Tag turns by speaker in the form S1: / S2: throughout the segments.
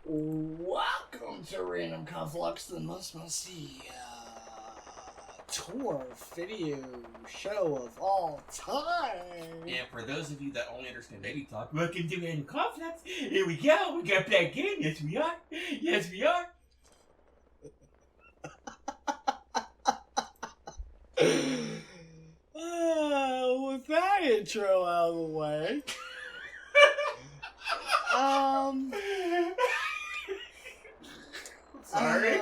S1: Welcome to Random Conflux, the must-see tour video show of all time.
S2: And for those of you that only understand baby talk, welcome to Random Conflux. Here we go. We got back in. Yes, we are. Yes, we are.
S1: With that intro out of the way,
S2: Sorry.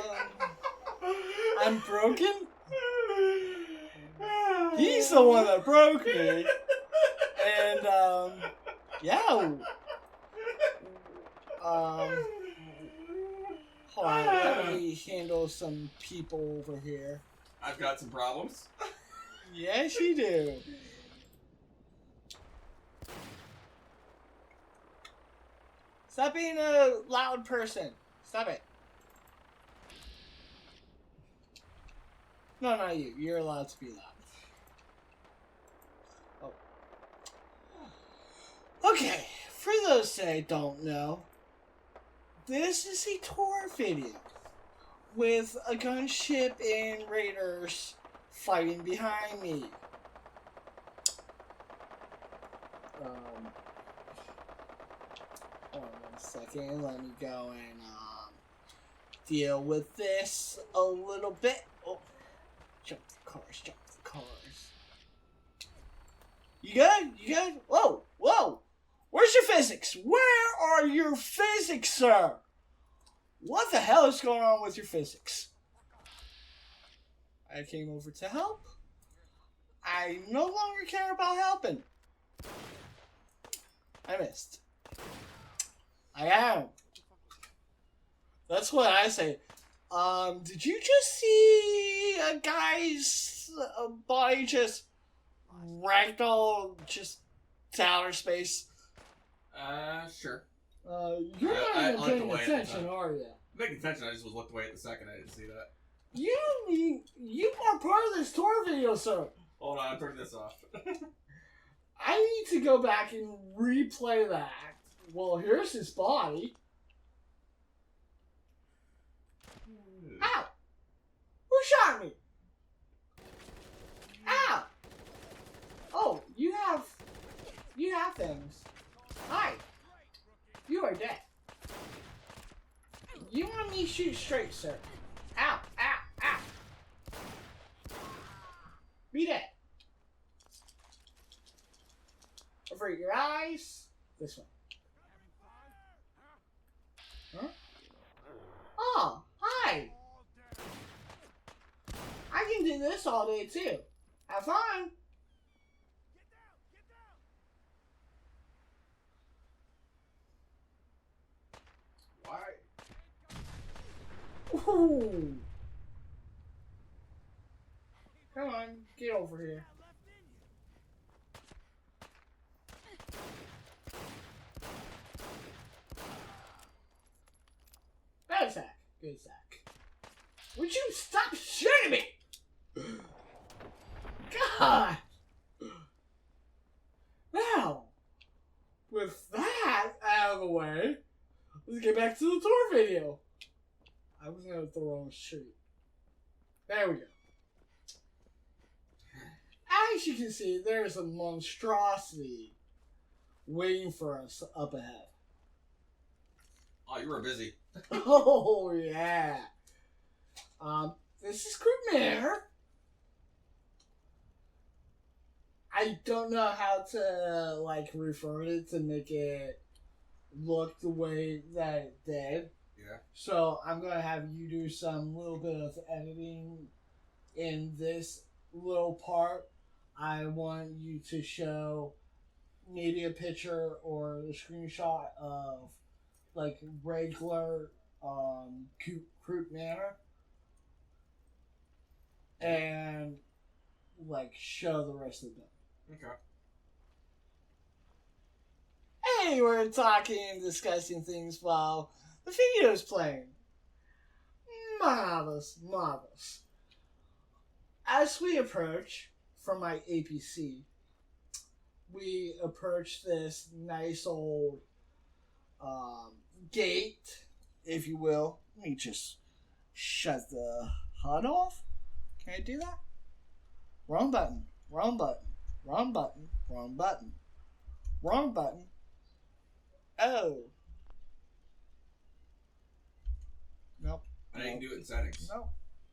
S1: I'm broken. He's the one that broke me. And, yeah. Hold on, let me handle some people over here.
S2: I've got some problems.
S1: Yes, you do. Stop being a loud person. Stop it. No, not you. You're allowed to be loud. Oh. Okay, for those that don't know, this is a tour video with a gunship and raiders fighting behind me. Hold on 1 second. Let me go and deal with this a little bit. Oh, jump the cars, jump the cars. You good? You good? Whoa, whoa! Where's your physics? Where are your physics, sir? What the hell is going on with your physics? I came over to help. I no longer care about helping. I missed. I am. That's what I say. Did you just see a guy's body just ragdoll just to outer space?
S2: Sure.
S1: You're not even paying attention, are you?
S2: I'm paying attention. I just was looked away at the second. I didn't see that.
S1: You are part of this tour video, sir.
S2: Hold on, I'm turning this off.
S1: I need to go back and replay that. Well, here's his body. Ow! Who shot me? Ow! Oh, you have things. Hi. You are dead. You want me to shoot straight, sir? Ow! Ow! Ow! Be dead. Avert your eyes. This one. Huh? Oh, hi. I can do this all day too. Have fun.
S2: Why?
S1: Ooh. Come on, get over here. Bad sack. Good sack. Would you stop shooting me? God! Now, with that out of the way, let's get back to the tour video. I was going to throw on the street. There we go. As you can see, there's a monstrosity waiting for us up ahead.
S2: Oh, you were busy.
S1: Oh, yeah. This is Croup Manor. I don't know how to, refer it to make it look the way that it did.
S2: Yeah.
S1: So, I'm going to have you do some little bit of editing in this little part. I want you to show maybe a picture or a screenshot of, regular Croup Manor. And, show the rest of them.
S2: Okay.
S1: Hey, we're talking and discussing things while the video's playing. Marvelous, marvelous. As we approach from my APC, we approach this nice old gate if you will. Let me just shut the HUD off. Can I do that? Wrong button. Wrong button. Wrong button. Wrong button. Wrong button. Oh. Nope.
S2: I know you can do it in settings.
S1: Nope.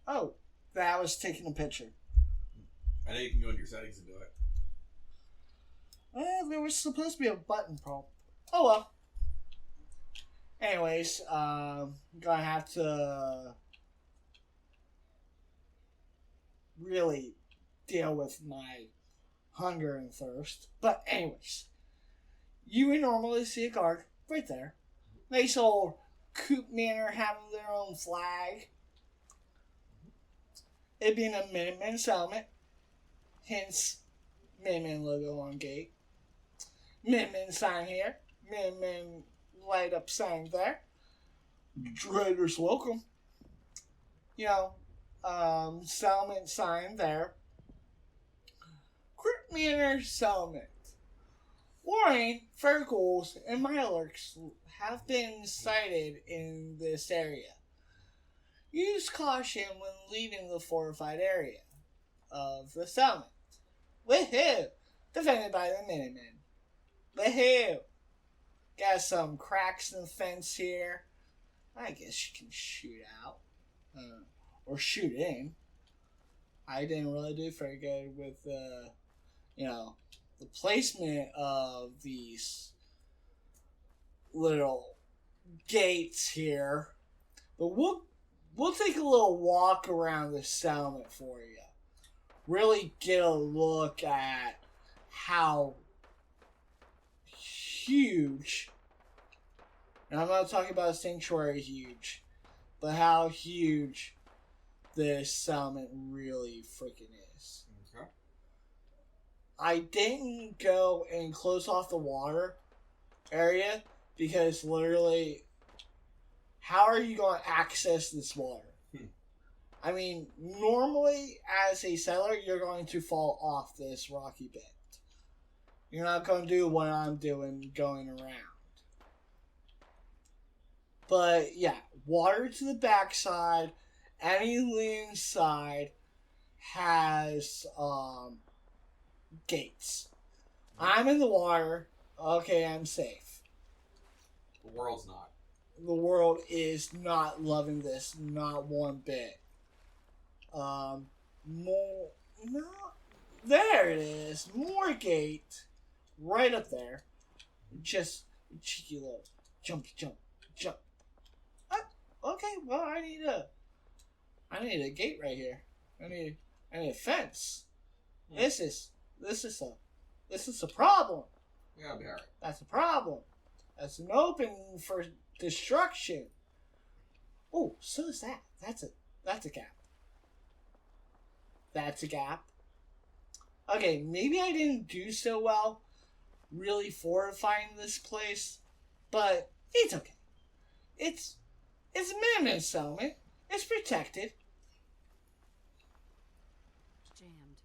S1: Oh. That was taking a picture.
S2: I know you can go into your settings and do it.
S1: There was supposed to be a button problem. Oh well. Anyways, gonna have to really deal with my hunger and thirst. But anyways, you would normally see a guard right there. Nice old Croup Manor having their own flag. It being a Minutemen settlement, hence Minutemen logo on gate. Minutemen sign here. Minutemen light up sign there. Traders welcome. You know, settlement sign there. Croup Manor settlement. Warning, Fergles and Mirelurks have been sighted in this area. Use caution when leaving the fortified area of the settlement. Woohoo! Defended by the Minutemen. Woohoo! Got some cracks in the fence here. I guess you can shoot out. Or shoot in. I didn't really do very good with the placement of these little gates here. But we'll take a little walk around the settlement for you. Really get a look at how huge, and I'm not talking about a sanctuary huge, but how huge this settlement really freaking is.
S2: Okay.
S1: I didn't go and close off the water area because literally, how are you going to access this water? I mean, normally as a settler, you're going to fall off this rocky bit. You're not going to do what I'm doing going around. But yeah, water to the backside. Any lean side has gates. I'm in the water. Okay, I'm safe.
S2: The world's not.
S1: The world is not loving this, not one bit. There it is. More gate. Right up there. Just cheeky little jump. Okay, well I need a gate right here. I need a fence.
S2: Yeah.
S1: This is a problem.
S2: Yeah, I'll be alright.
S1: That's a problem. That's an open for destruction. Oh, so is that. That's a gap. That's a gap. Okay, maybe I didn't do so well really fortifying this place, but it's okay. It's a Minutemen settlement. It's protected.
S3: Jammed.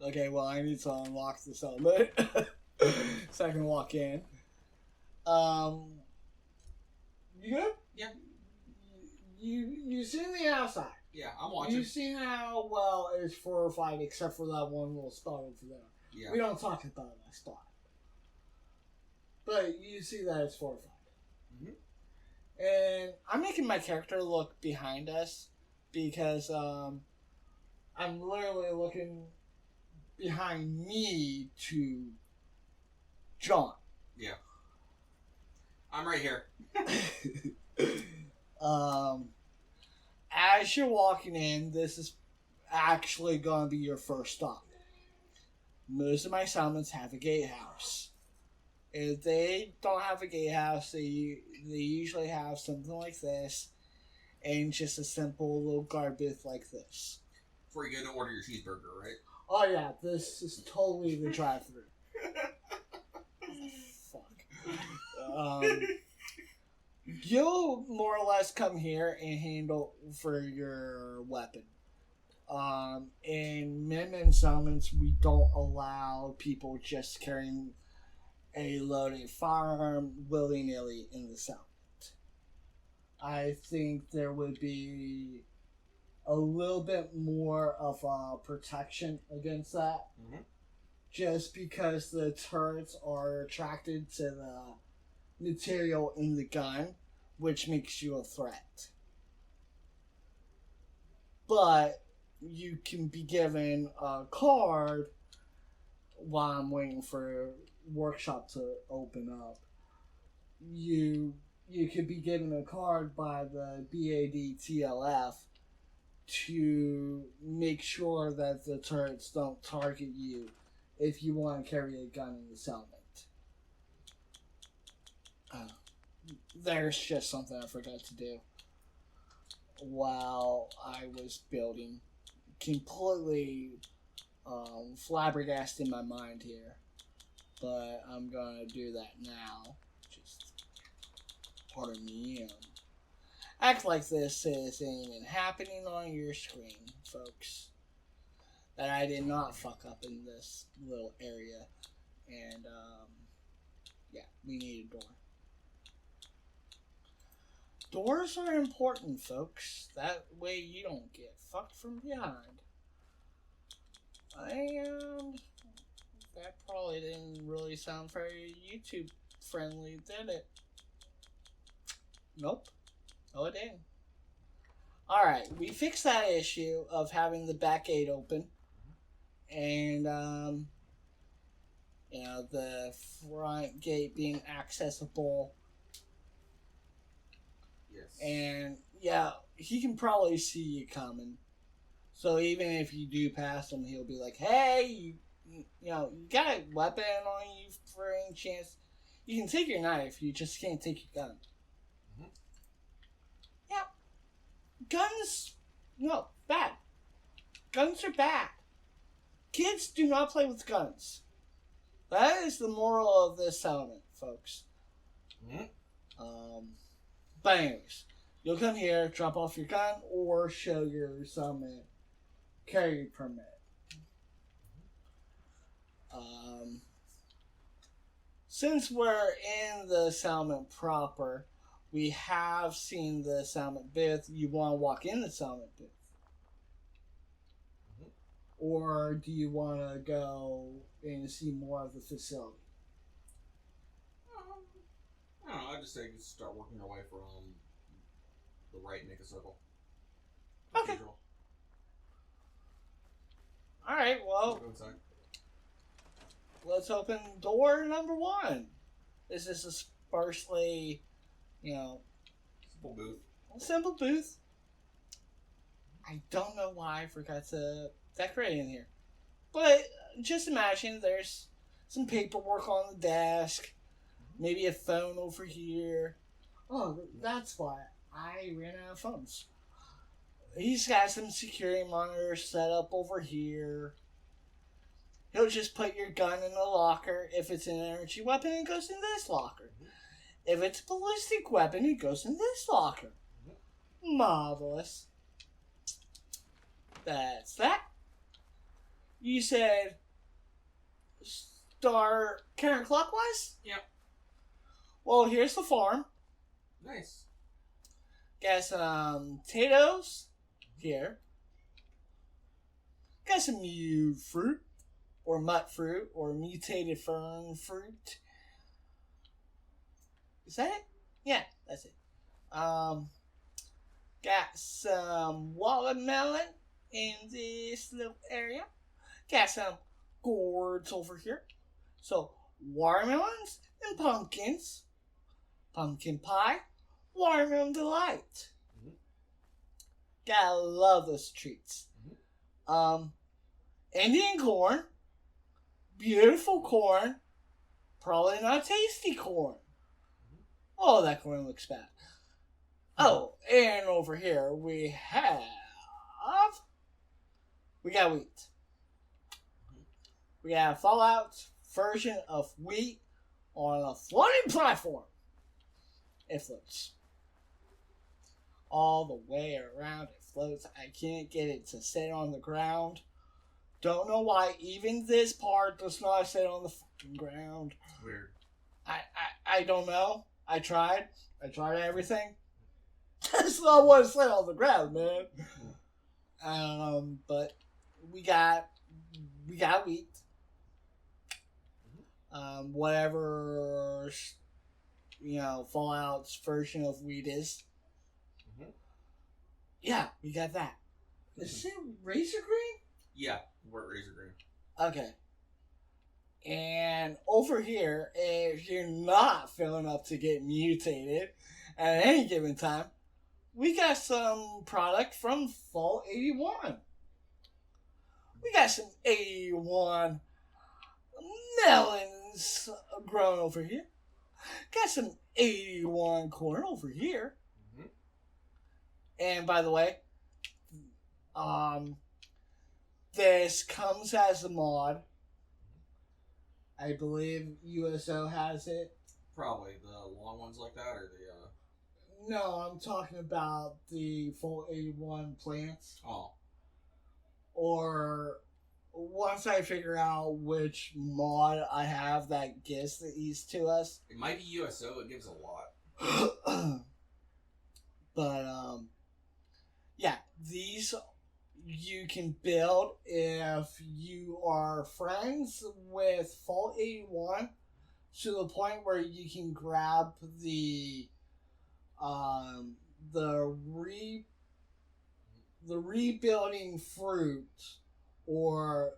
S1: Okay, well I need to unlock the settlement so I can walk in. You good?
S2: Yeah.
S1: You seen the outside.
S2: Yeah, I'm watching.
S1: You've seen how well it's fortified except for that one little spot over there.
S2: Yeah.
S1: We don't talk about that spot. But you see that it's fortified.
S2: Mm-hmm.
S1: And I'm making my character look behind us because I'm literally looking behind me to John.
S2: Yeah. I'm right here.
S1: As you're walking in, this is actually going to be your first stop. Most of my settlements have a gatehouse. If they don't have a gatehouse, they usually have something like this, and just a simple little guard booth like this.
S2: Before you go to order your cheeseburger, right?
S1: Oh yeah, this is totally the drive-thru. Fuck. You'll more or less come here and handle for your weapon. In Minutemen settlements, we don't allow people just carrying a loaded firearm willy-nilly in the settlement. I think there would be a little bit more of a protection against that.
S2: Mm-hmm.
S1: Just because the turrets are attracted to the material in the gun, which makes you a threat. But you can be given a card while I'm waiting for workshop to open up. You could be given a card by the BADTLF to make sure that the turrets don't target you if you want to carry a gun in the settlement. There's just something I forgot to do while I was building. Completely flabbergasted my mind here. But I'm gonna do that now. Just pardon me. Act like this isn't even happening on your screen, folks. That I did not fuck up in this little area. And, yeah, we need a door. Doors are important, folks. That way you don't get fucked from behind. And that probably didn't really sound very YouTube friendly, did it? Nope. No, it didn't. Alright, we fixed that issue of having the back gate open. And, the front gate being accessible.
S2: Yes.
S1: And, yeah, he can probably see you coming. So even if you do pass him, he'll be like, hey, you got a weapon on you for any chance. You can take your knife, you just can't take your gun.
S2: Mm-hmm.
S1: Yeah. Guns, no, bad. Guns are bad. Kids do not play with guns. That is the moral of this settlement, folks.
S2: Mm-hmm.
S1: But anyways, you'll come here, drop off your gun, or show your settlement carry permit. Since we're in the settlement proper, we have seen the settlement booth. You want to walk in the settlement booth? Mm-hmm. Or do you want to go and see more of the facility?
S2: I don't know, I just say just start working our way from the right and make a circle.
S1: Okay.
S2: Usual.
S1: Alright, well,
S2: Go inside.
S1: Let's open door number 1. This is a sparsely,
S2: Simple booth.
S1: simple booth. I don't know why I forgot to decorate in here. But just imagine there's some paperwork on the desk. Maybe a phone over here. Oh, that's why I ran out of phones. He's got some security monitors set up over here. He'll just put your gun in the locker. If it's an energy weapon, it goes in this locker. If it's a ballistic weapon, it goes in this locker. Marvelous. That's that. You said start counterclockwise?
S2: Yep.
S1: Well, here's the farm.
S2: Nice.
S1: Got some potatoes here. Got some fruit, or mutt fruit, or mutated fern fruit. Is that it? Yeah, that's it. Got some watermelon in this little area. Got some gourds over here. So, watermelons and pumpkins. Pumpkin pie. Watermelon delight. Mm-hmm. Gotta love those treats. Mm-hmm. Indian corn. Beautiful corn. Probably not tasty corn. Mm-hmm. Oh, that corn looks bad. Oh, and over here we got wheat. Mm-hmm. We got a Fallout version of wheat on a floating platform. It floats. All the way around it floats. I can't get it to sit on the ground. Don't know why even this part does not sit on the fucking ground.
S2: Weird.
S1: I don't know. I tried everything. That's what I want to say on the ground, man. But we got wheat. Whatever, Fallout's version of wheat is.
S2: Mm-hmm.
S1: Yeah, we got that. Is it razor green?
S2: Yeah, we're razor green.
S1: Okay. And over here, if you're not filling up to get mutated at any given time, we got some product from Fall 81. We got some 81 melons grown over here. Got some 81 corn over here.
S2: Mm-hmm.
S1: And by the way, this comes as a mod. I believe USO has it.
S2: Probably the long ones like that, or the.
S1: No, I'm talking about the full 81 plants.
S2: Oh.
S1: Or once I figure out which mod I have that gives these to us.
S2: It might be USO. It gives a lot.
S1: But yeah, these you can build if you are friends with Fall 81 to the point where you can grab the rebuilding fruit or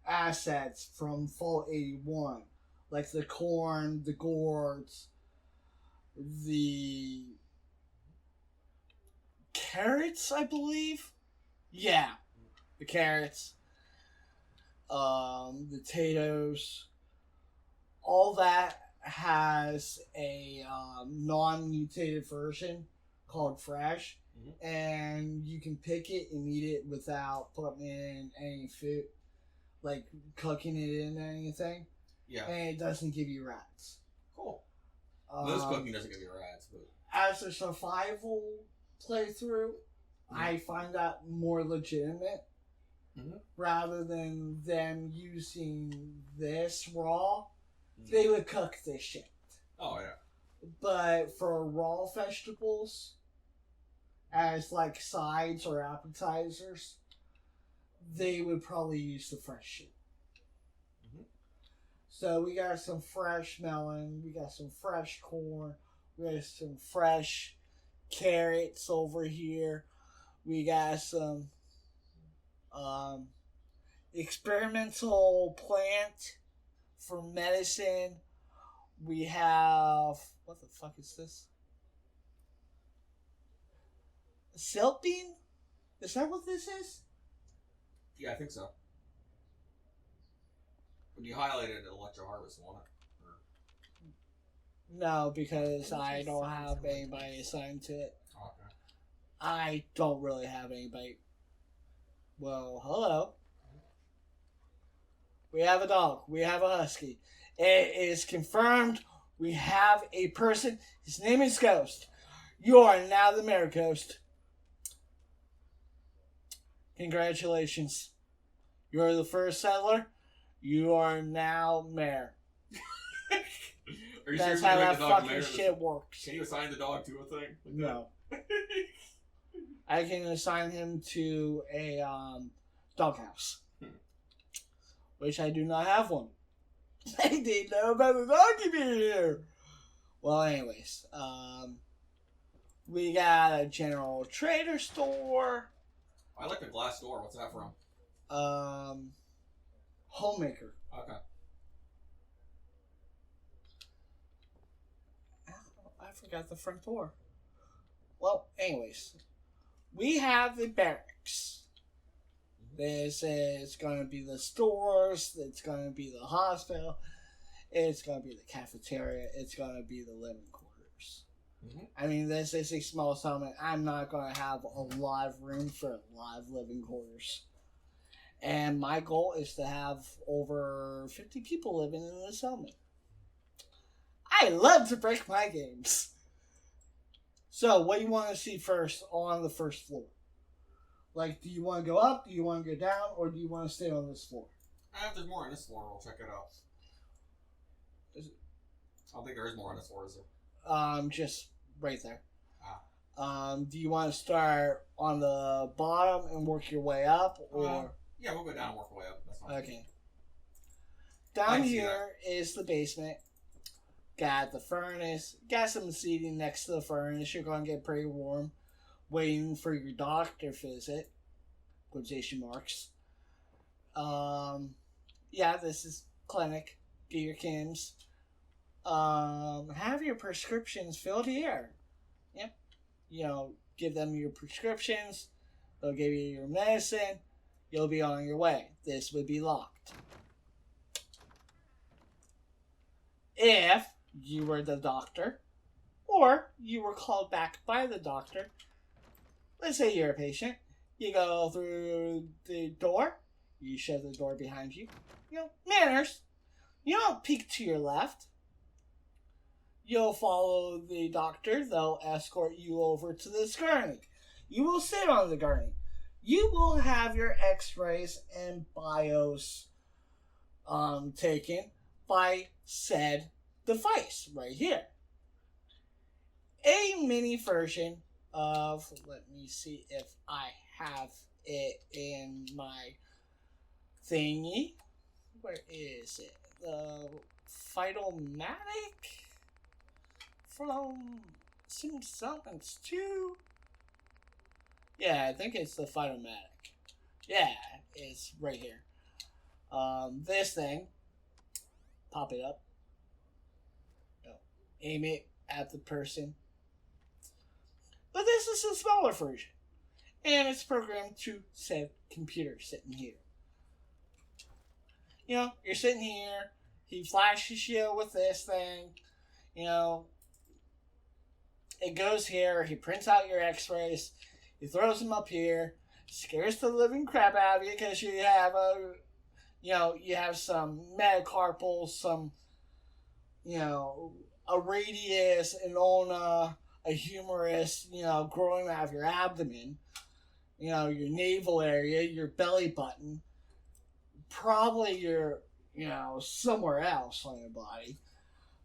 S1: assets from Fall 81, like the corn, the gourds, the carrots, I believe. Yeah, the carrots, the potatoes, all that has a non-mutated version called Fresh, and you can pick it and eat it without putting in any food, like cooking it in anything.
S2: Yeah.
S1: And it doesn't give you rats.
S2: Cool. This cooking doesn't give you rats, but
S1: as a survival playthrough, I find that more legitimate. Rather than them using this raw, they would cook this shit.
S2: Oh, yeah.
S1: But for raw vegetables, as like sides or appetizers, they would probably use the fresh shit. So we got some fresh melon, we got some fresh corn, we got some fresh carrots over here, we got some experimental plant for medicine. We have, what the fuck is this? Silk bean? Is that what this is?
S2: Yeah, I think so. When you highlight it, it'll let you harvest, won't it? Or...
S1: No, because I don't have anybody assigned to it.
S2: Okay.
S1: I don't really have anybody. Well, hello. We have a dog. We have a husky. It is confirmed we have a person. His name is Ghost. You are now the mayor, Ghost. Congratulations. You're the first settler. You are now mayor.
S2: Are you
S1: That's
S2: sure
S1: how
S2: you
S1: that
S2: the dog
S1: fucking
S2: mayor?
S1: shit works.
S2: Can you assign the dog to a thing?
S1: No. I can assign him to a doghouse. Which I do not have one. I didn't know about the doggy being here. Well, anyways, we got a general trader store.
S2: I like the glass door. What's that from?
S1: Homemaker.
S2: Okay.
S1: I forgot the front door. Well, anyways, we have the barracks. This is going to be the stores. It's going to be the hospital. It's going to be the cafeteria. It's going to be the living quarters. I mean, this is a small settlement. I'm not going to have a lot of room for a lot of living quarters. And my goal is to have over 50 people living in the settlement. I love to break my games. So, what do you want to see first on the first floor? Like, do you want to go up, do you want to go down, or do you want to stay on this floor?
S2: If there's more on this floor, we'll check it out. I don't think there is more on this floor, is there?
S1: Just right there.
S2: Ah.
S1: Do you want to start on the bottom and work your way up, or?
S2: Yeah, we'll go down and work our way up. That's fine.
S1: Okay. Down here is the basement. Got the furnace. Got some seating next to the furnace. You're going to get pretty warm. Waiting for your doctor visit. Quotation marks. Yeah, this is clinic. Get your Kims. Have your prescriptions filled here. Yep. Give them your prescriptions. They'll give you your medicine. You'll be on your way. This would be locked. If you were the doctor, or you were called back by the doctor, let's say you're a patient, you go through the door, you shut the door behind you. Manners. You don't peek to your left. You'll follow the doctor. They'll escort you over to this gurney. You will sit on the gurney. You will have your x-rays and bios taken by said device right here. A mini version of, let me see if I have it in my thingy. Where is it? The Phytomatic from Something's 2. Yeah, I think it's the Phytomatic. Yeah, it's right here. This thing, pop it up. Aim it at the person. But this is a smaller version. And it's programmed to said computer sitting here. You're sitting here. He flashes you with this thing. It goes here. He prints out your x-rays. He throws them up here. Scares the living crap out of you because you have you have some metacarpal, some, a radius, an ulna, a humerus, growing out of your abdomen, your navel area, your belly button, probably your, somewhere else on your body.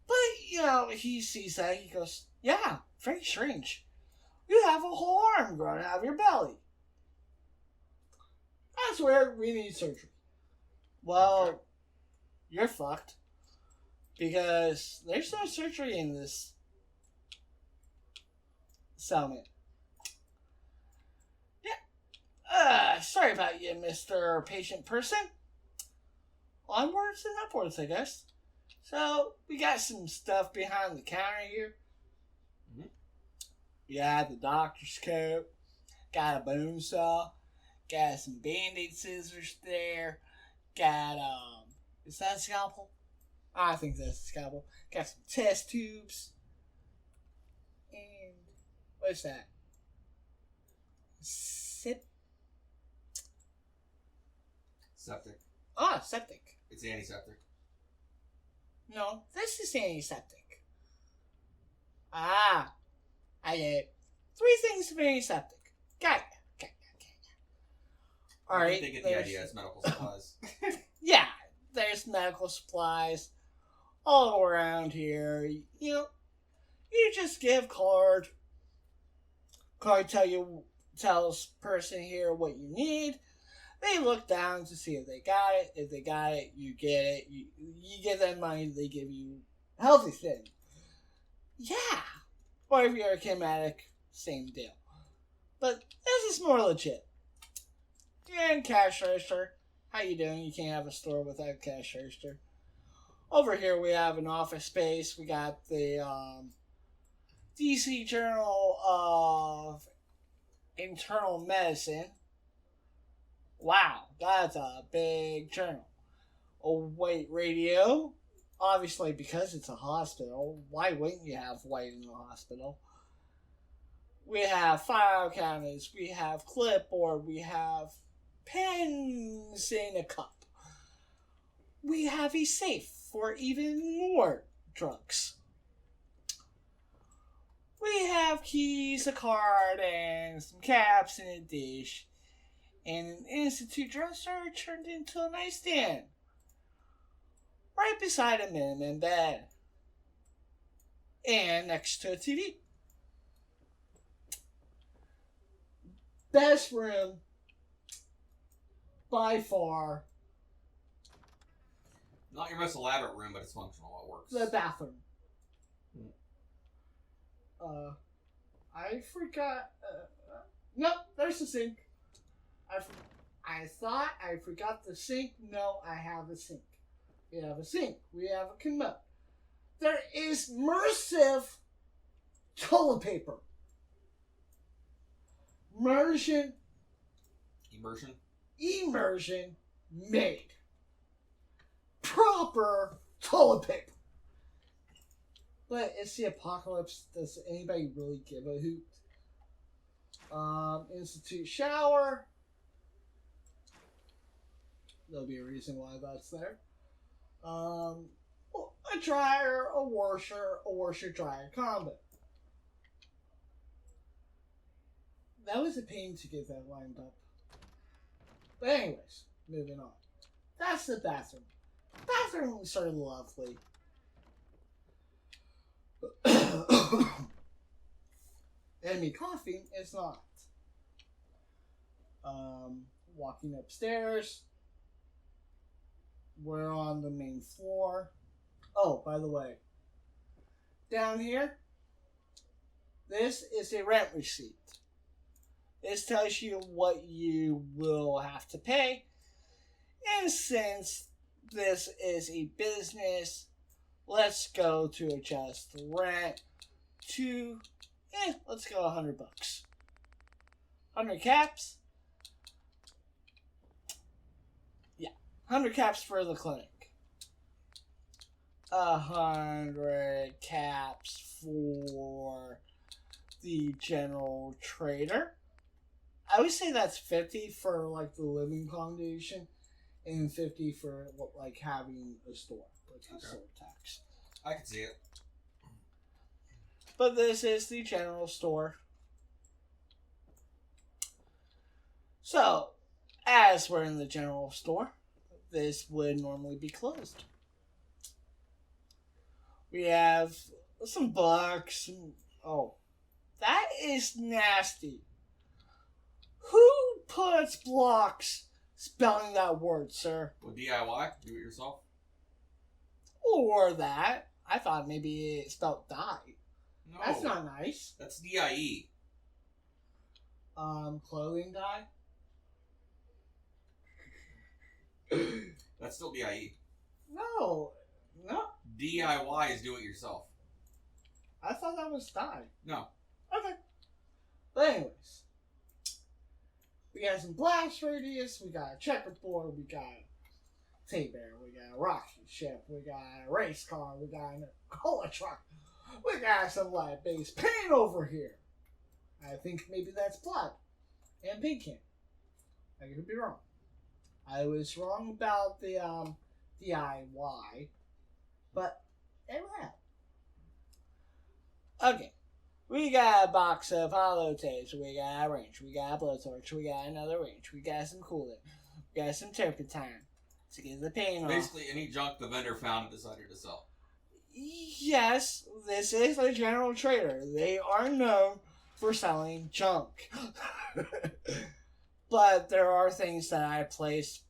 S1: But, he sees that, he goes, yeah, very strange. You have a whole arm growing out of your belly. That's where we need surgery. Well, you're fucked. Because there's no surgery in this settlement. Yeah. Sorry about you, Mr. Patient Person. Onwards and upwards, I guess. So, we got some stuff behind the counter here. Mm-hmm. We got the doctor's coat. Got a bone saw. Got some band-aid scissors there. Got, is that a scalpel? I think that's a scalpel. Got some test tubes. And what's that?
S2: Septic.
S1: Septic.
S2: It's antiseptic.
S1: No, this is antiseptic. I get it. 3 things of antiseptic. Got it. Alright.
S2: They get the idea. It's medical supplies.
S1: Yeah, there's medical supplies all around here. You just give card. Card tells person here what you need. They look down to see if they got it. If they got it, you get it. You give them money, they give you a healthy thing. Yeah. Or if you're a chematic, same deal. But this is more legit. And cash register. How you doing? You can't have a store without a cash register. Over here we have an office space. We got the DC Journal of Internal Medicine. Wow, that's a big journal. A white radio. Obviously, because it's a hospital, why wouldn't you have white in a hospital? We have file cabinets. We have clipboard. We have pens in a cup. We have a safe for even more drugs. We have keys, a card, and some caps and a dish. And an institute dresser turned into a nightstand. Right beside a minimum bed. and next to a TV. Best room by far.
S2: Not your most elaborate room, but it's functional. It works.
S1: The bathroom. I forgot. Nope, there's the sink. I thought I forgot the sink. No, I have a sink. We have a sink. We have a commode. There is immersive toilet paper. Immersion made. Proper toilet paper. But it's the apocalypse. Does anybody really give a hoot? Institute shower. There'll be a reason why that's there. A dryer, a washer dryer combo. That was a pain to get that lined up. But anyways, moving on. That's the bathroom. Bathrooms are lovely. Enemy coughing is not. Walking upstairs. We're on the main floor. Oh, by the way, down here, this is a rent receipt. This tells you what you will have to pay. And since this is a business, let's go to adjust the rent to, let's go $100. 100 caps. Yeah, 100 caps for the clinic. 100 caps for the general trader. I would say that's 50 for like the living accommodation, and 50 for like having a store, like the store tax.
S2: I can see it.
S1: But this is the general store. So, as we're in the general store, this would normally be closed. We have some books. Oh, that is nasty. Who puts blocks spelling that word, sir?
S2: Well, DIY? Do it yourself?
S1: Or that. I thought maybe it spelled die.
S2: No.
S1: That's not nice.
S2: That's DIE.
S1: Clothing dye?
S2: That's still DIE.
S1: No.
S2: DIY is do it yourself.
S1: I thought that was dye.
S2: No.
S1: Okay. But anyways. We got some blast radius, we got a checkerboard, we got a tape bear, we got a rocket ship, we got a race car, we got a cola truck, we got some light base paint over here. I think maybe that's blood and paint can. I could be wrong. I was wrong about the DIY, but anyway. Okay. We got a box of hollow tapes, we got a wrench, we got a blowtorch, we got another wrench, we got some coolant, we got some turpentine to get the paint off.
S2: Basically, any junk the vendor found and decided to sell.
S1: Yes, this is a general trader. They are known for selling junk. But there are things that I place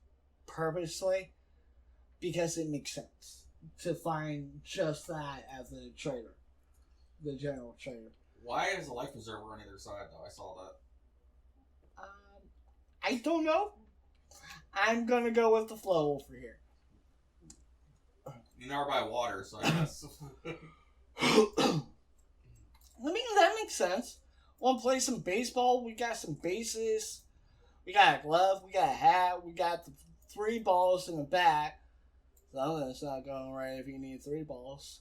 S1: purposely because it makes sense to find just that as a trader. The general trader.
S2: Why is a life preserver on either side, though? I saw that.
S1: I don't know. I'm gonna go with the flow over here.
S2: You never buy water, so I guess.
S1: I mean, that makes sense. Want to play some baseball? We got some bases. We got a glove. We got a hat. We got the 3 balls and a bat. Something's not going right if you need 3 balls.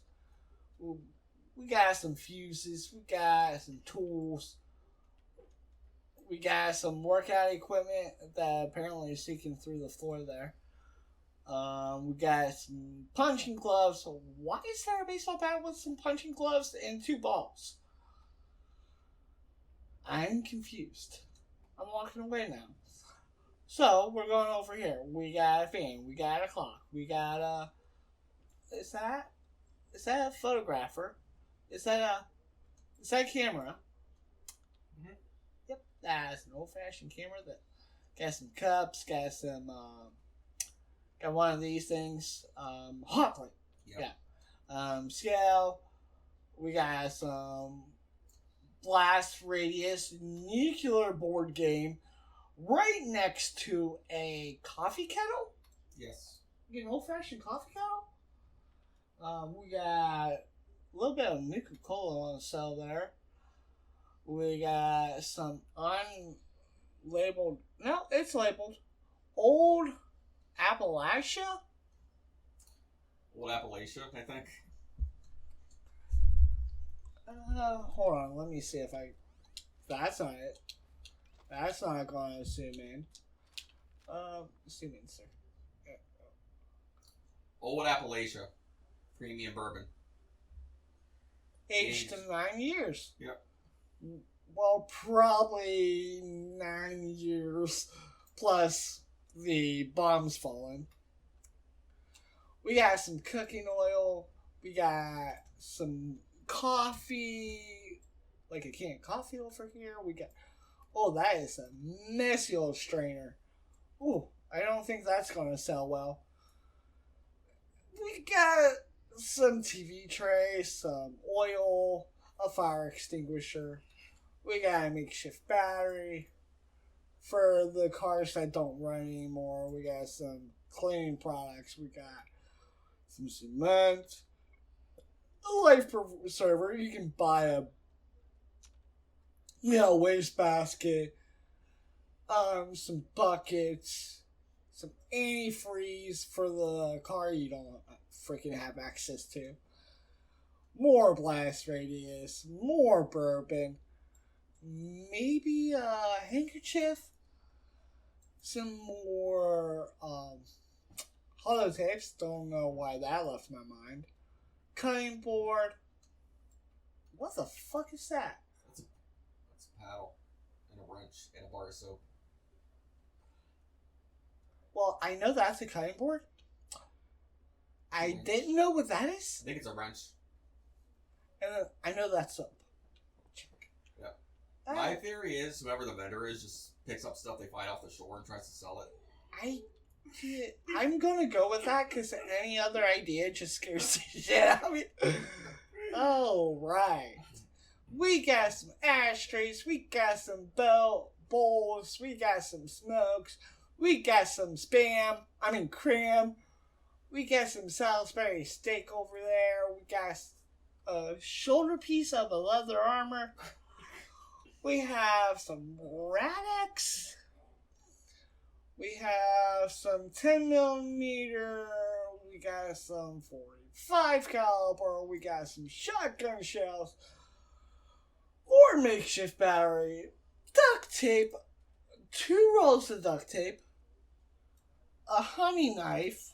S1: We got some fuses. We got some tools. We got some workout equipment that apparently is seeking through the floor there. We got some punching gloves. So why is there a baseball bat with some punching gloves and 2 balls? I'm confused. I'm walking away now. So, we're going over here. We got a fan. We got a clock. We got a... Is that a photographer? Is that a camera?
S2: Mhm.
S1: Yep, that's an old-fashioned camera that got some cups, got some, got one of these things, hot plate.
S2: Yep.
S1: Yeah. Scale. We got some blast radius nuclear board game right next to a coffee kettle.
S2: Yes.
S1: You get an old-fashioned coffee kettle. We got a little bit of Nuka Cola on sale there. We got some unlabeled. No, it's labeled. Old Appalachia.
S2: Old Appalachia, I think.
S1: Hold on. Let me see if I. That's not it. That's not going to zoom in. Zoom in, sir.
S2: Old Appalachia. Premium bourbon.
S1: Aged to 9 years.
S2: Yep.
S1: Well, probably 9 years plus the bombs falling. We got some cooking oil. We got some coffee, like a canned coffee over here. We got, oh, that is a messy old strainer. Ooh, I don't think that's going to sell well. We got some TV trays, some oil, a fire extinguisher. We got a makeshift battery for the cars that don't run anymore. We got some cleaning products. We got some cement, a life preserver. You can buy a waste basket, some buckets, some antifreeze for the car you don't freaking have access to. More blast radius, more bourbon, maybe a handkerchief, some more holotapes. Don't know why that left my mind. Cutting board. What the fuck is that?
S2: That's a paddle and a wrench and a bar of soap.
S1: Well, I know that's a cutting board. I didn't know what that is.
S2: I think it's a wrench.
S1: And I know that's soap. Check.
S2: Yeah. My theory is whoever the vendor is just picks up stuff they find off the shore and tries to sell it.
S1: I'm gonna go with that because any other idea just scares the shit out of me. Oh, right. We got some ashtrays. We got some bowls. We got some smokes. We got some cram. We got some Salisbury steak over there. We got a shoulder piece of a leather armor. We have some Radex. We have some 10mm. We got some 45 caliber. We got some shotgun shells. More makeshift battery. Duct tape. 2 rolls of duct tape. A honey knife.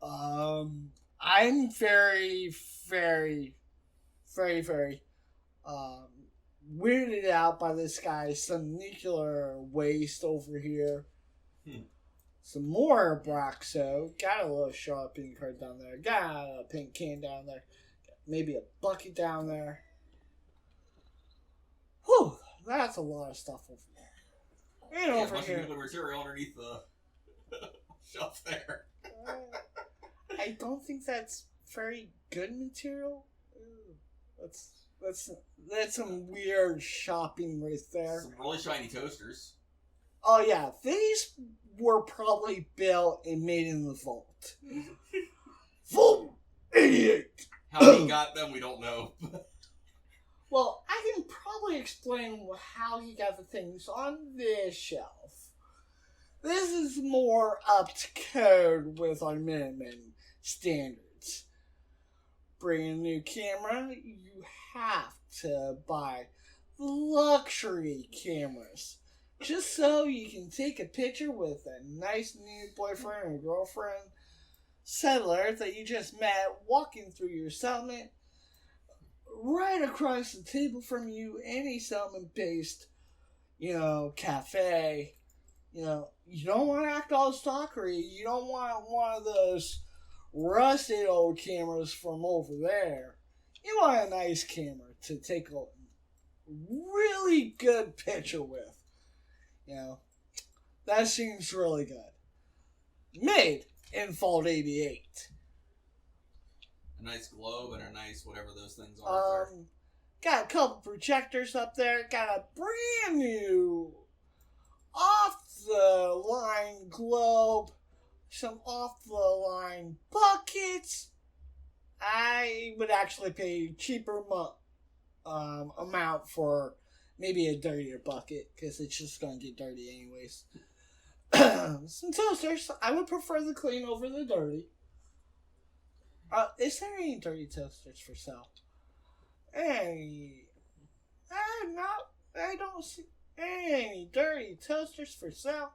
S1: I'm very, very, very, very weirded out by this guy. Some nuclear waste over here. Some more Broxo. Got a little shopping cart down there. Got a pink can down there. Maybe a bucket down there. Whew, that's a lot of stuff over there. And over here.
S2: Nuclear material underneath the shelf there.
S1: I don't think that's very good material. That's some weird shopping right there.
S2: Some really shiny toasters.
S1: Oh yeah, these were probably built and made in the vault. Vault 88!
S2: How he got them, we don't know.
S1: Well, I can probably explain how he got the things on this shelf. This is more up to code with our minimum standards. Bring a new camera, you have to buy luxury cameras. Just so you can take a picture with a nice new boyfriend or girlfriend, settler that you just met walking through your settlement, right across the table from you, any settlement-based, cafe. You don't want to act all stalkery. You don't want one of those rusted old cameras from over there. you want a nice camera to take a really good picture with. You know, that seems really good. Made in Fault 88.
S3: A nice globe and a nice whatever those things are.
S1: Got a couple projectors up there. Got a brand new off-the-line globe. Some off-the-line buckets. I would actually pay a cheaper amount for maybe a dirtier bucket, because it's just going to get dirty anyways. Some toasters. I would prefer the clean over the dirty. Is there any dirty toasters for sale? I don't see any dirty toasters for sale.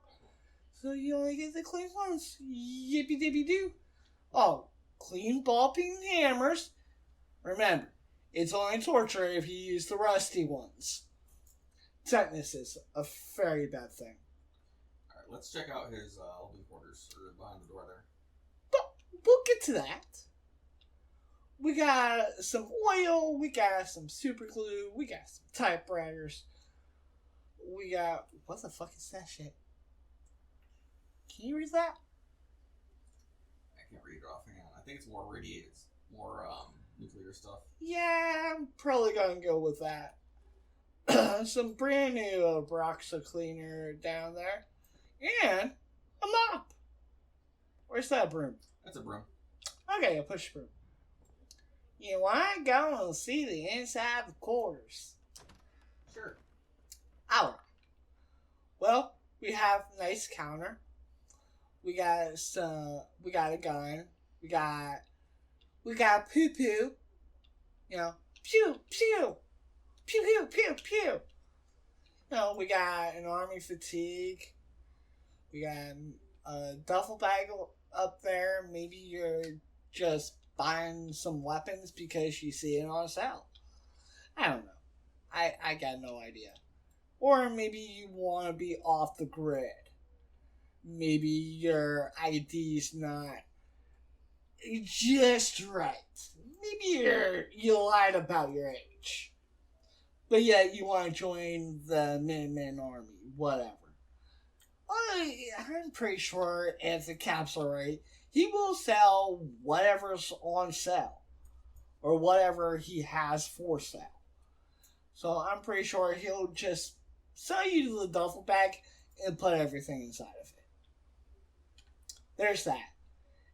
S1: So you only get the clean ones. Yippee dippy doo. Oh, clean ball peen hammers. Remember, it's only torture if you use the rusty ones. Tetanus is a very bad thing.
S3: Alright, let's check out his living quarters, or behind the door there.
S1: But we'll get to that. We got some oil, we got some super glue, we got some typewriters. We got... What the fuck is that shit? Can you read that?
S3: I can't read it off. Hang on. I think it's more radiated. More nuclear stuff.
S1: Yeah, I'm probably gonna go with that. Some brand new Broxa cleaner down there. And a mop. Where's that broom?
S3: That's a broom.
S1: Okay, a push broom. You want to go and see the inside of the quarters?
S3: Sure.
S1: Alright. Well, we have a nice counter. We got a gun. We got poo poo. You know, pew pew, pew pew pew pew. You know, we got an army fatigue. We got a duffel bag up there. Maybe you're just buying some weapons because you see it on sale. I don't know. I got no idea. Or maybe you want to be off the grid. Maybe your ID's not just right. Maybe you lied about your age. But yet you want to join the Minutemen Army. Whatever. I'm pretty sure if the cap's right, he will sell whatever's on sale. Or whatever he has for sale. So I'm pretty sure he'll just sell you the duffel bag and put everything inside of it. There's that.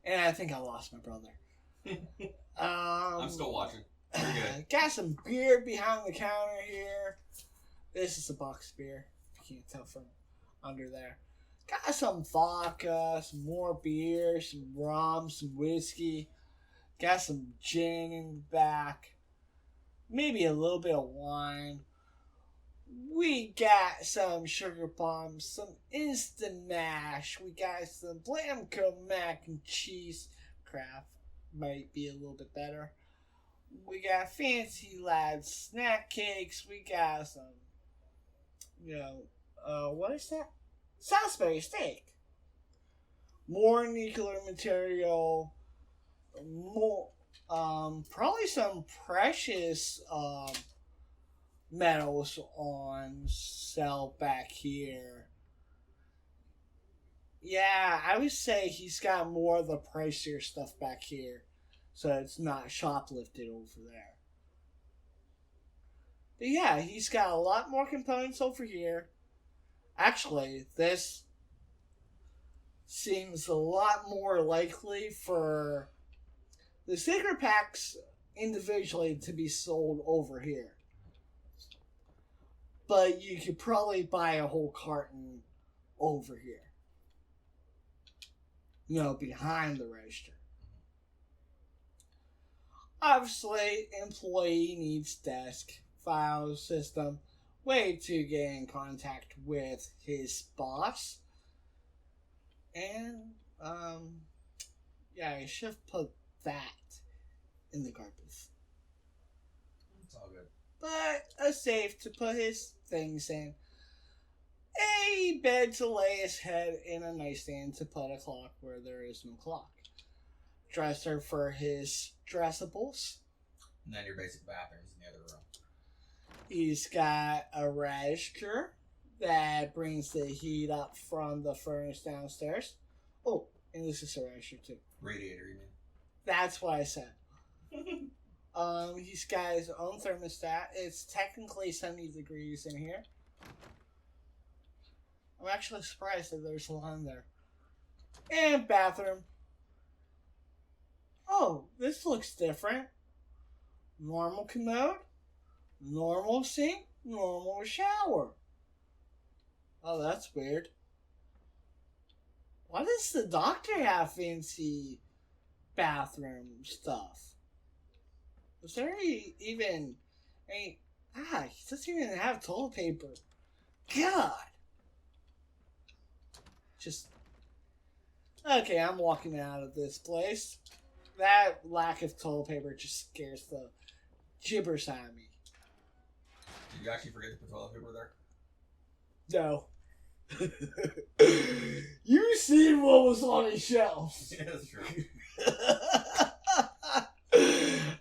S1: And I think I lost my brother.
S3: I'm still watching. You're good.
S1: Got some beer behind the counter here. This is a box beer. You can't tell from under there. Got some vodka, some more beer, some rum, some whiskey. Got some gin in the back. Maybe a little bit of wine. We got some sugar bombs, some instant mash. We got some Blamco mac and cheese. Kraft might be a little bit better. We got Fancy Lads snack cakes. We got some, what is that? Salisbury steak. More nuclear material. More, probably some precious, metals on sale back here. Yeah, I would say he's got more of the pricier stuff back here, so it's not shoplifted over there. But yeah, he's got a lot more components over here. Actually, this seems a lot more likely for the sticker packs individually to be sold over here. But you could probably buy a whole carton over here. Behind the register. Obviously, employee needs desk, file system, way to get in contact with his boss. And, I should have put that in the garbage.
S3: It's all good.
S1: But a safe to put his things in. A bed to lay his head in, a nightstand to put a clock where there is no clock. Dresser for his dressables.
S3: And then your basic bathrooms in the other room.
S1: He's got a register that brings the heat up from the furnace downstairs. Oh, and this is a register too.
S3: Radiator, you mean?
S1: That's what I said. He's got his own thermostat. It's technically 70 degrees in here. I'm actually surprised that there's a line there. And bathroom. Oh, this looks different. Normal commode, normal sink, normal shower. Oh, that's weird. Why does the doctor have fancy bathroom stuff? Is there even any... he doesn't even have toilet paper. God! Just... Okay, I'm walking out of this place. That lack of toilet paper just scares the gibbers out of me.
S3: Did you actually forget to put toilet paper there?
S1: No. You seen what was on his shelves.
S3: Yeah, that's true.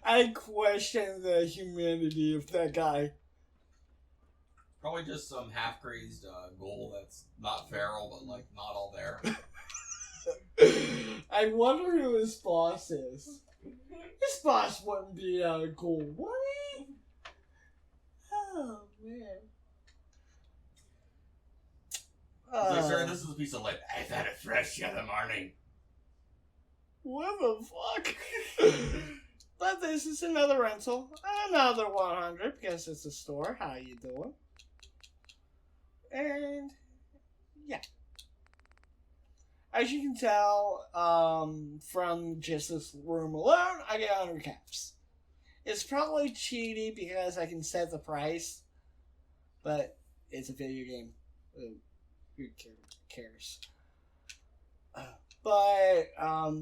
S1: I question the humanity of that guy.
S3: Probably just some half-crazed ghoul that's not feral, but, like, not all there.
S1: I wonder who his boss is. His boss wouldn't be a ghoul, would he? Oh, man.
S3: Like, sir, this is a piece of lead. I've had it fresh the other morning.
S1: What the fuck? But this is another rental. Another 100 because it's a store. How you doing? And yeah. As you can tell, from just this room alone, I get 100 caps. It's probably cheaty because I can set the price, but it's a video game. Who cares? But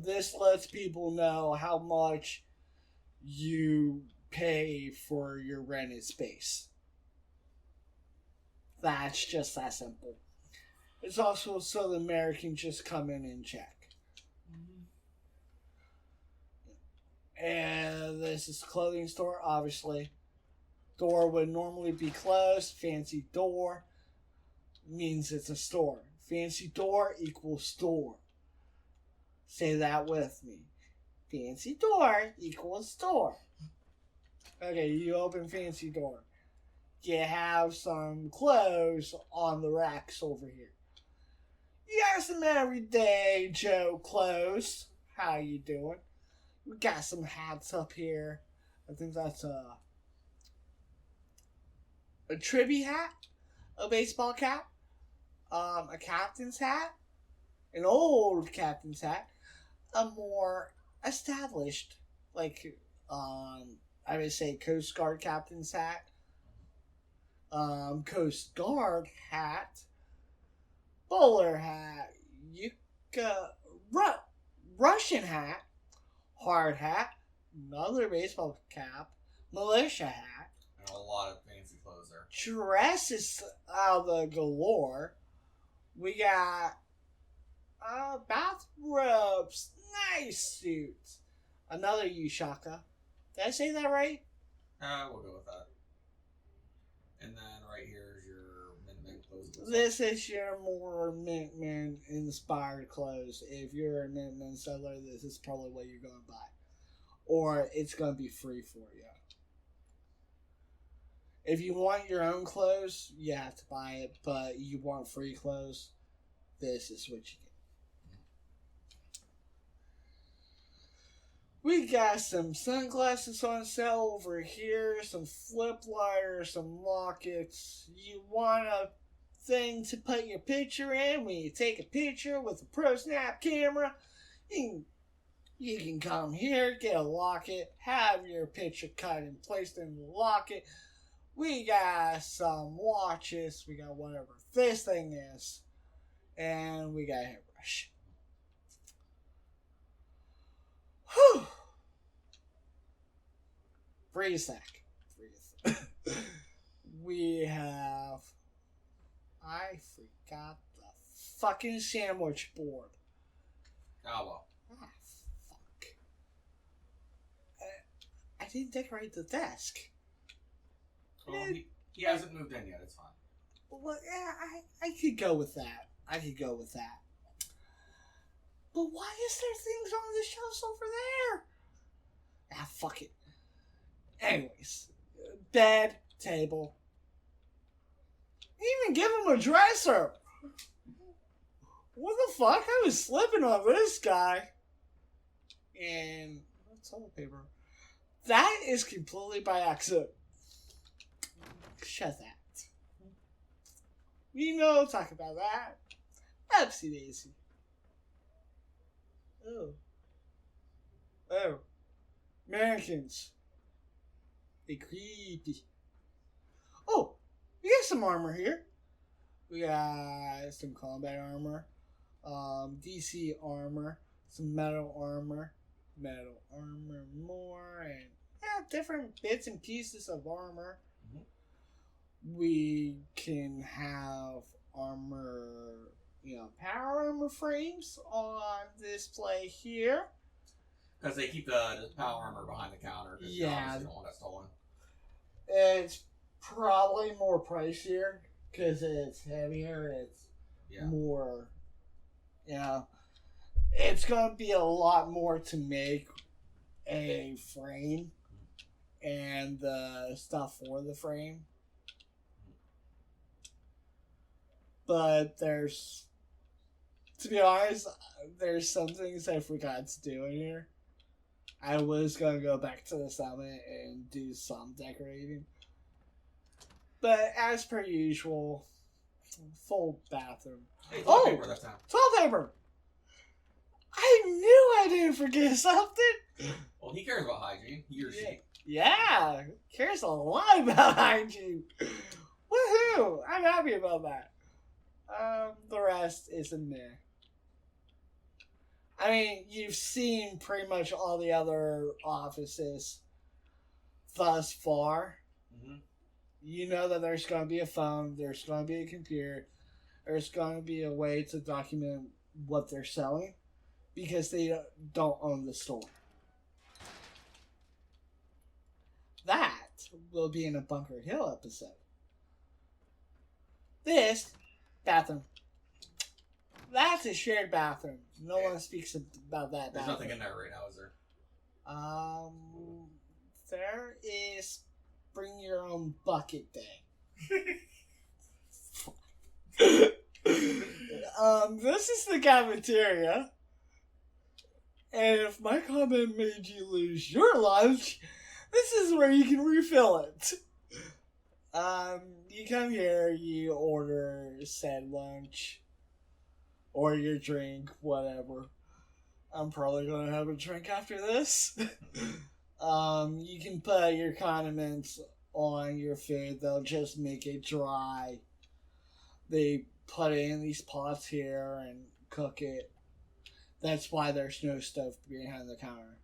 S1: this lets people know how much you pay for your rented space. That's just that simple. It's also so the mayor can just come in and check. And this is a clothing store, obviously. Door would normally be closed. Fancy door means it's a store. Fancy door equals store. Say that with me. Fancy door equals store. Okay, you open fancy door. You have some clothes on the racks over here. You got some everyday Joe clothes. How you doing? We got some hats up here. I think that's a tribby hat, a baseball cap, a captain's hat, an old captain's hat, a more established, like, I would say Coast Guard captain's hat, Coast Guard hat, bowler hat, Russian hat, hard hat, another baseball cap, militia hat.
S3: And a lot of fancy clothes there.
S1: Dresses out the galore. We got bathrobes, nice suits. Another Yushaka. Did I say that right?
S3: We'll go with that. And then right here is your Min clothes.
S1: This is your more Mintman inspired clothes. If you're a Mintman seller, this is probably what you're going to buy. Or it's going to be free for you. If you want your own clothes, you have to buy it. But you want free clothes, this is what you get. We got some sunglasses on sale over here, some flip lighters, some lockets. You want a thing to put your picture in when you take a picture with a Pro Snap camera? You can come here, get a locket, have your picture cut and placed in the locket. We got some watches, we got whatever this thing is, and we got a hairbrush. Whew. Breathe a sec. Breathe. We have... I forgot the fucking sandwich board.
S3: Oh, well.
S1: Ah, fuck. I I didn't decorate the desk.
S3: Well, he hasn't moved in yet. It's fine.
S1: Well, yeah, I could go with that. But why is there things on the shelves over there? Ah, fuck it. Anyways, bed, table. Even give him a dresser. What the fuck? I was slipping on this guy. And what's toilet paper? That is completely by accident. Shut that. We know, talk about that. Upsy daisy. Oh. Americans. They creepy. Oh, we got some armor here. We got some combat armor. DC armor. Some metal armor. More. And different bits and pieces of armor. We can have armor, power armor frames on display here.
S3: Because they keep the power armor behind the counter.
S1: Yeah.
S3: You don't want that stolen.
S1: It's probably more pricier because it's heavier. It's more, it's going to be a lot more to make a frame and the stuff for the frame. But to be honest, there's some things I forgot to do in here. I was going to go back to the summit and do some decorating. But as per usual, full bathroom.
S3: Hey, toilet paper that time.
S1: Toilet paper! I knew I didn't forget something!
S3: Well, he cares about hygiene. He or she.
S1: Yeah, cares a lot about hygiene. Woohoo! I'm happy about that. The rest is a meh. I mean, you've seen pretty much all the other offices thus far.
S3: Mm-hmm.
S1: You know that there's going to be a phone, there's going to be a computer, there's going to be a way to document what they're selling because they don't own the store. That will be in a Bunker Hill episode. This bathroom. That's a shared bathroom. No one speaks about that
S3: There's
S1: bathroom.
S3: nothing in there right now, is there?
S1: There is bring your own bucket day. This is the cafeteria. And if my comment made you lose your lunch, this is where you can refill it. You come here, you order said lunch. Or your drink, whatever. I'm probably going to have a drink after this. You can put your condiments on your food. They'll just make it dry. They put it in these pots here and cook it. That's why there's no stove behind the counter.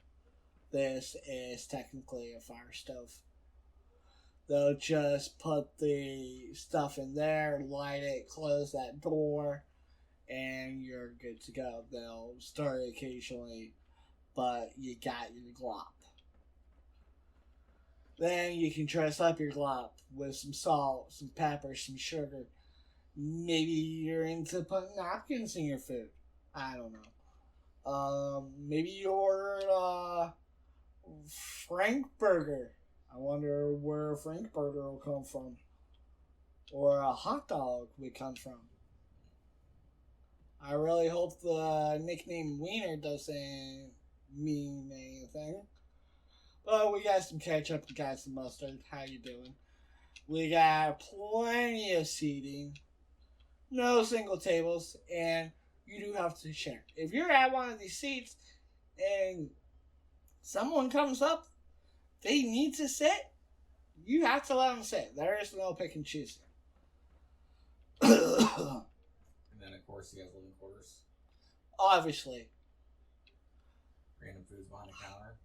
S1: This is technically a fire stove. They'll just put the stuff in there, light it, close that door, and you're good to go. They'll stir occasionally, but you got your glop. Then you can dress up your glop with some salt, some pepper, some sugar. Maybe you're into putting napkins in your food. I don't know. Maybe you ordered a Frank Burger. I wonder where a Frank Burger will come from. Or a hot dog would come from. I really hope the nickname Wiener doesn't mean anything. But we got some ketchup, we got some mustard. How you doing? We got plenty of seating. No single tables. And you do have to share. If you're at one of these seats and someone comes up, they need to sit, you have to let them sit. There is no pick and choosing.
S3: And then, of course, he has living quarters.
S1: Obviously.
S3: Random foods behind the counter.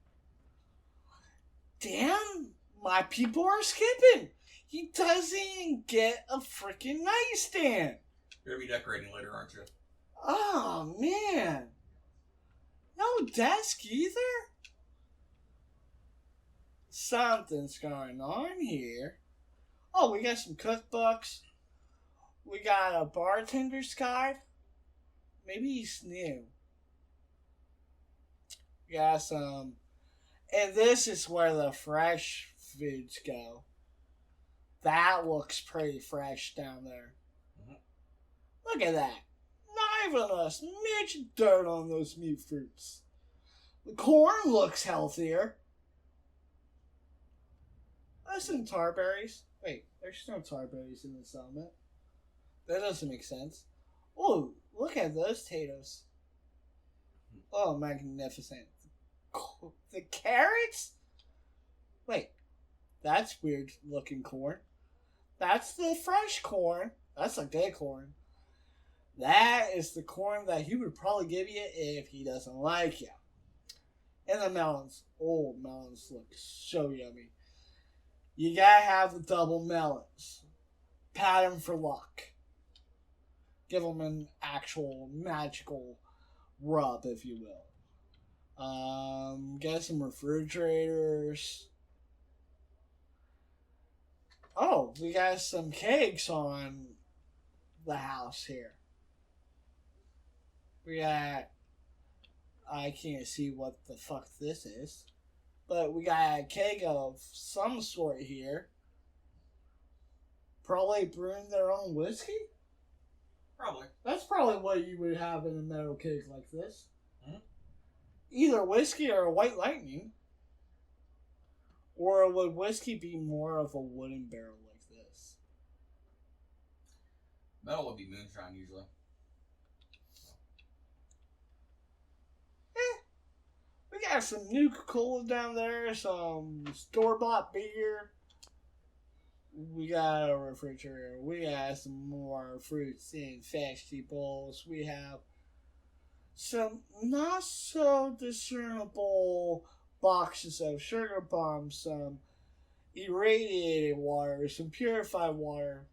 S1: Damn, my people are skipping. He doesn't even get a freaking nightstand.
S3: You're going to be decorating later, aren't you?
S1: Oh, man. No desk either? something's going on here. Oh, we got some cookbooks. We got a bartender's guide. Maybe he's new. We got some. And this is where the fresh foods go. That looks pretty fresh down there.
S3: Mhm.
S1: Look at that. Not even a smidge of dirt on those meat fruits. The corn looks healthier. There's some tarberries. Wait, there's no tarberries in the settlement. That doesn't make sense. Oh, look at those potatoes. Oh, magnificent. The carrots? Wait, that's weird looking corn. That's the fresh corn. That's a good corn. That is the corn that he would probably give you if he doesn't like you. And the melons. Oh, melons look so yummy. You gotta have the double melons. Pat them for luck. Give them an actual magical rub, if you will. Get some refrigerators. Oh, we got some cakes on the house here. We got... I can't see what the fuck this is. But we got a keg of some sort here. Probably brewing their own whiskey?
S3: Probably.
S1: That's probably what you would have in a metal keg like this.
S3: Mm-hmm.
S1: Either whiskey or a white lightning. Or would whiskey be more of a wooden barrel like this?
S3: Metal would be moonshine usually.
S1: We got some Nuka-Cola down there, some store-bought beer. We got a refrigerator. We got some more fruits and vegetables. We have some not so discernible boxes of sugar bombs, some irradiated water, some purified water,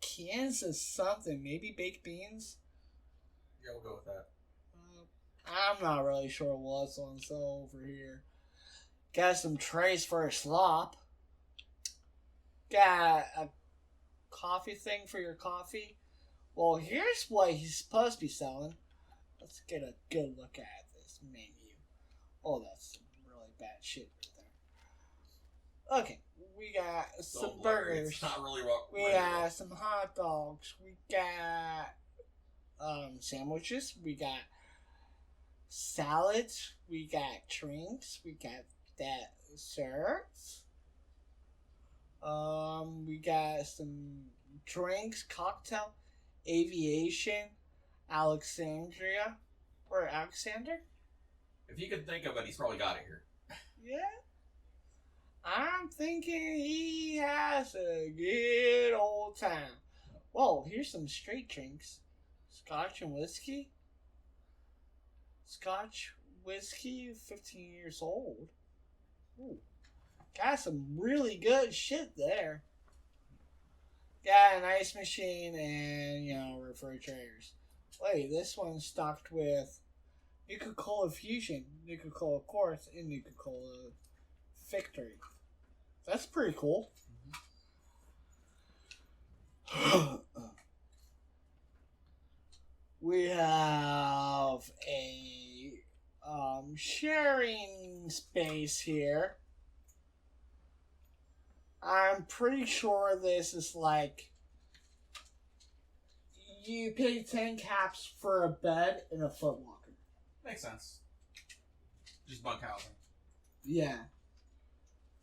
S1: cans of something, maybe baked beans.
S3: Yeah, we'll go with that.
S1: I'm not really sure what's on sale over here. Got some trays for a slop. Got a coffee thing for your coffee. Well, here's what he's supposed to be selling. Let's get a good look at this menu. Oh, that's some really bad shit right there. Okay, we got some burgers.
S3: It's not really what
S1: We got some hot dogs. We got sandwiches. We got salads. We got drinks. We got desserts. We got some drinks, cocktail, aviation, Alexandria, or Alexander.
S3: If you can think of it, he's probably got it here.
S1: Yeah. I'm thinking he has a good old time. Whoa, here's some straight drinks. Scotch and whiskey. Scotch whiskey, 15 years old. Ooh. Got some really good shit there. Got an ice machine and, refrigerators. Wait, this one's stocked with Nuka-Cola Fusion, Nuka-Cola Quartz, and Nuka-Cola Victory. That's pretty cool. We have a sharing space here. I'm pretty sure this is like you pay 10 caps for a bed and a foot locker.
S3: Makes sense. Just bunk housing.
S1: Yeah.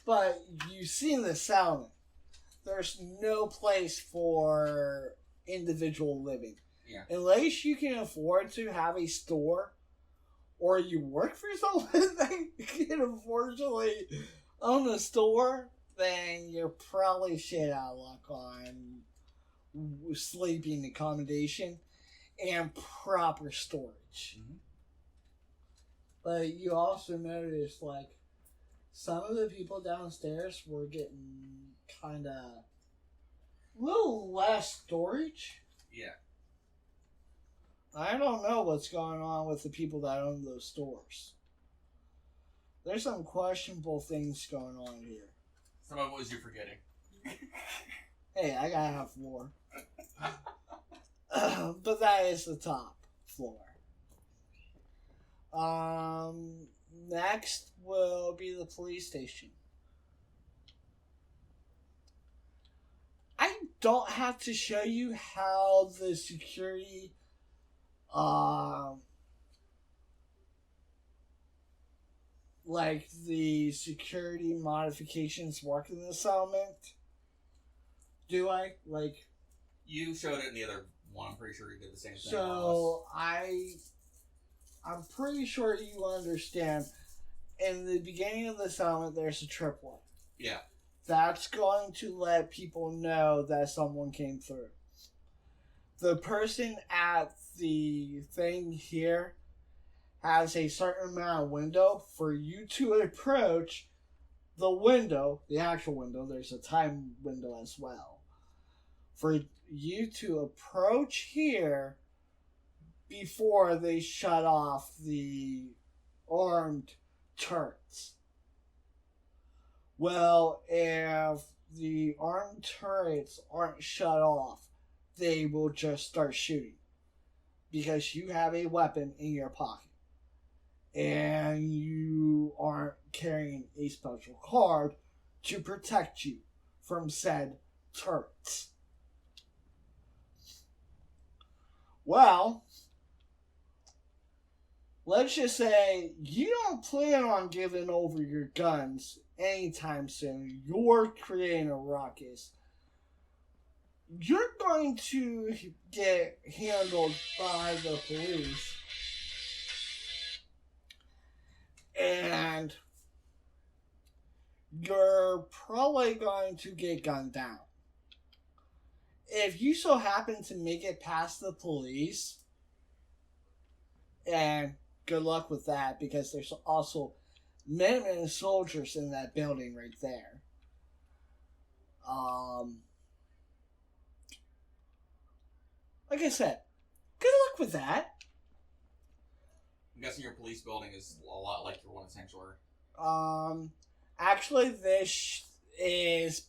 S1: But you've seen the settlement. There's no place for individual living.
S3: Yeah.
S1: Unless you can afford to have a store or you work for someone that can unfortunately own a store, then you're probably shit out of luck on sleeping accommodation and proper storage.
S3: Mm-hmm.
S1: But you also notice, like, some of the people downstairs were getting kind of a little less storage.
S3: Yeah.
S1: I don't know what's going on with the people that own those stores. There's some questionable things going on here.
S3: Some of it was you forgetting.
S1: Hey, I gotta have floor. But that is the top floor. Next will be the police station. I don't have to show you how the security like the security modifications work in this element. Do I? Like,
S3: You showed it in the other one. I'm pretty sure you did the same thing.
S1: so I'm pretty sure you understand. In the beginning of this element, there's a triplet.
S3: Yeah.
S1: That's going to let people know that someone came through. The person at the thing here has a certain amount of window for you to approach the window, the actual window. There's a time window as well. For you to approach here before they shut off the armed turrets. Well, if the armed turrets aren't shut off, they will just start shooting. Because you have a weapon in your pocket. And you aren't carrying a special card to protect you from said turrets. Well, let's just say you don't plan on giving over your guns anytime soon. You're creating a ruckus. You're going to get handled by the police. And you're probably going to get gunned down. If you so happen to make it past the police, and good luck with that, because there's also many soldiers in that building right there. Like I said, good luck with that.
S3: I'm guessing your police building is a lot like your one in Sanctuary.
S1: Actually, this is...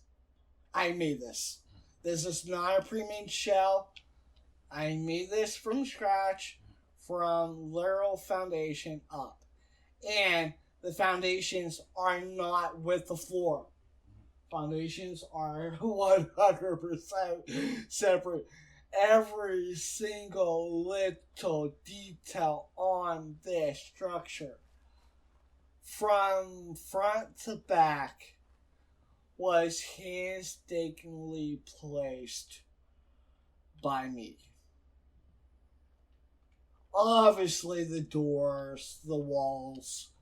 S1: I made this. This is not a pre-made shell. I made this from scratch, from literal foundation up. And the foundations are not with the floor. Foundations are 100% separate. Every single little detail on this structure, from front to back, was painstakingly placed by me. Obviously the doors, the walls,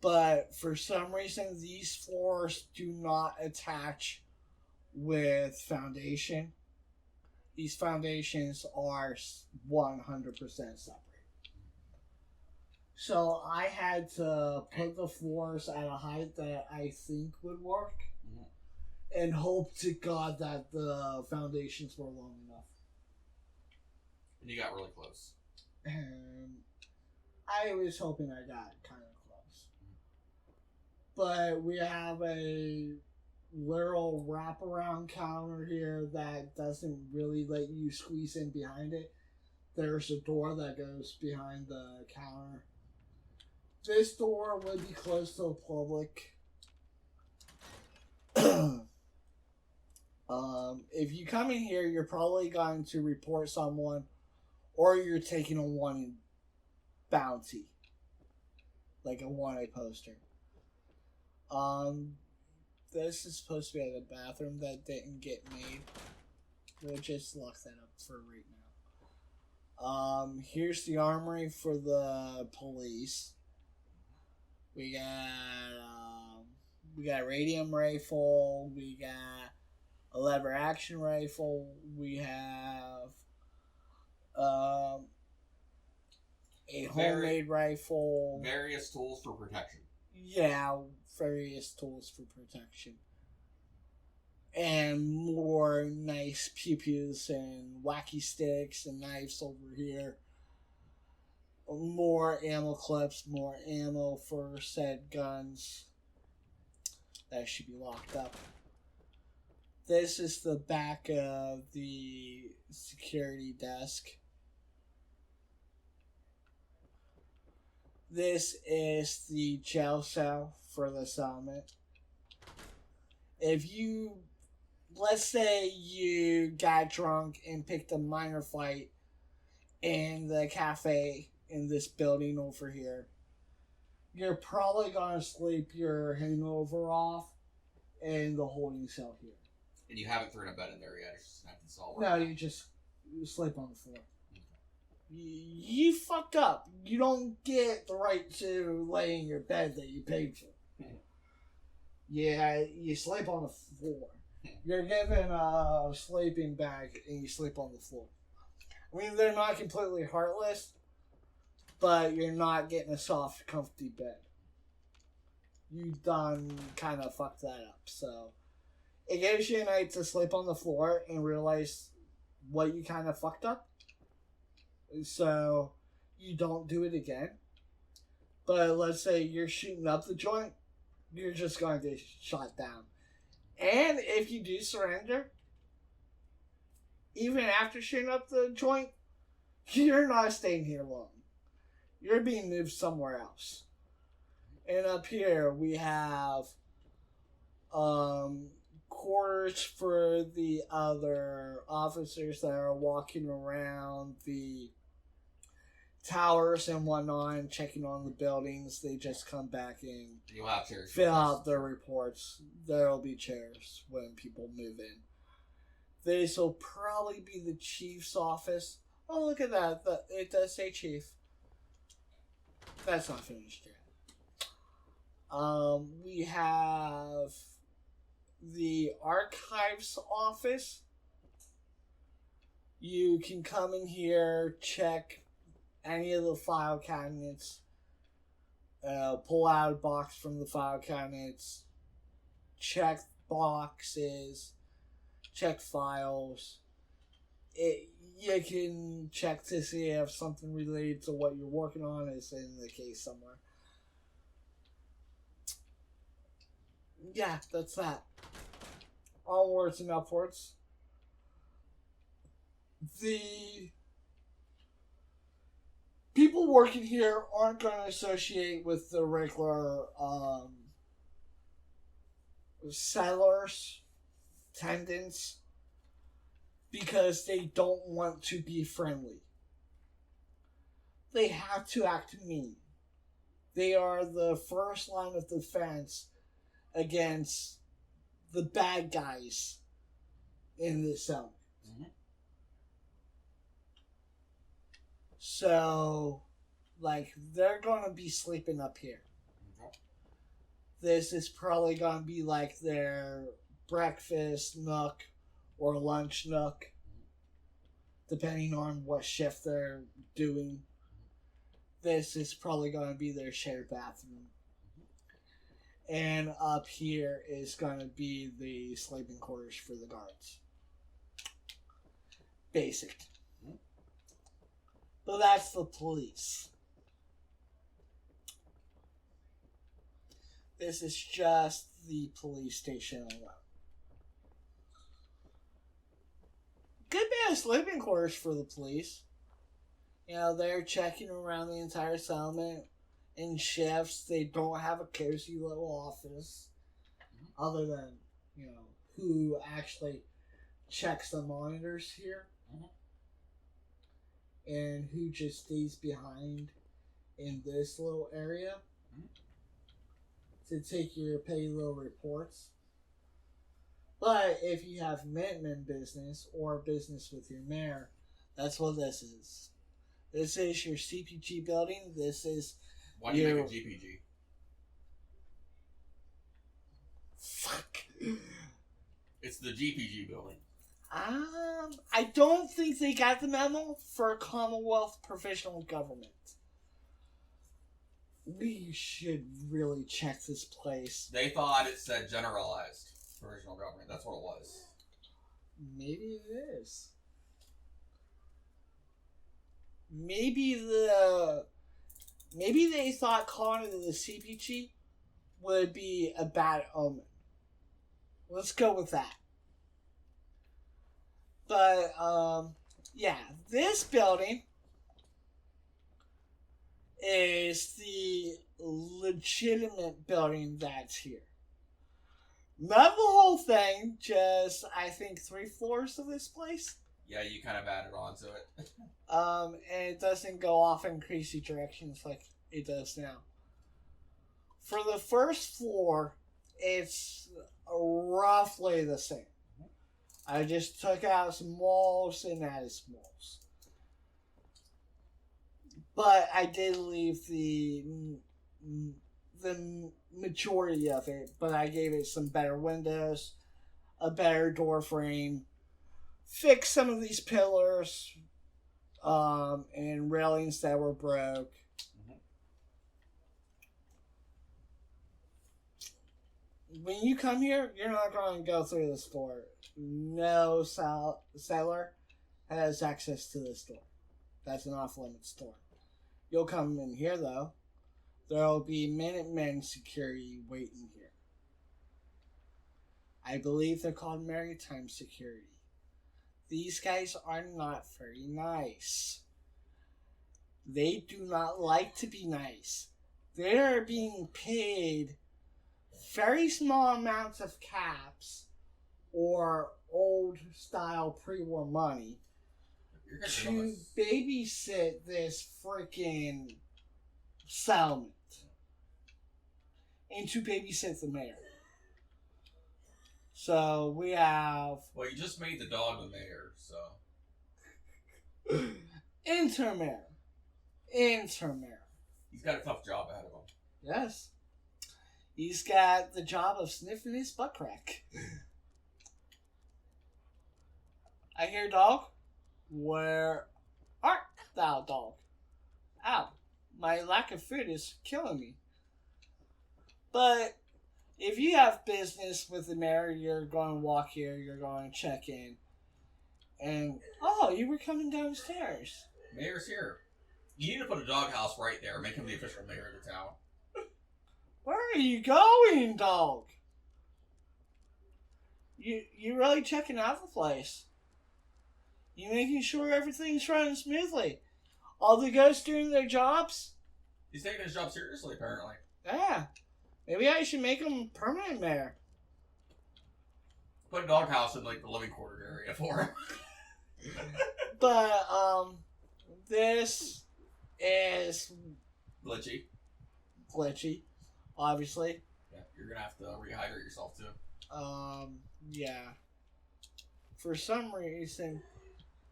S1: but for some reason these floors do not attach with foundation. These foundations are 100% separate. So I had to put the floors at a height that I think would work, and hope to God that the foundations were long enough.
S3: And you got really close.
S1: And I was hoping I got kind of close. But we have a literal wraparound counter here that doesn't really let you squeeze in behind it. There's a door that goes behind the counter. This door would be closed to the public. If you come in here, you're probably going to report someone, or you're taking a wanted bounty, like a wanted poster. This is supposed to be like a bathroom that didn't get made. We'll just lock that up for right now. Here's the armory for the police. We got a radium rifle. We got a lever action rifle. We have a homemade rifle.
S3: Various tools for protection.
S1: Yeah, various tools for protection. And more nice pew-pews and wacky sticks and knives over here. more ammo clips, more ammo for said guns. That should be locked up. This is the back of the security desk. This is the jail cell for the settlement. If you, let's say you got drunk and picked a minor fight in the cafe in this building over here, you're probably going to sleep your hangover off in the holding cell here.
S3: And you haven't thrown a bed in there yet. It's just an empty cell.
S1: No, you sleep on the floor. You fucked up. You don't get the right to lay in your bed that you paid for. Yeah, you sleep on the floor. You're given a sleeping bag and you sleep on the floor. I mean, they're not completely heartless, but you're not getting a soft, comfy bed. You done kind of fucked that up. So it gives you a night to sleep on the floor and realize what you kind of fucked up. So you don't do it again. But let's say you're shooting up the joint, you're just going to get shot down. And if you do surrender, even after shooting up the joint, you're not staying here long. You're being moved somewhere else. And up here we have quarters for the other officers that are walking around the towers and whatnot and checking on the buildings. They just come back and
S3: You'll have chairs.
S1: fill out their reports. There'll be chairs when people move in. This will probably be the chief's office. Oh, look at that. It does say chief. That's not finished yet. We have the archives office. You can come in here, check any of the file cabinets, pull out a box from the file cabinets, check boxes, check files. You can check to see if something related to what you're working on is in the case somewhere. Yeah, that's that. Onwards and upwards. The people working here aren't going to associate with the regular settlers, tenants, because they don't want to be friendly. They have to act mean. They are the first line of defense against the bad guys in this zone. Mm-hmm. So, they're going to be sleeping up here. Mm-hmm. This is probably going to be their breakfast nook or lunch nook, depending on what shift they're doing. This is probably going to be their shared bathroom. And up here is going to be the sleeping quarters for the guards. Basic. But that's the police. This is just the police station alone. Good bit of sleeping quarters for the police. You know, they're checking around the entire settlement in shifts. They don't have a cozy little office. Other than, who actually checks the monitors here. And who just stays behind in this little area to take your petty little reports. But if you have Minutemen business or business with your mayor, that's what this is. This is your CPG building. This is
S3: Why do you make a GPG?
S1: Fuck.
S3: It's the GPG building.
S1: I don't think they got the memo for Commonwealth Provisional Government. We should really check this place.
S3: They thought it said generalized provisional government. That's what it was.
S1: Maybe it is. Maybe the maybe they thought calling it the CPG would be a bad omen. Let's go with that. But, yeah, this building is the legitimate building that's here. Not the whole thing, just, I think, 3 floors of this place.
S3: Yeah, you kind of added on to it.
S1: And it doesn't go off in crazy directions like it does now. For the first floor, it's roughly the same. I just took out some walls and added some walls. But I did leave the majority of it, but I gave it some better windows, a better door frame, fixed some of these pillars, and railings that were broke. When you come here, you're not going to go through this door. No seller has access to this door. That's an off-limits door. You'll come in here, though. There'll be Minutemen security waiting here. I believe they're called Maritime Security. These guys are not very nice. They do not like to be nice. They are being paid very small amounts of caps or old-style pre-war money to babysit this freaking settlement and to babysit the mayor. So we have...
S3: Well, you just made the dog the mayor, so...
S1: Intermayor.
S3: He's got a tough job ahead of him.
S1: Yes. He's got the job of sniffing his butt crack. I hear, dog. Where art thou, dog? Ow. My lack of food is killing me. But if you have business with the mayor, you're going to walk here, you're going to check in. And, oh, you were coming downstairs.
S3: Mayor's here. You need to put a doghouse right there. Make him the official mayor of the town.
S1: Where are you going, dog? You really checking out the place. You making sure everything's running smoothly. All the ghosts doing their jobs?
S3: He's taking his job seriously, apparently.
S1: Yeah. Maybe I should make him permanent mayor.
S3: Put a doghouse in, like, the living quarters area for him.
S1: But, this is... Glitchy, obviously.
S3: Yeah, you're gonna have to rehydrate yourself, too.
S1: Yeah. For some reason...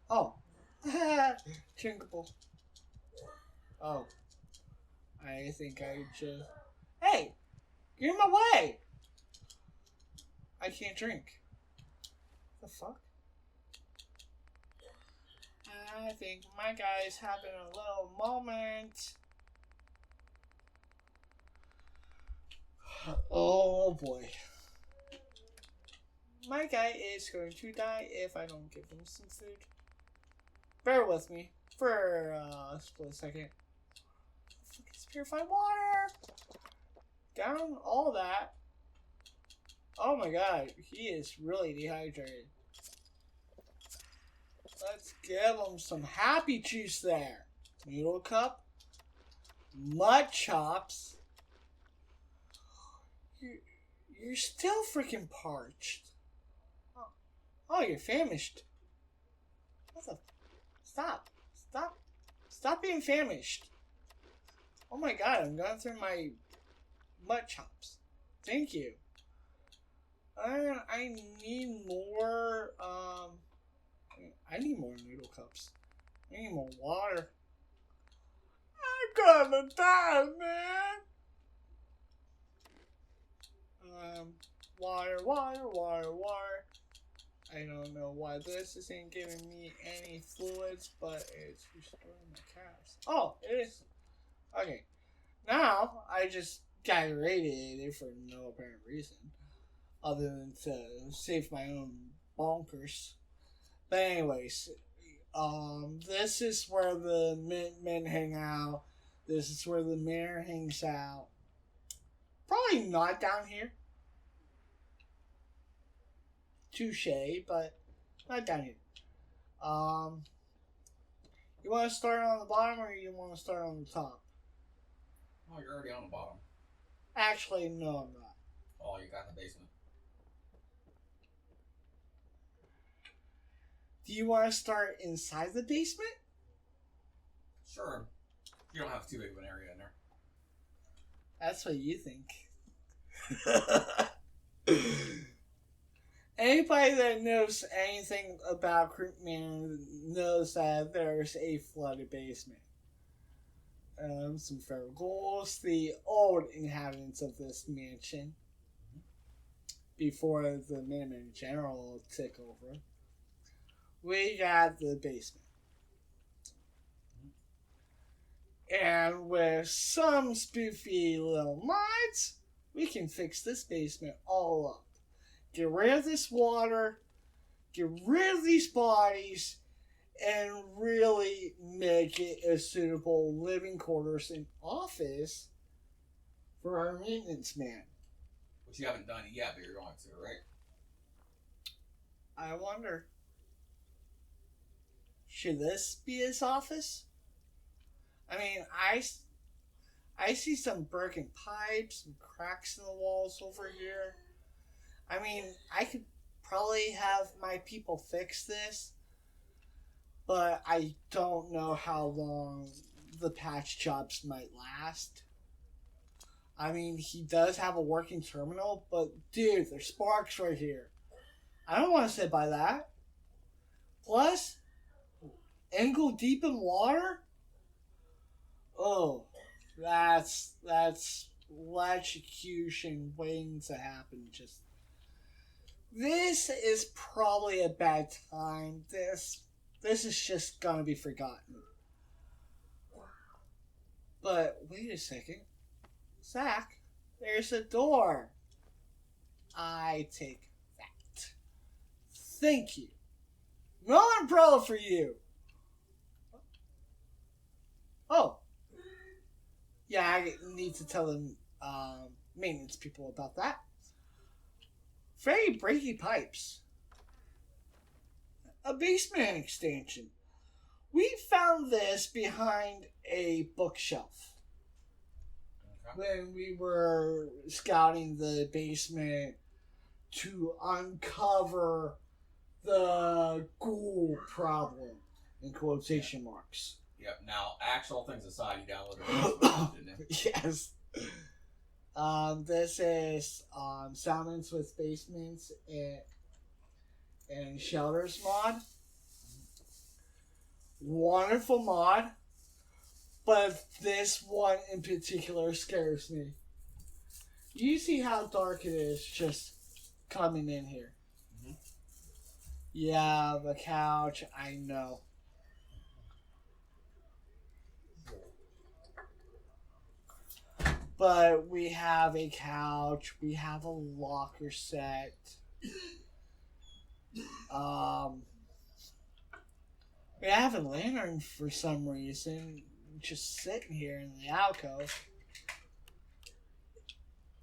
S1: Oh. Drinkable. Oh. I think I just... Hey! Get in my way! I can't drink. The fuck? I think my guy's having a little moment. Oh boy. My guy is going to die if I don't give him some food. Bear with me for a split second. It's purified water! Down all that. Oh my god, he is really dehydrated. Let's give him some happy juice there. Noodle cup. Mud chops. You're still freaking parched. Oh, you're famished. What the... Stop being famished. Oh my god, I'm going through my mud chops. Thank you. I need more, I need more noodle cups. I need more water. I'm gonna die, man. Water. I don't know why this isn't giving me any fluids, but it's restoring my calves. Oh, it is. Okay. Now, I just got irradiated for no apparent reason. Other than to save my own bonkers. But anyways, this is where the men hang out. This is where the mayor hangs out. Probably not down here. Touche, but not down here. You want to start on the bottom or you want to start on the top?
S3: Oh, you're already on the bottom.
S1: Actually, no, I'm not.
S3: Oh, you got the basement.
S1: Do you want to start inside the basement?
S3: Sure. You don't have too big of an area in there.
S1: That's what you think. Anybody that knows anything about Croup Manor knows that there's a flooded basement. Some feral ghouls, the old inhabitants of this mansion, before the Minutemen General took over. We got the basement. And with some spoofy little mods, we can fix this basement all up. Get rid of this water, get rid of these bodies, and really make it a suitable living quarters and office for our maintenance man.
S3: Which you haven't done it yet, but you're going to, right?
S1: I wonder, should this be his office? I mean, I see some broken pipes and cracks in the walls over here. I mean, I could probably have my people fix this, but I don't know how long the patch jobs might last. I mean, he does have a working terminal, but dude, there's sparks right here. I don't want to sit by that. Plus, ankle deep in water? Oh, that's electrocution waiting to happen. This is probably a bad time. This is just gonna be forgotten. But wait a second. Zach, there's a door. I take that. Thank you. No umbrella for you. Oh. Yeah, I need to tell the maintenance people about that. Very breaky pipes. A basement extension. We found this behind a bookshelf.
S3: Okay.
S1: When we were scouting the basement to uncover the ghoul problem, in quotation marks.
S3: Yep. Now, actual things aside, you downloaded it, didn't you?
S1: Yes. This is Soundings with Basements and Shelters mod. Wonderful mod. But this one in particular scares me. You see how dark it is just coming in here.
S3: Mm-hmm.
S1: Yeah, the couch, I know. But we have a couch, we have a locker set. We have a lantern for some reason, just sitting here in the alcove.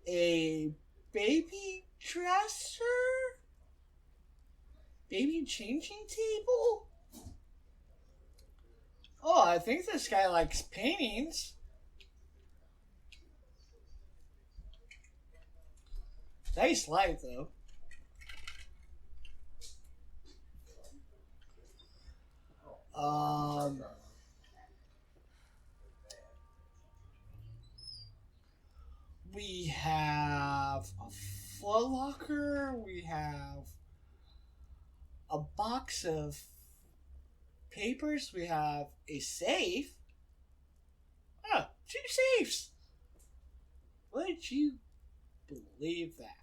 S1: A baby dresser? Baby changing table? Oh, I think this guy likes paintings. Nice light, though. We have a footlocker. We have a box of papers. We have a safe. Oh, 2 safes. Would you believe that?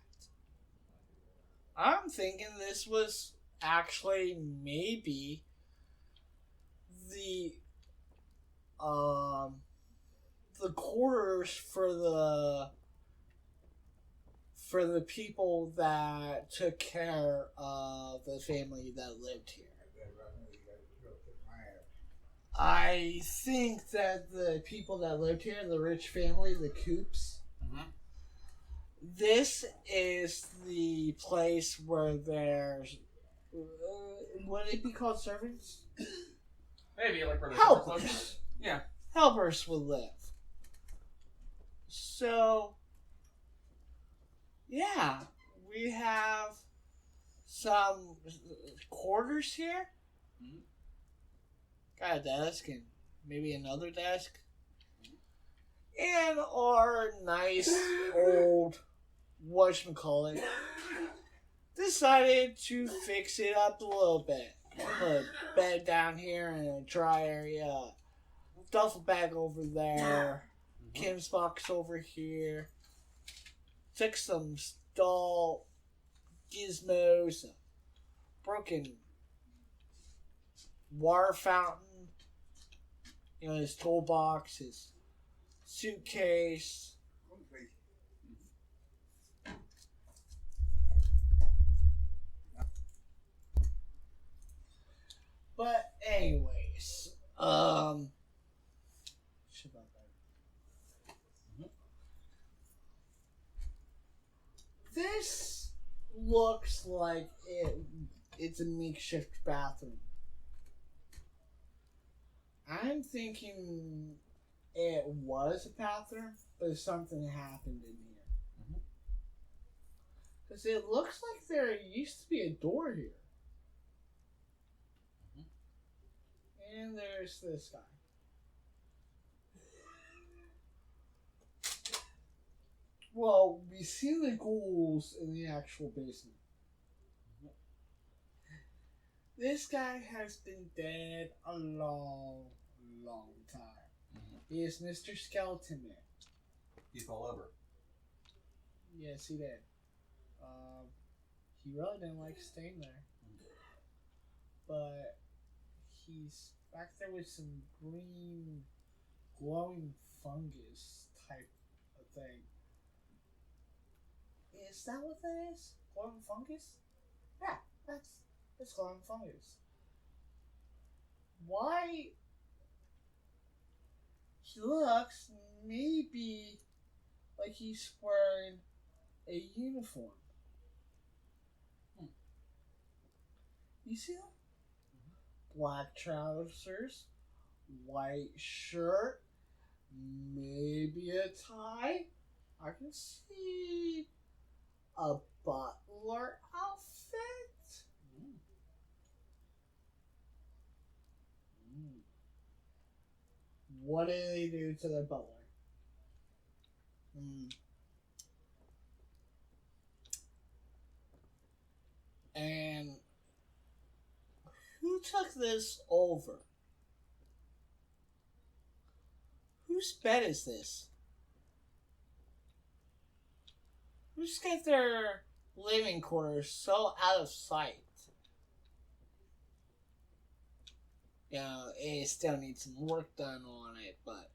S1: I'm thinking this was actually maybe the quarters for the people that took care of the family that lived here. I think that the people that lived here, the rich family, the Coops, this is the place where there's. Would it be called servants?
S3: Maybe like where the
S1: Helpers.
S3: Yeah.
S1: Helpers would live. So, yeah, we have some quarters here.
S3: Mhm.
S1: Got a desk and maybe another desk. And our nice old whatchamacallit decided to fix it up a little bit. Put a bed down here and a dry area. Duffel bag over there. Kim's box over here. Took some stall gizmos. A broken water fountain. You know, his toolbox, his suitcase. But anyways, this looks like it's a makeshift bathroom. I'm thinking it was a bathroom, but something happened in here. Because it looks like there used to be a door here. And there's this guy. Well, we see the ghouls in the actual basement. This guy has been dead a long, long time. He is Mr. Skeleton Man.
S3: He fell over.
S1: Yes, he did. He really didn't like staying there. But he's back there with some green, glowing fungus type of thing. Is that what that is? Glowing fungus? Yeah, that's glowing fungus. Why? He looks maybe like he's wearing a uniform. You see that? Black trousers, white shirt, maybe a tie. I can see a butler outfit. What did they do to the butler? And who took this over? Whose bed is this? Who's got their living quarters so out of sight? You know, it still needs some work done on it, but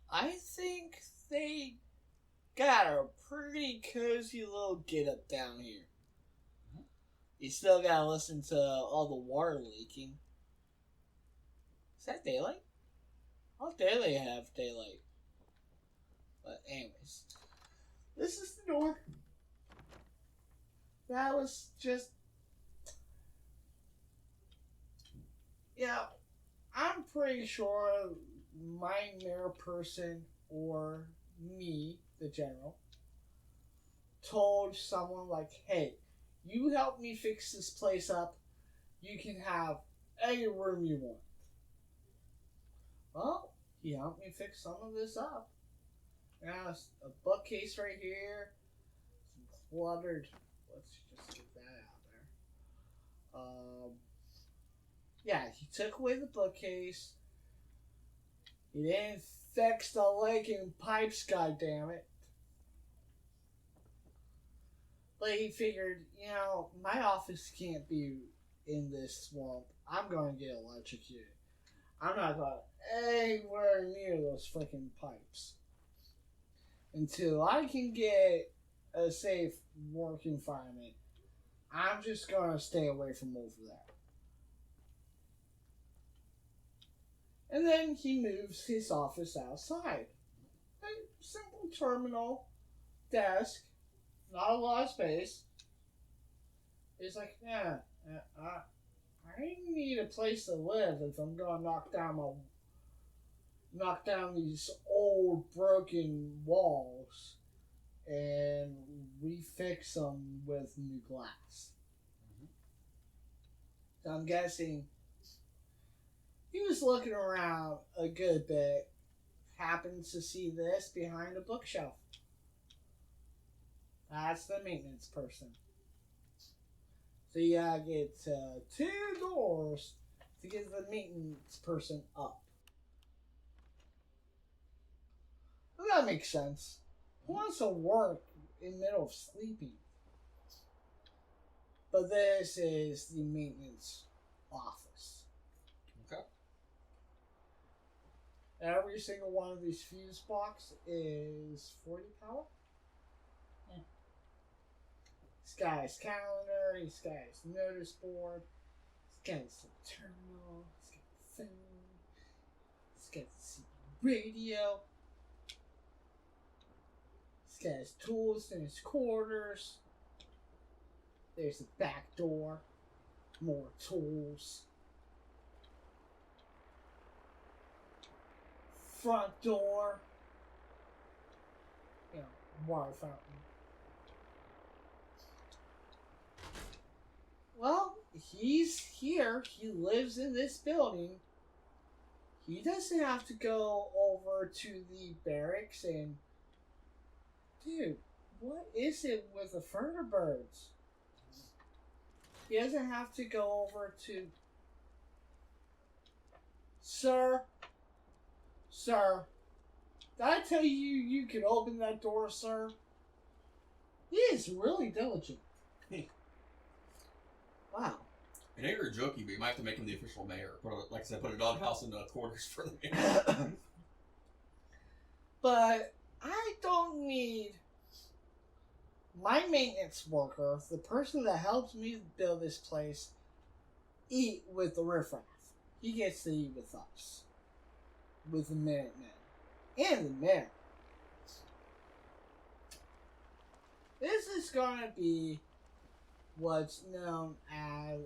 S1: I think they got a pretty cozy little get up down here. You still gotta listen to all the water leaking. Is that daylight? How dare they have daylight? But anyways, this is the door. That was just, yeah, I'm pretty sure my mayor person or me, the general, told someone like, hey, you help me fix this place up, you can have any room you want. Well, he helped me fix some of this up. Now, a bookcase right here, some cluttered, let's just get that out there. Yeah, he took away the bookcase. He didn't fix the leaking pipes, goddammit. But he figured, you know, my office can't be in this swamp. I'm going to get electrocuted. I'm not going anywhere near those freaking pipes until I can get a safe work environment. I'm just going to stay away from over there. And then he moves his office outside. A simple terminal, desk, not a lot of space. He's like, yeah, I need a place to live if I'm gonna knock down these old broken walls and refix them with new glass. So I'm guessing he was looking around a good bit, happens to see this behind a bookshelf. That's the maintenance person. So you gotta get 2 doors to get the maintenance person up. Well, that makes sense. Who wants to work in the middle of sleeping? But this is the maintenance office.
S3: Okay.
S1: Every single one of these fuse box is 40 power. This guy's calendar, this guy's notice board, this guy's terminal, this guy's phone, this guy's radio, this guy's tools in his quarters. There's a back door, more tools. Front door, water fountain. Well, he's here. He lives in this building. He doesn't have to go over to the barracks and... Dude, what is it with the furnace birds? He doesn't have to go over to... Sir, did I tell you could open that door, sir? He is really diligent. Wow.
S3: I know you're joking, but you might have to make him the official mayor. Like I said, put a doghouse in the quarters for the mayor.
S1: But I don't need my maintenance worker, the person that helps me build this place, eat with the riffraff. He gets to eat with us. With the Minutemen. And the mayor. This is gonna be what's known as...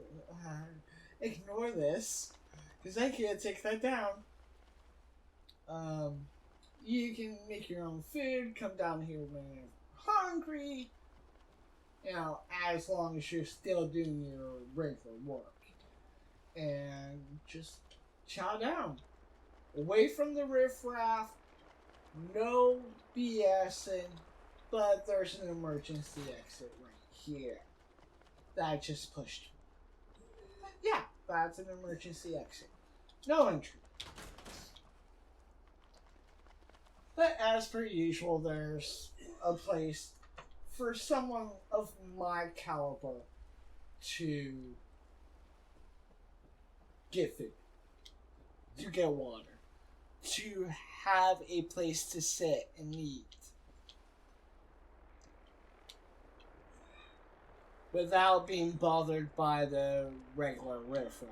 S1: ignore this, because I can't take that down. You can make your own food, come down here when you're hungry, as long as you're still doing your regular work. And just chow down. Away from the riffraff, no BSing, but there's an emergency exit right here. That I just pushed. Yeah, that's an emergency exit. No entry. But as per usual, there's a place for someone of my caliber to get food, to get water, to have a place to sit and eat. Without being bothered by the regular riffraff.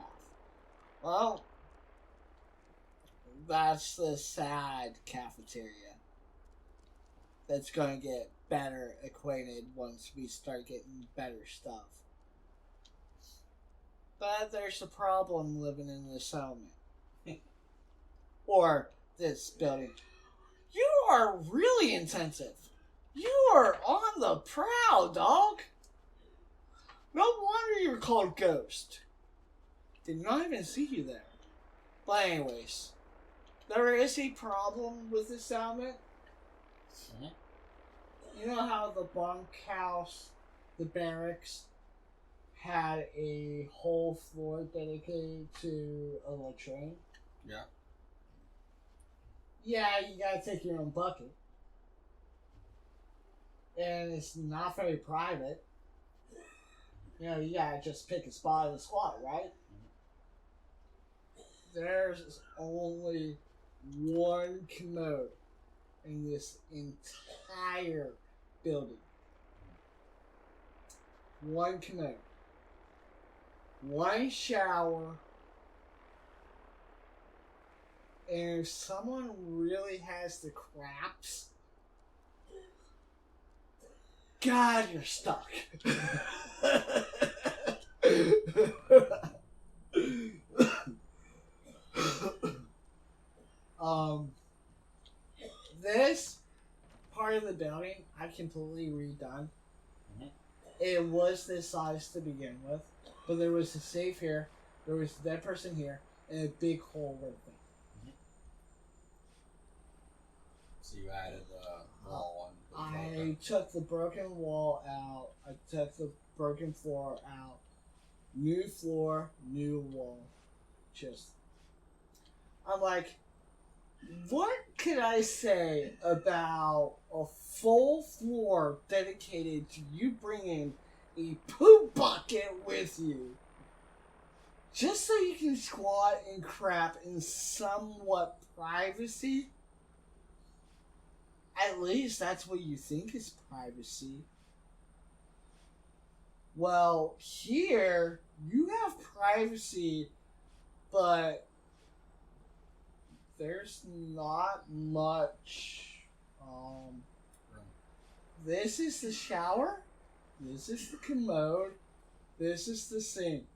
S1: Well, that's the sad cafeteria. That's going to get better acquainted once we start getting better stuff. But there's a problem living in the settlement. Or this building. You are really intensive. You are on the prowl, dog. No wonder you're called Ghost. Did not even see you there. But anyways, there is a problem with this settlement. You know how the bunkhouse, the barracks, had a whole floor dedicated to a latrine?
S3: Yeah.
S1: Yeah, you gotta take your own bucket. And it's not very private. You gotta just pick a spot and squat, right? There's only one commode in this entire building. One commode. One shower. And if someone really has the craps, God, you're stuck. This part of the building I completely redone.
S3: Mhm.
S1: It was this size to begin with, but there was a safe here, there was a dead person here, and a big hole right there.
S3: So you added the wall on the
S1: I took the broken wall out. I took the broken floor out. New floor, new wall. Just, I'm like, what could I say about a full floor dedicated to you bringing a poop bucket with you? Just so you can squat and crap in somewhat privacy? At least that's what you think is privacy. Well, here, you have privacy, but there's not much. This is the shower. This is the commode. This is the sink.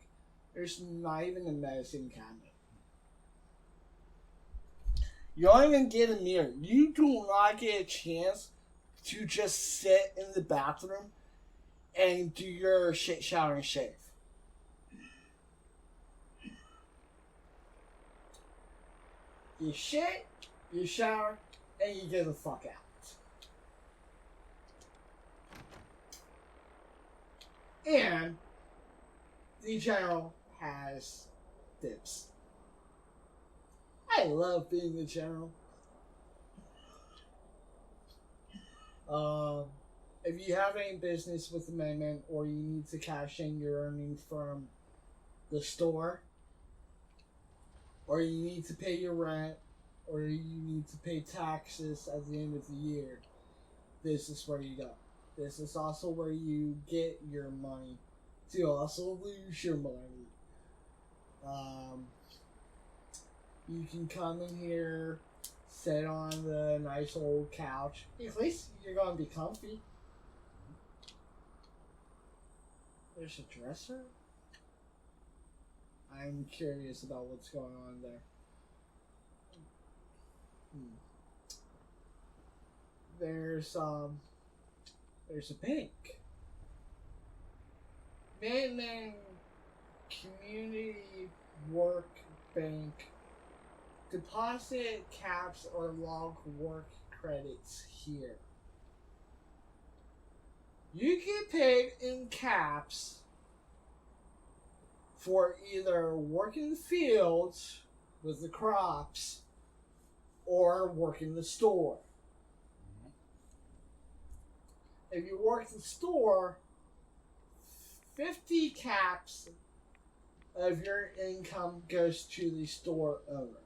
S1: There's not even a medicine cabinet. You don't even get a mirror. You do not get a chance to just sit in the bathroom and do your shit, shower, and shave. You shit, you shower, and you get the fuck out. And the general has dips. I love being the general. If you have any business with amendment or you need to cash in your earnings from the store, or you need to pay your rent, or you need to pay taxes at the end of the year, this is where you go. This is also where you get your money to also lose your money. You can come in here, sit on the nice old couch. At least you're going to be comfy. There's a dresser? I'm curious about what's going on there. There's a bank. Minuteman Community Work Bank. Deposit caps or log work credits here. You get paid in caps for either working the fields with the crops or working the store. If you work the store, 50 caps of your income goes to the store owner.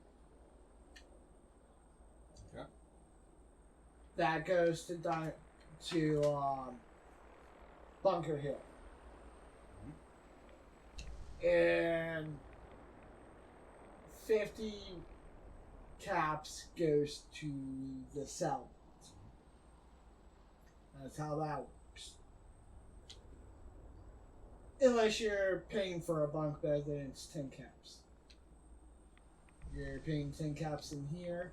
S3: Okay.
S1: That goes to Bunker Hill. And 50 caps goes to the settlement. That's how that works. Unless you're paying for a bunk bed, then it's 10 caps. You're paying 10 caps in here,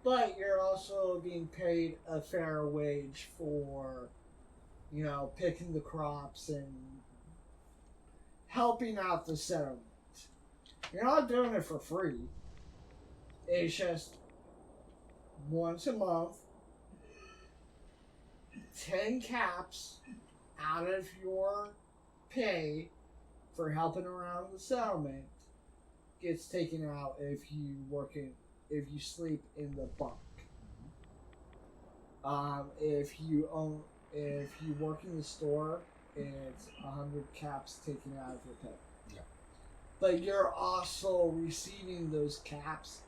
S1: but you're also being paid a fair wage for, picking the crops and helping out the settlement. You're not doing it for free. It's just once a month, 10 caps out of your pay for helping around the settlement gets taken out if you sleep in the bunk. If you work in the store, it's 100 caps taken out of your pay.
S3: Yeah.
S1: But you're also receiving those caps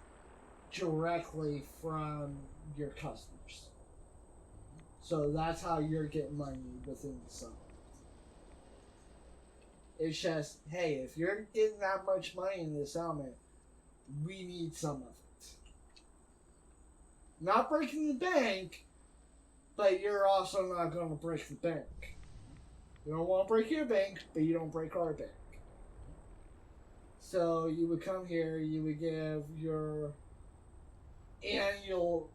S1: directly from your customers. So that's how you're getting money within the settlement. It's just, hey, if you're getting that much money in the settlement, we need some of it. not breaking the bank, but you're also not going to break the bank. You don't want to break your bank, but you don't break our bank. So you would come here, you would give your annual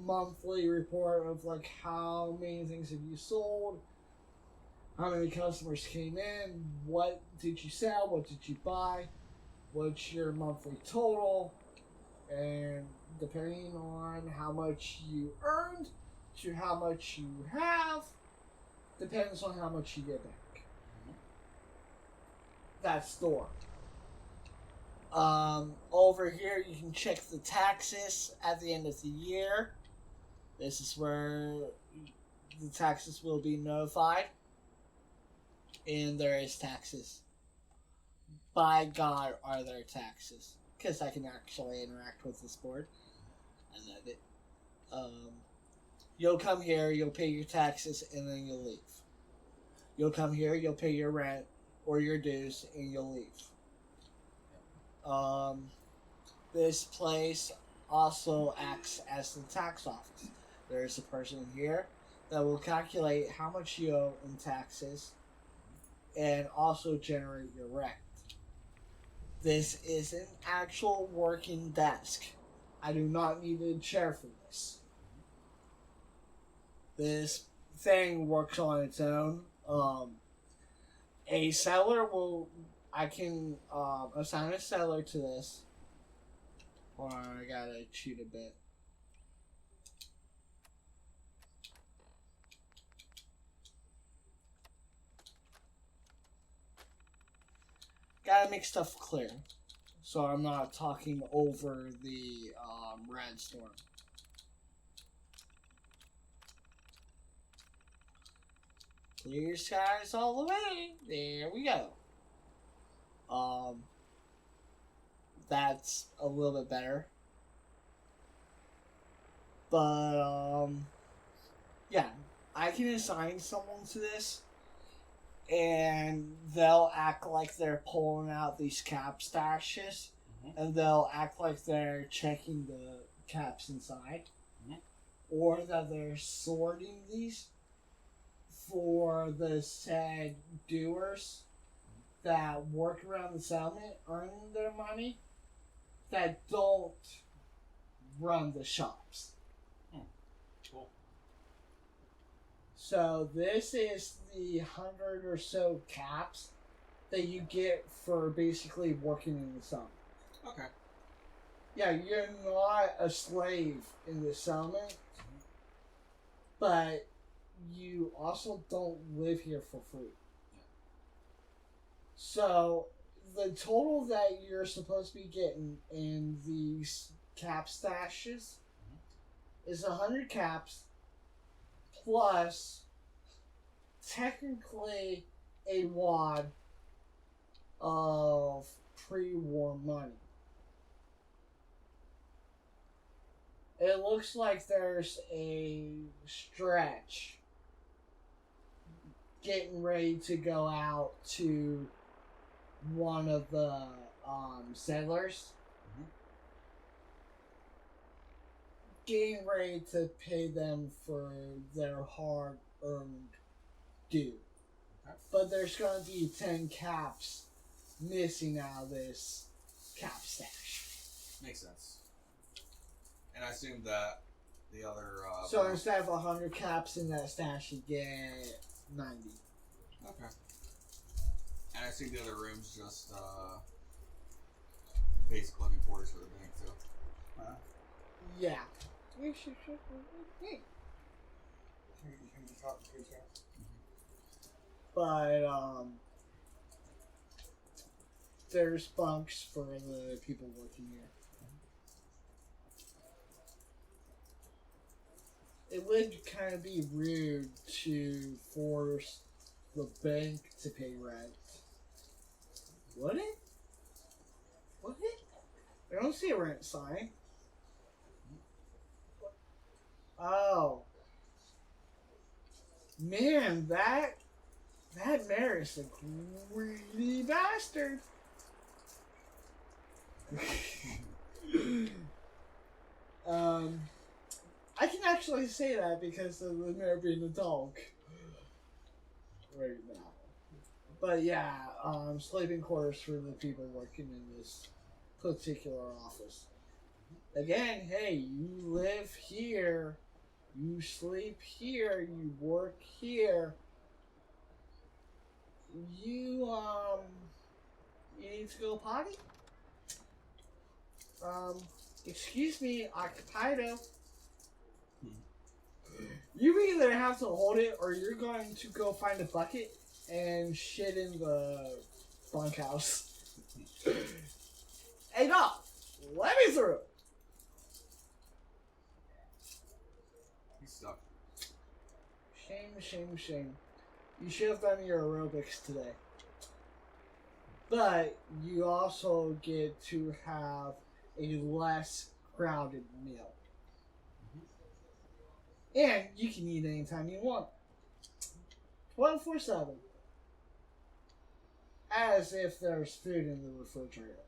S1: monthly report of like how many things have you sold, how many customers came in, what did you sell, what did you buy, what's your monthly total, and depending on how much you earned to how much you have, depends on how much you get back. That's store. Over here you can check the taxes at the end of the year. This is where the taxes will be notified. And there is taxes. By God, are there taxes? Because I can actually interact with this board. I love it. You'll come here, you'll pay your taxes, and then you'll leave. You'll come here, you'll pay your rent or your dues, and you'll leave. This place also acts as the tax office. There's a person here that will calculate how much you owe in taxes and also generate your rent. This is an actual working desk. I do not need a chair for this. This thing works on its own. A seller will... I can assign a seller to this. Hold on, I gotta cheat a bit. Gotta make stuff clear, so I'm not talking over the red storm. Clear skies all the way. There we go. That's a little bit better. But, yeah, I can assign someone to this, and they'll act like they're pulling out these cap stashes, and they'll act like they're checking the caps inside, or that they're sorting these for the said doers that work around the settlement, earning their money, that don't run the shops.
S3: Cool.
S1: So this is the 100 or so caps that you get for basically working in the settlement.
S3: Okay.
S1: Yeah, you're not a slave in the settlement, but you also don't live here for free. So, the total that you're supposed to be getting in these cap stashes is 100 caps plus technically a wad of pre-war money. It looks like there's a stretch getting ready to go out to one of the settlers, getting ready to pay them for their hard-earned due. But there's going to be 10 caps missing out of this cap stash.
S3: Makes sense. And I assume that the other...
S1: so instead of 100 caps in that stash, you get 90.
S3: Okay. And I assume the other room's just basic living quarters for the bank, too.
S1: Yeah. But, there's bunks for the people working here. It would kind of be rude to force the bank to pay rent. Would it? Would it? I don't see a rent sign. Oh. Man, that mayor is a greedy bastard. I can actually say that because of the mayor being a dog right now. But yeah, sleeping quarters for the people working in this particular office. Again, hey, you live here, you sleep here, you work here. You need to go potty? Excuse me, Occupido. You either have to hold it or you're going to go find a bucket and shit in the bunkhouse. Hey, no! Let me through!
S3: He's stuck.
S1: Shame. You should have done your aerobics today. But you also get to have a less crowded meal. And you can eat anytime you want. 24/7. As if there's food in the refrigerator.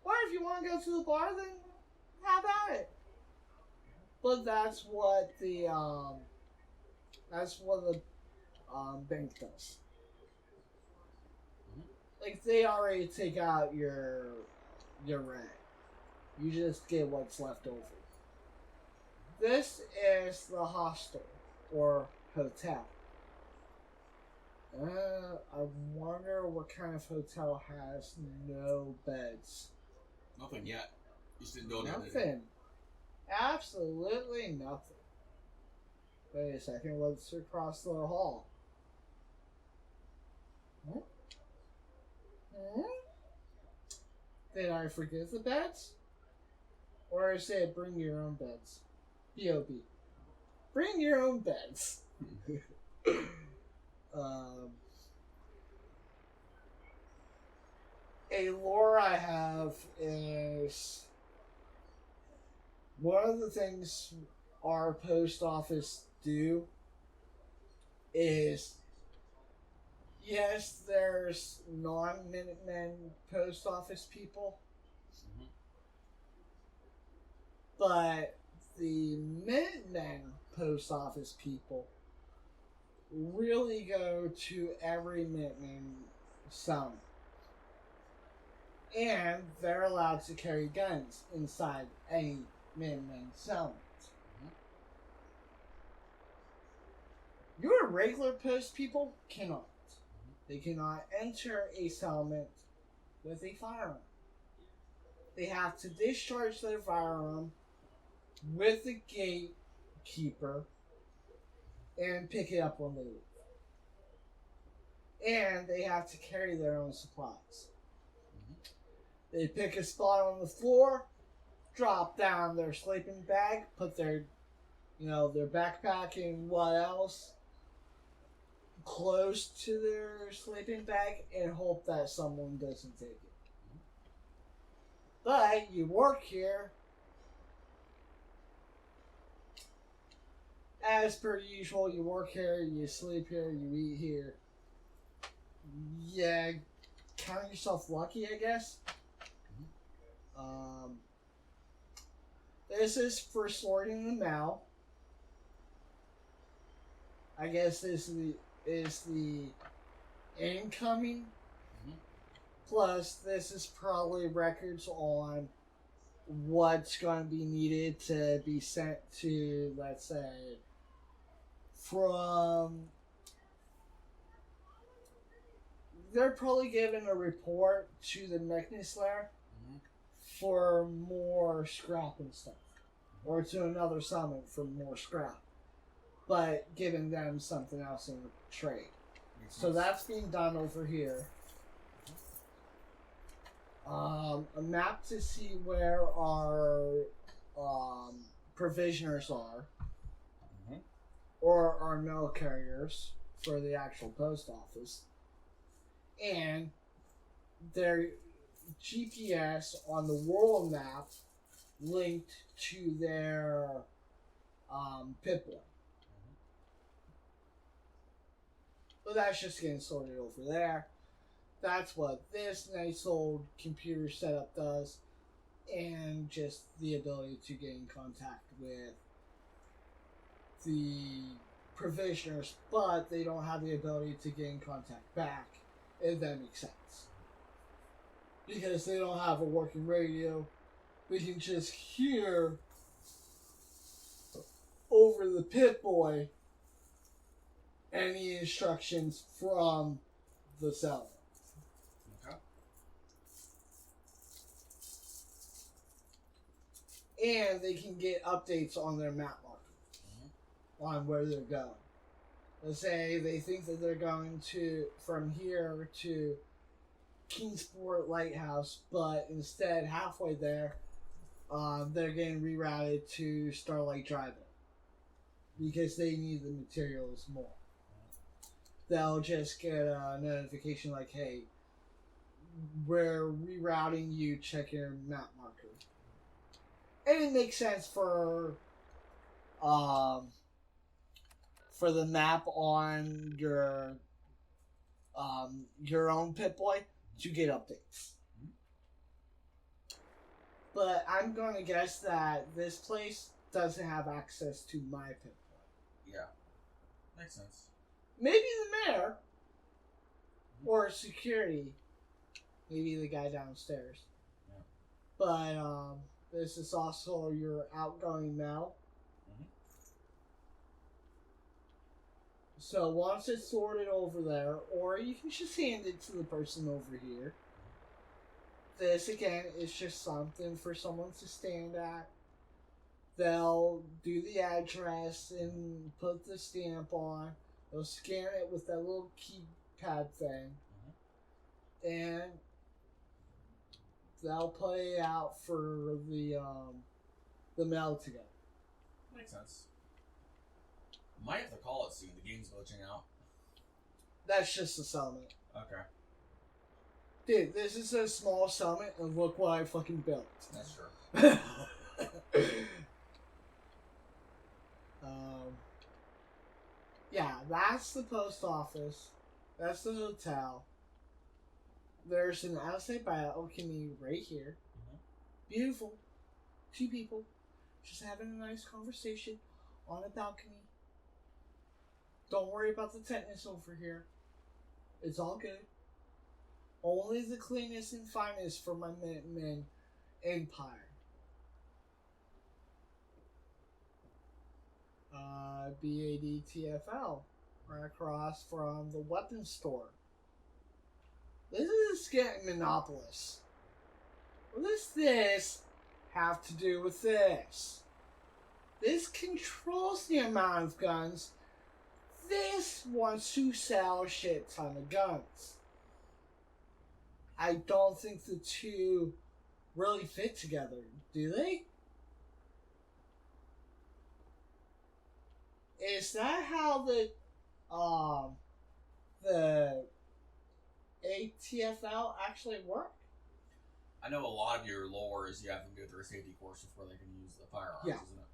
S1: Or if you want to go to the bar, then how about it? But that's what the bank does. Like, they already take out your rent. You just get what's left over. This is the hostel or hotel. I wonder what kind of hotel has no beds.
S3: Nothing yet. You just didn't go the other day.
S1: Nothing. Absolutely nothing. Wait a second, what's across the hall? Hmm? Did I forget the beds? Or is it bring your own beds? B.O.B. Bring your own beds. A lore I have is one of the things our post office do is, yes, there's non-Minutemen post office people, but the Minutemen post office people really go to every Minutemen summit. And they're allowed to carry guns inside any Minutemen summit. Your regular post people cannot. They cannot enter a settlement with a firearm. They have to discharge their firearm with the gatekeeper and pick it up when they leave. And they have to carry their own supplies. They pick a spot on the floor, drop down their sleeping bag, put their backpack and what else close to their sleeping bag and hope that someone doesn't take it. But you work here as per usual. You work here, you sleep here, you eat here. Yeah, count yourself lucky, I guess. This is for sorting the mail. I guess this is the incoming. Plus, this is probably records on what's going to be needed to be sent to, let's say, from... They're probably giving a report to the Mechanic Lair for more scrap and stuff. Or to another summit for more scrap. But giving them something else in trade. So that's being done over here. A map to see where our provisioners are. Or our mail carriers for the actual post office. And their GPS on the world map linked to their Pip-Boy. But that's just getting sorted over there. That's what this nice old computer setup does. and just the ability to get in contact with the provisioners, but they don't have the ability to get in contact back, if that makes sense. Because they don't have a working radio, we can just hear over the Pip-Boy any instructions from the cell.
S3: Okay.
S1: And they can get updates on their map marker on where they're going. Let's say they think that they're going to from here to Kingsport Lighthouse, but instead halfway there, they're getting rerouted to Starlight Drive-In because they need the materials more. They'll just get a notification like, "Hey, we're rerouting you. Check your map marker." And it makes sense for the map on your own Pip-Boy to get updates. But I'm going to guess that this place doesn't have access to my Pip-Boy.
S3: Yeah. Makes sense.
S1: Maybe the mayor or security. Maybe the guy downstairs.
S3: Yeah.
S1: But this is also your outgoing mail. So once it's sorted over there, or you can just hand it to the person over here. This, again, is just something for someone to stand at. They'll do the address and put the stamp on. They'll scan it with that little keypad thing. And they'll put it out for the mail to go.
S3: Makes sense. Might have to call it soon. The game's glitching out.
S1: That's just a settlement.
S3: Okay.
S1: Dude, this is a small settlement, and look what I fucking built.
S3: That's true.
S1: Yeah, that's the post office. That's the hotel. There's an outside balcony right here. Beautiful. 2 people just having a nice conversation on a balcony. Don't worry about the tetanus over here. It's all good. Only the cleanest and finest for my Minutemen Empire. BADTFL, right across from the weapons store. This is getting monopolist. What does this have to do with this? This controls the amount of guns. This wants to sell a shit ton of guns. I don't think the two really fit together, do they? Is that how the ATFL actually work?
S3: I know a lot of your lore is you have them go through a safety course before they can use the firearms,
S1: Yeah.
S3: isn't it?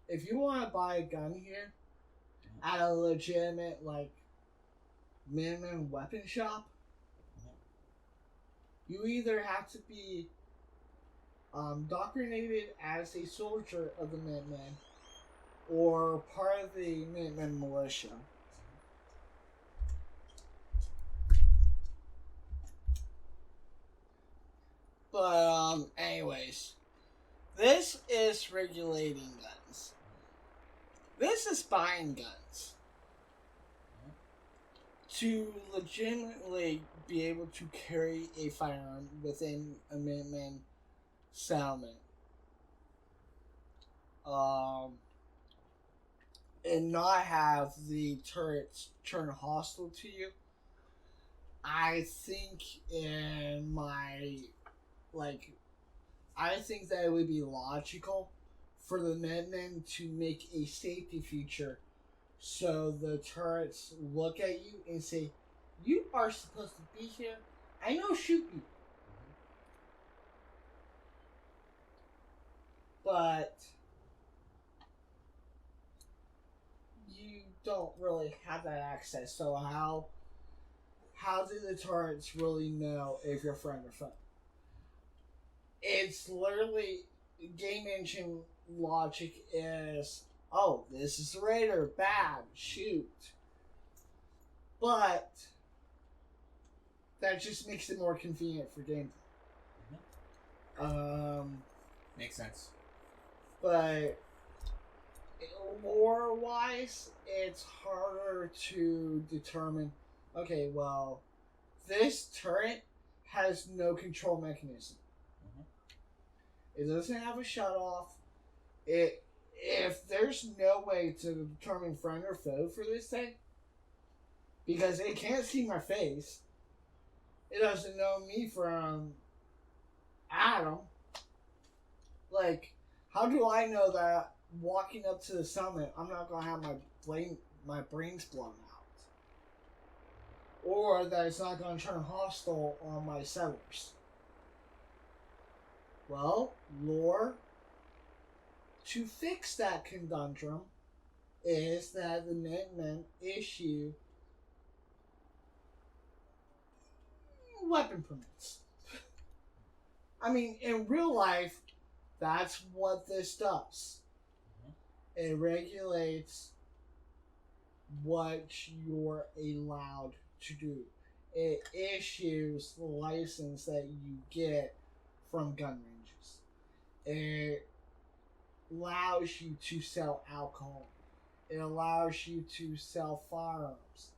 S1: If you want to buy a gun here at a legitimate, minimum weapon shop, you either have to be indoctrinated as a soldier of the Minutemen or part of the Minutemen militia. But, anyways, this is regulating guns. This is buying guns. To legitimately be able to carry a firearm within a Minutemen settlement. And not have the turrets turn hostile to you. I think I think that it would be logical for the Minutemen to make a safety feature so the turrets look at you and say, "You are supposed to be here. I know shoot you." But you don't really have that access, so how do the turrets really know if you're friend or foe? it's literally game engine logic is, oh, this is the raider, bad, shoot. But that just makes it more convenient for gameplay.
S3: Makes sense.
S1: But lore-wise, it's harder to determine. Okay, well, this turret has no control mechanism. It doesn't have a shut-off. If there's no way to determine friend or foe for this thing, because it can't see my face, it doesn't know me from Adam. Like, how do I know that walking up to the summit, I'm not gonna have my brains blown out, or that it's not gonna turn hostile on my settlers? Well, lore to fix that conundrum is that the Minutemen issue weapon permits. I mean, in real life, that's what this does. It regulates what you're allowed to do. It issues the license that you get from gun ranges. It allows you to sell alcohol. It allows you to sell firearms.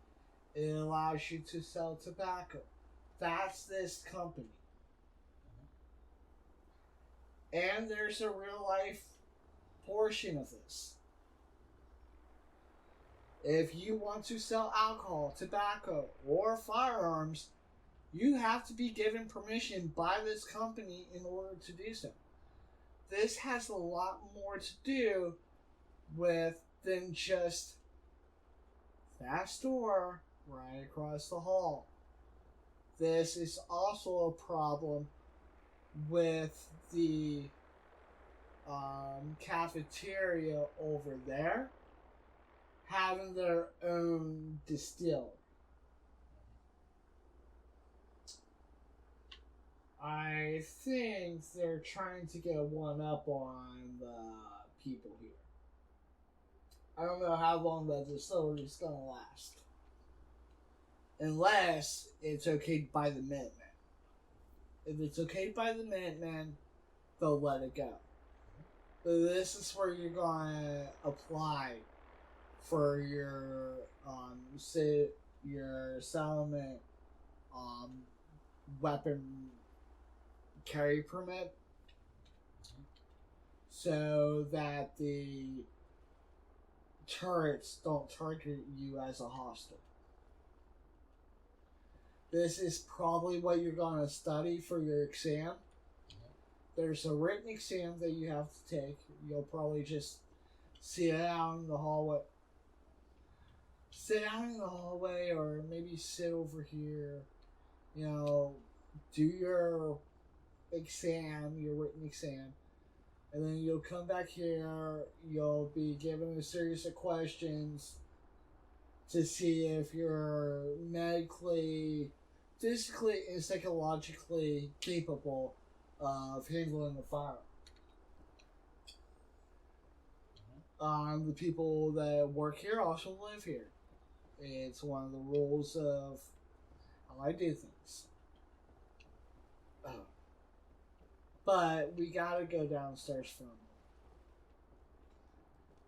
S1: It allows you to sell tobacco. That's this company. And there's a real life portion of this. If you want to sell alcohol, tobacco, or firearms, you have to be given permission by this company in order to do so. This has a lot more to do with than just that store right across the hall. This is also a problem with the cafeteria over there having their own distillery. I think they're trying to get one up on the people here. I don't know how long the distillery is going to last. Unless it's okayed by the Minutemen. If it's okayed by the Minutemen, they'll let it go. But this is where you're going to apply for your your settlement weapon carry permit, so that the turrets don't target you as a hostile. This is probably what you're going to study for your exam. There's a written exam that you have to take. You'll probably just sit down in the hallway. Or maybe sit over here. You know, do your exam, your written exam. And then you'll come back here. You'll be given a series of questions to see if you're medically, physically, and psychologically capable of handling the fire. The people that work here also live here. It's one of the rules of how I do things. But we gotta go downstairs for a moment.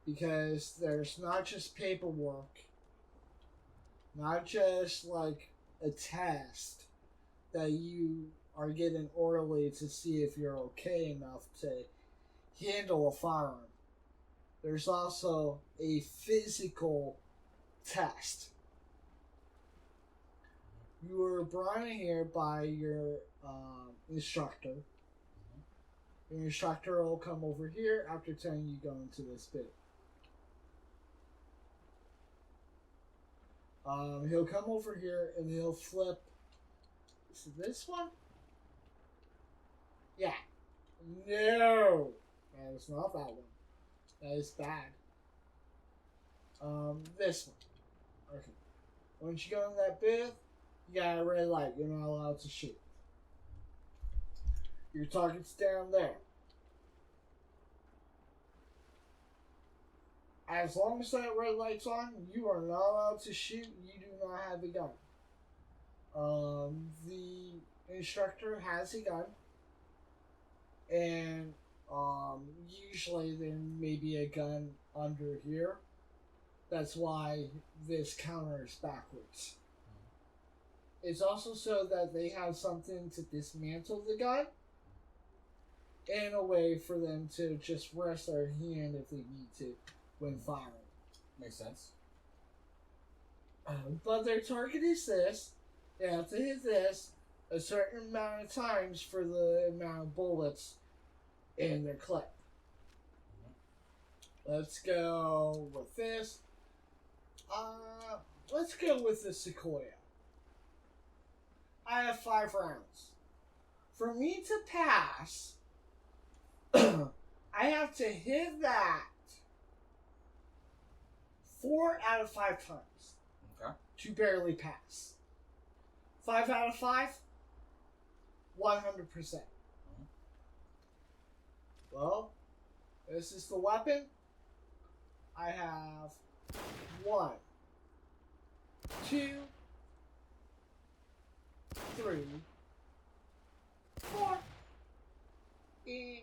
S1: Because there's not just paperwork, not just like a test that you are getting orally to see if you're okay enough to handle a firearm. There's also a physical test. You were brought in here by your instructor. Your instructor will come over here after telling you go into this bit. He'll come over here and he'll flip. Is it this one? Yeah. No! That is not that one. That is bad. This one. Okay. Once you go in that booth, you got a red light. You're not allowed to shoot. Your target's down there. As long as that red light's on, you are not allowed to shoot. You do not have a gun. The instructor has a gun, and usually there may be a gun under here. That's why this counter is backwards. It's also so that they have something to dismantle the gun and a way for them to just rest their hand if they need to when firing.
S3: Makes sense.
S1: But their target is this. They have to hit this a certain amount of times for the amount of bullets in their clip. Let's go with this. Let's go with the Sequoia. I have 5 rounds. For me to pass, I have to hit that 4 out of 5 times.
S3: Okay.
S1: To barely pass. 5 out of 5, 100%. Well, this is the weapon. I have 1, 2, 3, 4, and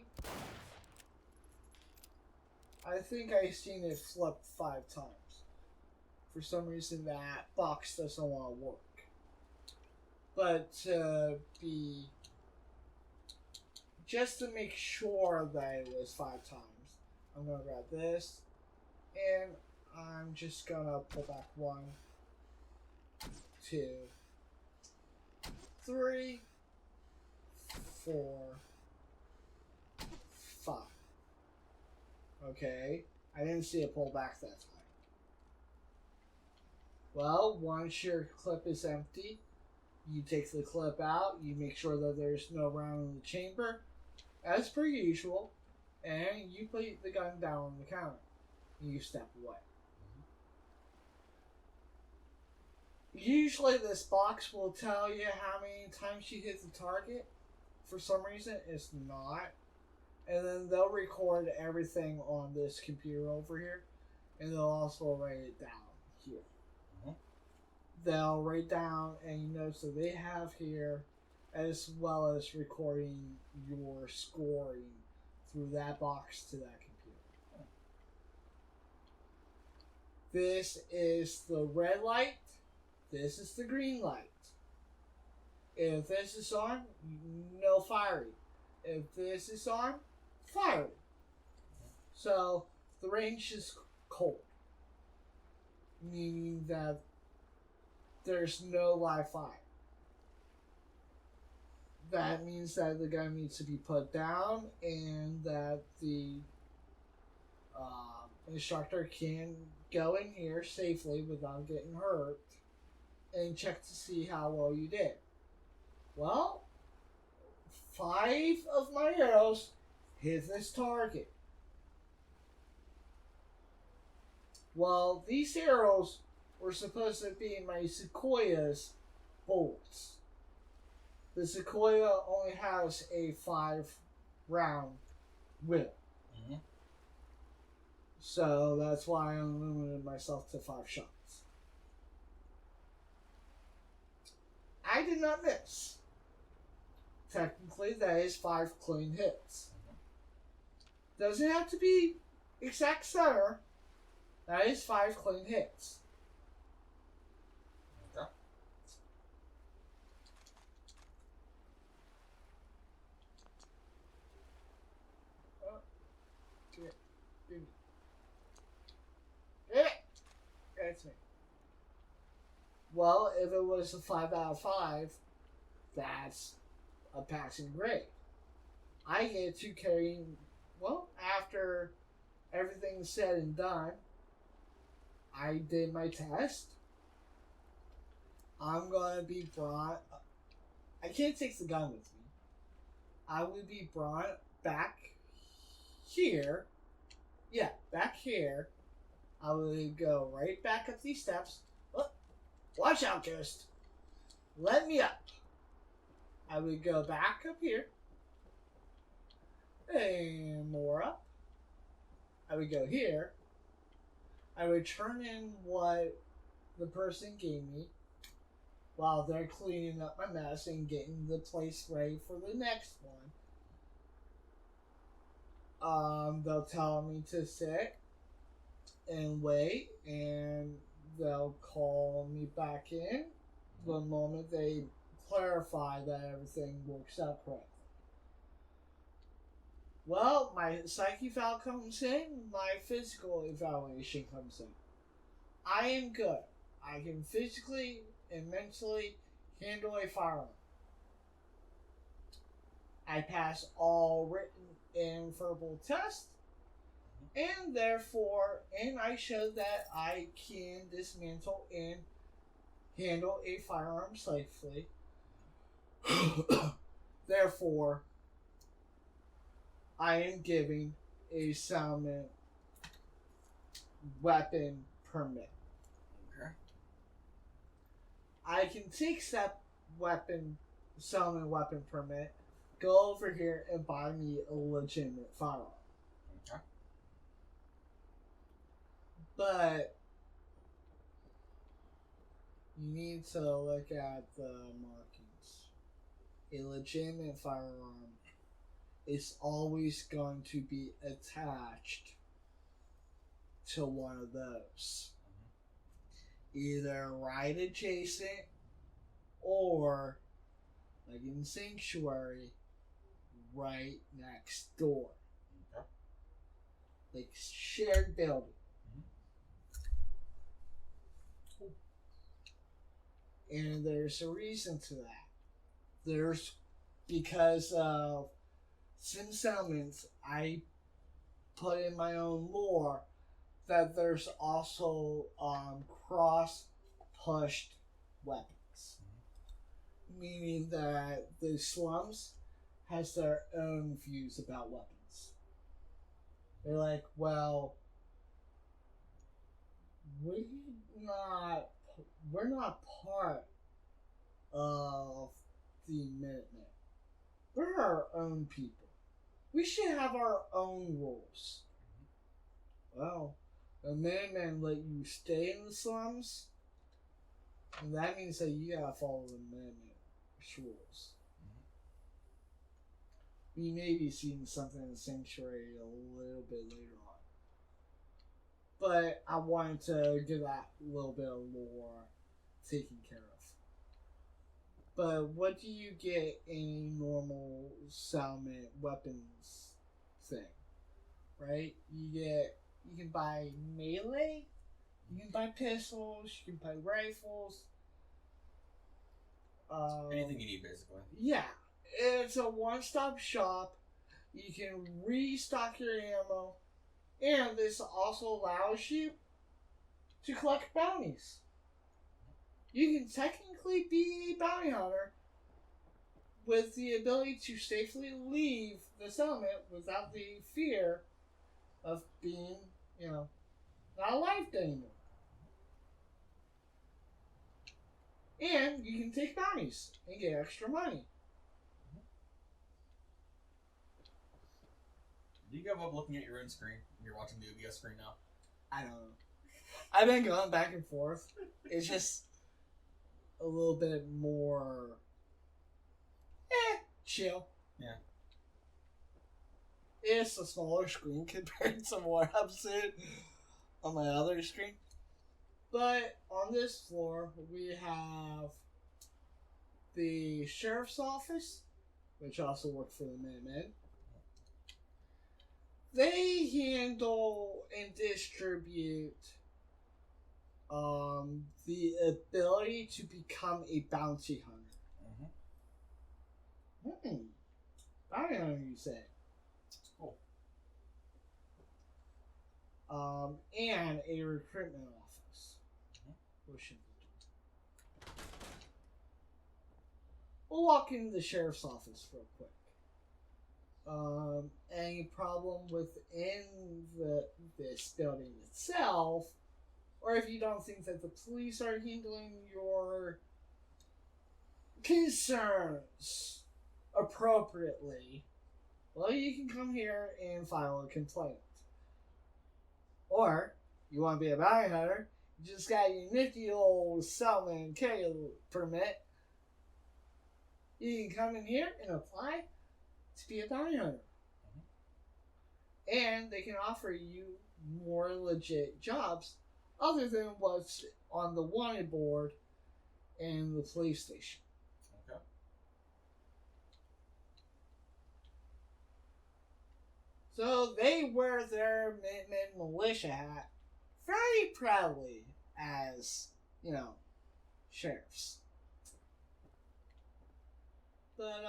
S1: I think I've seen it flip 5 times. For some reason that box doesn't want to work. But just to make sure that it was 5 times, I'm going to grab this, and I'm just going to pull back 1, 2, 3, 4, 5. Okay, I didn't see it pull back that time. Well, once your clip is empty, you take the clip out, you make sure that there's no round in the chamber, as per usual, and you put the gun down on the counter, and you step away. Usually this box will tell you how many times you hit the target. For some reason, it's not. And then they'll record everything on this computer over here, and they'll also write it down here. They'll write down any notes that they have here, as well as recording your scoring through that box to that computer. This is the red light. This is the green light. If this is on, no firing. If this is on, firing. So the range is cold, meaning that there's no live fire. That means that the gun needs to be put down and that the instructor can go in here safely without getting hurt and check to see how well you did. Well, 5 of my arrows hit this target. Well, these arrows were supposed to be my Sequoia's bullets. The Sequoia only has a 5-round whip. So that's why I limited myself to 5 shots. I did not miss. Technically, that is 5 clean hits. Doesn't have to be exact center. That is 5 clean hits.
S3: Okay.
S1: Yeah, that's me. Well, if it was a 5 out of 5, that's a passing grade. I get to carry, well, after everything's said and done, I did my test. I'm going to be brought, I can't take the gun with me. I will be brought back here. Yeah, back here. I will go right back up these steps. Oh, watch out, Ghost. Let me up. I would go back up here. And more up. I would go here. I would turn in what the person gave me while they're cleaning up my mess and getting the place ready for the next one. They'll tell me to sit and wait, and they'll call me back in the moment they clarify that everything works out correctly. Well, my psyche eval comes in, my physical evaluation comes in. I am good. I can physically and mentally handle a firearm. I pass all written and verbal tests, and therefore, I show that I can dismantle and handle a firearm safely. Therefore, I am giving a Salmon weapon permit.
S3: Okay.
S1: I can take that Salmon weapon permit, go over here and buy me a legitimate firearm.
S3: Okay.
S1: But you need to look at the markings. A legitimate firearm is always going to be attached to one of those. Either right adjacent or, like in Sanctuary, right next door.
S3: Okay.
S1: Like shared building. And there's a reason to that. There's because of Sim Settlements, I put in my own lore that there's also cross-pushed weapons. Meaning that the slums has their own views about weapons. They're like, well, we're not part of the Minutemen. We're our own people. We should have our own rules. Well, the Minutemen let you stay in the slums, and that means that you gotta follow the Minutemen's rules. We may be seeing something in the Sanctuary a little bit later on. But I wanted to get that little bit of lore taken care of. But what do you get in a normal Salmon weapons thing? Right? You can buy melee, you can buy pistols, you can buy rifles.
S3: Anything you need, basically.
S1: Yeah. It's a one-stop shop. You can restock your ammo. And this also allows you to collect bounties. You can technically be a bounty hunter with the ability to safely leave the settlement without the fear of being, not alive anymore. And you can take bounties and get extra money.
S3: Do you give up looking at your own screen? You're watching the OBS screen now?
S1: I don't know. I've been going back and forth. It's just a little bit more chill.
S3: Yeah.
S1: It's a smaller screen compared to what I'm seeing on my other screen. But on this floor, we have the sheriff's office, which also works for the Minutemen. They handle and distribute the ability to become a bounty hunter. Bounty hunter, you say?
S3: Cool.
S1: And a recruitment office. We'll walk into the sheriff's office real quick. Any problem within this building itself, or if you don't think that the police are handling your concerns appropriately, well, you can come here and file a complaint. Or, you want to be a bounty hunter, you just got your nifty old Selman carry permit. You can come in here and apply to be a bounty hunter. And they can offer you more legit jobs other than what's on the wanted board and the police station.
S3: Okay.
S1: So they wear their Minutemen militia hat very proudly as, sheriffs. But,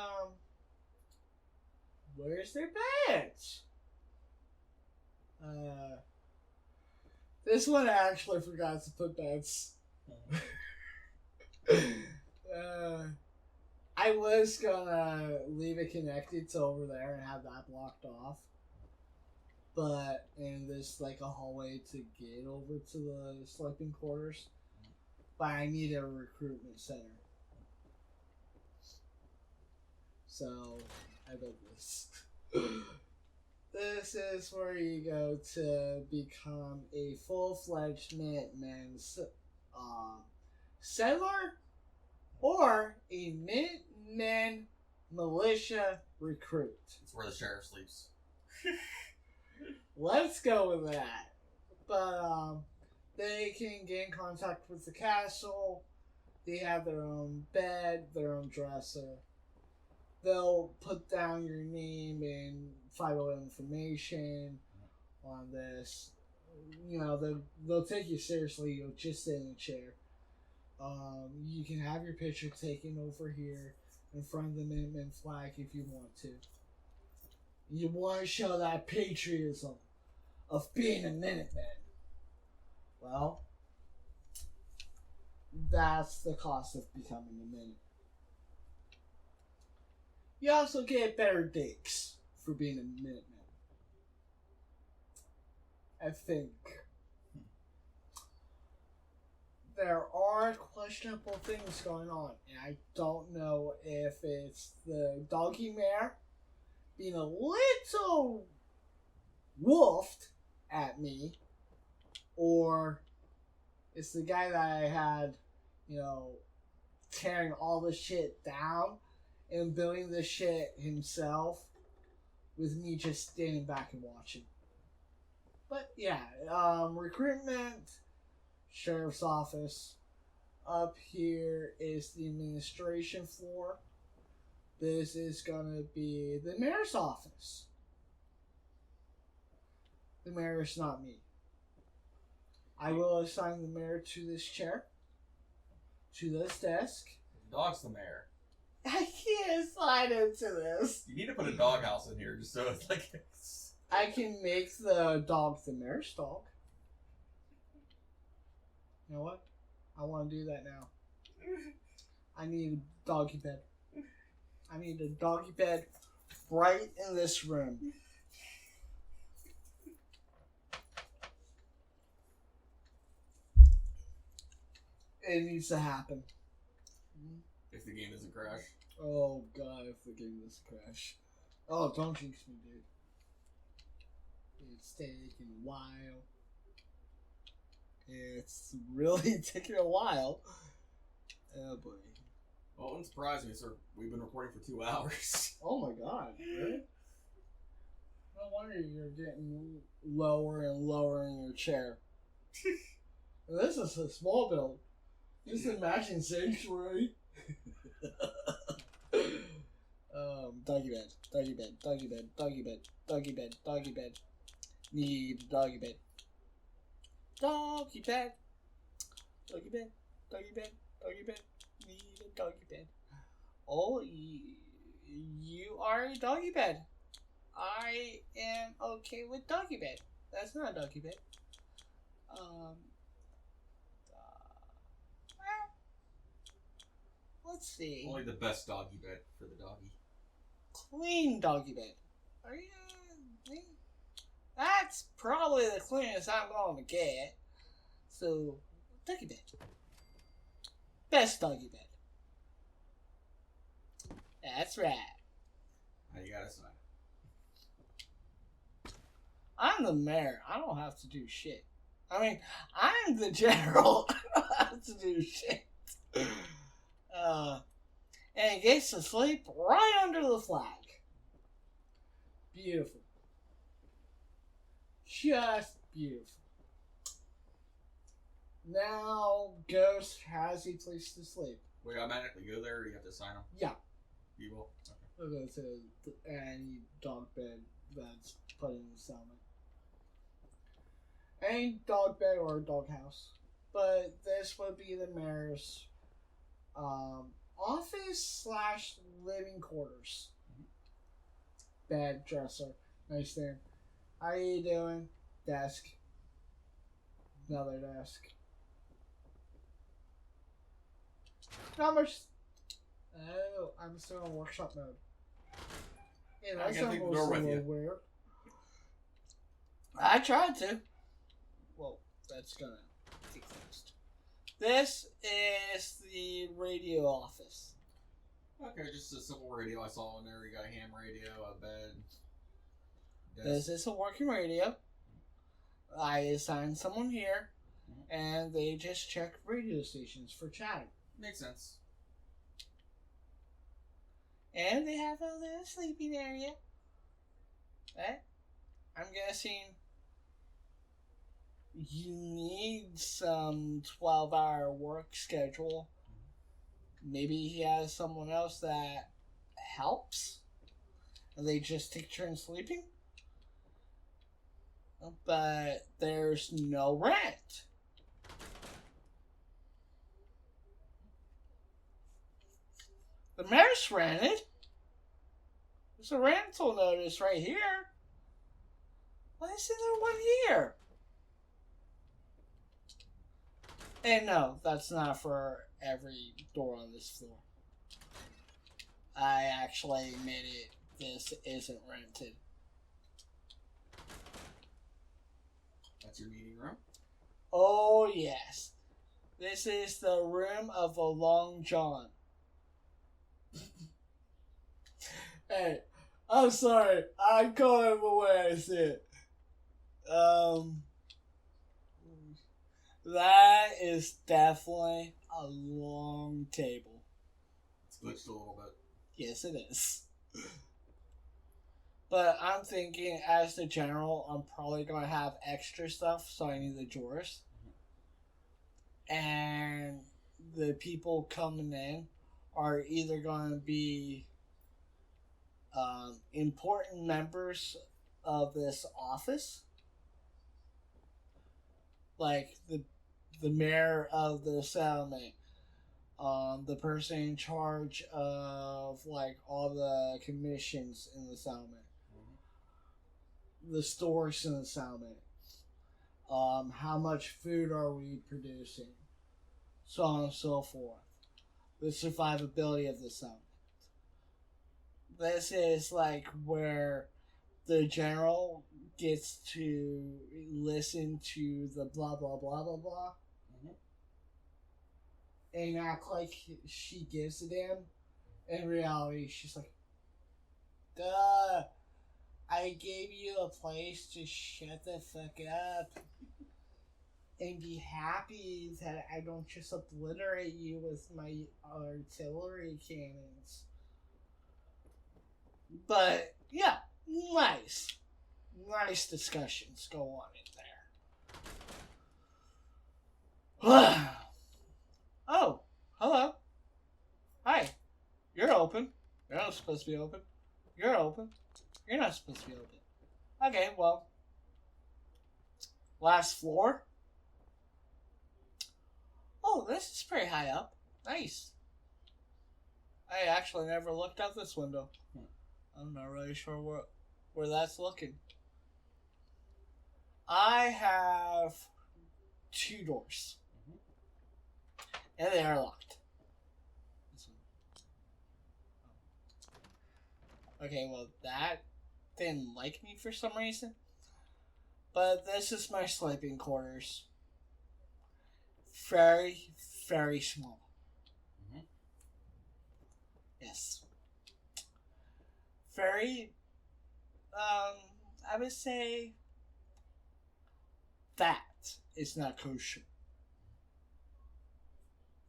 S1: where's their badge? This one I actually forgot to put beds. I was gonna leave it connected to over there and have that blocked off. But, and there's like a hallway to get over to the sleeping quarters. But I need a recruitment center. So, I built this. This is where you go to become a full-fledged Minutemen settler or a Minutemen militia recruit.
S3: It's where the sheriff sleeps.
S1: Let's go with that. But they can get in contact with the castle. They have their own bed, their own dresser. They'll put down your name and vital information on this. They'll take you seriously. You'll just sit in a chair. You can have your picture taken over here in front of the Minutemen flag if you want to. You want to show that patriotism of being a Minuteman. Well, that's the cost of becoming a Minuteman. You also get better digs for being a Minuteman. I think. There are questionable things going on, and I don't know if it's the doggy mare being a little woofed at me, or it's the guy that I had, tearing all the shit down and building the shit himself with me just standing back and watching. But yeah, recruitment, sheriff's office. Up here is the administration floor. This is gonna be the mayor's office. The mayor is not me. I will assign the mayor to this chair, to this desk.
S3: The dog's the mayor.
S1: I can't assign him to this.
S3: You need to put a doghouse in here just so it's like...
S1: I can make the dog the mayor's dog. You know what? I want to do that now. I need a doggy bed. I need a doggy bed right in this room. It needs to happen.
S3: If the game doesn't crash.
S1: Oh god, if the game doesn't crash. Oh, don't jinx me, dude. It's taking a while. It's really taking a while. Oh boy.
S3: Well, it wouldn't surprise me, sir. We've been recording for 2 hours.
S1: Oh my god, really? No wonder you're getting lower and lower in your chair. This is a small build. Just imagine sanctuary. Doggy bed, doggy bed, doggy bed, doggy bed, doggy bed, doggy bed. Need a doggy bed. Doggy bed. Doggy bed, doggy bed, doggy bed. Need a doggy bed. Oh, you are a doggy bed. I am okay with doggy bed. That's not a doggy bed. Let's see.
S3: Only the best doggy bed for the doggy.
S1: Clean doggy bed. Are you? That's probably the cleanest I'm going to get. So, doggy bed. Best doggy bed. That's right.
S3: Now you gotta sign
S1: I'm the mayor. I don't have to do shit. I mean, I'm the general. I don't have to do shit. And he gets to sleep right under the flag. Beautiful. Just beautiful. Now, Ghost has a place to sleep.
S3: We automatically go there, or do you have to sign them?
S1: Yeah.
S3: You will? Okay.
S1: We'll go to any dog bed that's put in the settlement. Any dog bed or dog house. But this would be the mayor's office / living quarters. Bed, dresser, nightstand. How you doing? Desk. Another desk. Not much. Oh, I'm still in workshop mode. Yeah,
S3: I
S1: that's
S3: gotta take the door
S1: almost a
S3: with
S1: little
S3: you.
S1: weird. I tried to. Well, that's gonna take first. This is the radio office.
S3: Okay, just a simple radio I saw in there. You got a ham radio, a bed.
S1: This is a working radio. I assigned someone here, and they just check radio stations for chatting.
S3: Makes sense.
S1: And they have a little sleeping area. Okay? I'm guessing you need some 12-hour work schedule. Maybe he has someone else that helps. And they just take turns sleeping. But there's no rent. The mayor's rented. There's a rental notice right here. Why isn't there one here? And no, that's not for every door on this floor. I actually admitted this isn't rented.
S3: That's your meeting room?
S1: Oh, yes. This is the room of the Long John. Hey, I'm sorry. I call him the way I see it. That is definitely a long table.
S3: It's glitched a little bit.
S1: Yes, it is. But I'm thinking, as the general, I'm probably going to have extra stuff, so I need the drawers. And the people coming in are either going to be important members of this office, like the mayor of the settlement, the person in charge of like all the commissions in the settlement, the stores in the settlement, how much food are we producing, so on and so forth, the survivability of the settlement. This is like where the general gets to listen to the blah blah blah blah blah and act like she gives a damn. In reality, she's like, duh, I gave you a place to shut the fuck up and be happy that I don't just obliterate you with my artillery cannons. But, yeah, nice discussions go on in there. Oh, hello. Hi. You're open. You're not supposed to be open. You're open. You're not supposed to be open. Okay, well. Last floor. Oh, this is pretty high up. Nice. I actually never looked out this window. I'm not really sure where that's looking. I have 2 doors. And they are locked. Okay, well, that didn't like me for some reason. But this is my sleeping quarters. Very, very small. Yes. Very, I would say that is not kosher.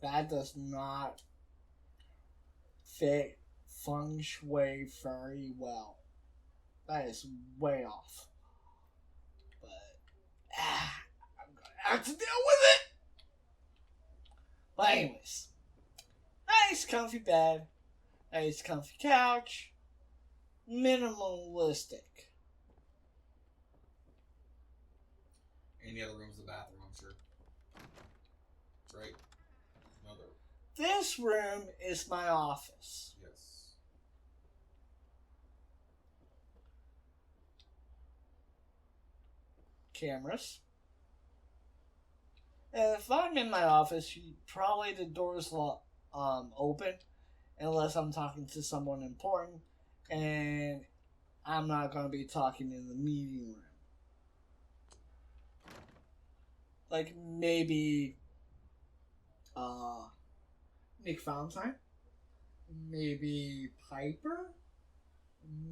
S1: That does not fit feng shui very well. That is way off. But I'm gonna have to deal with it. But anyways, nice comfy bed, nice comfy couch, minimalistic.
S3: Any other rooms in the bathroom, I'm sure. Right? Another.
S1: This room is my office.
S3: Yes.
S1: Cameras. And if I'm in my office, probably the door's open, unless I'm talking to someone important, and I'm not going to be talking in the meeting room. Like maybe Nick Valentine, maybe Piper,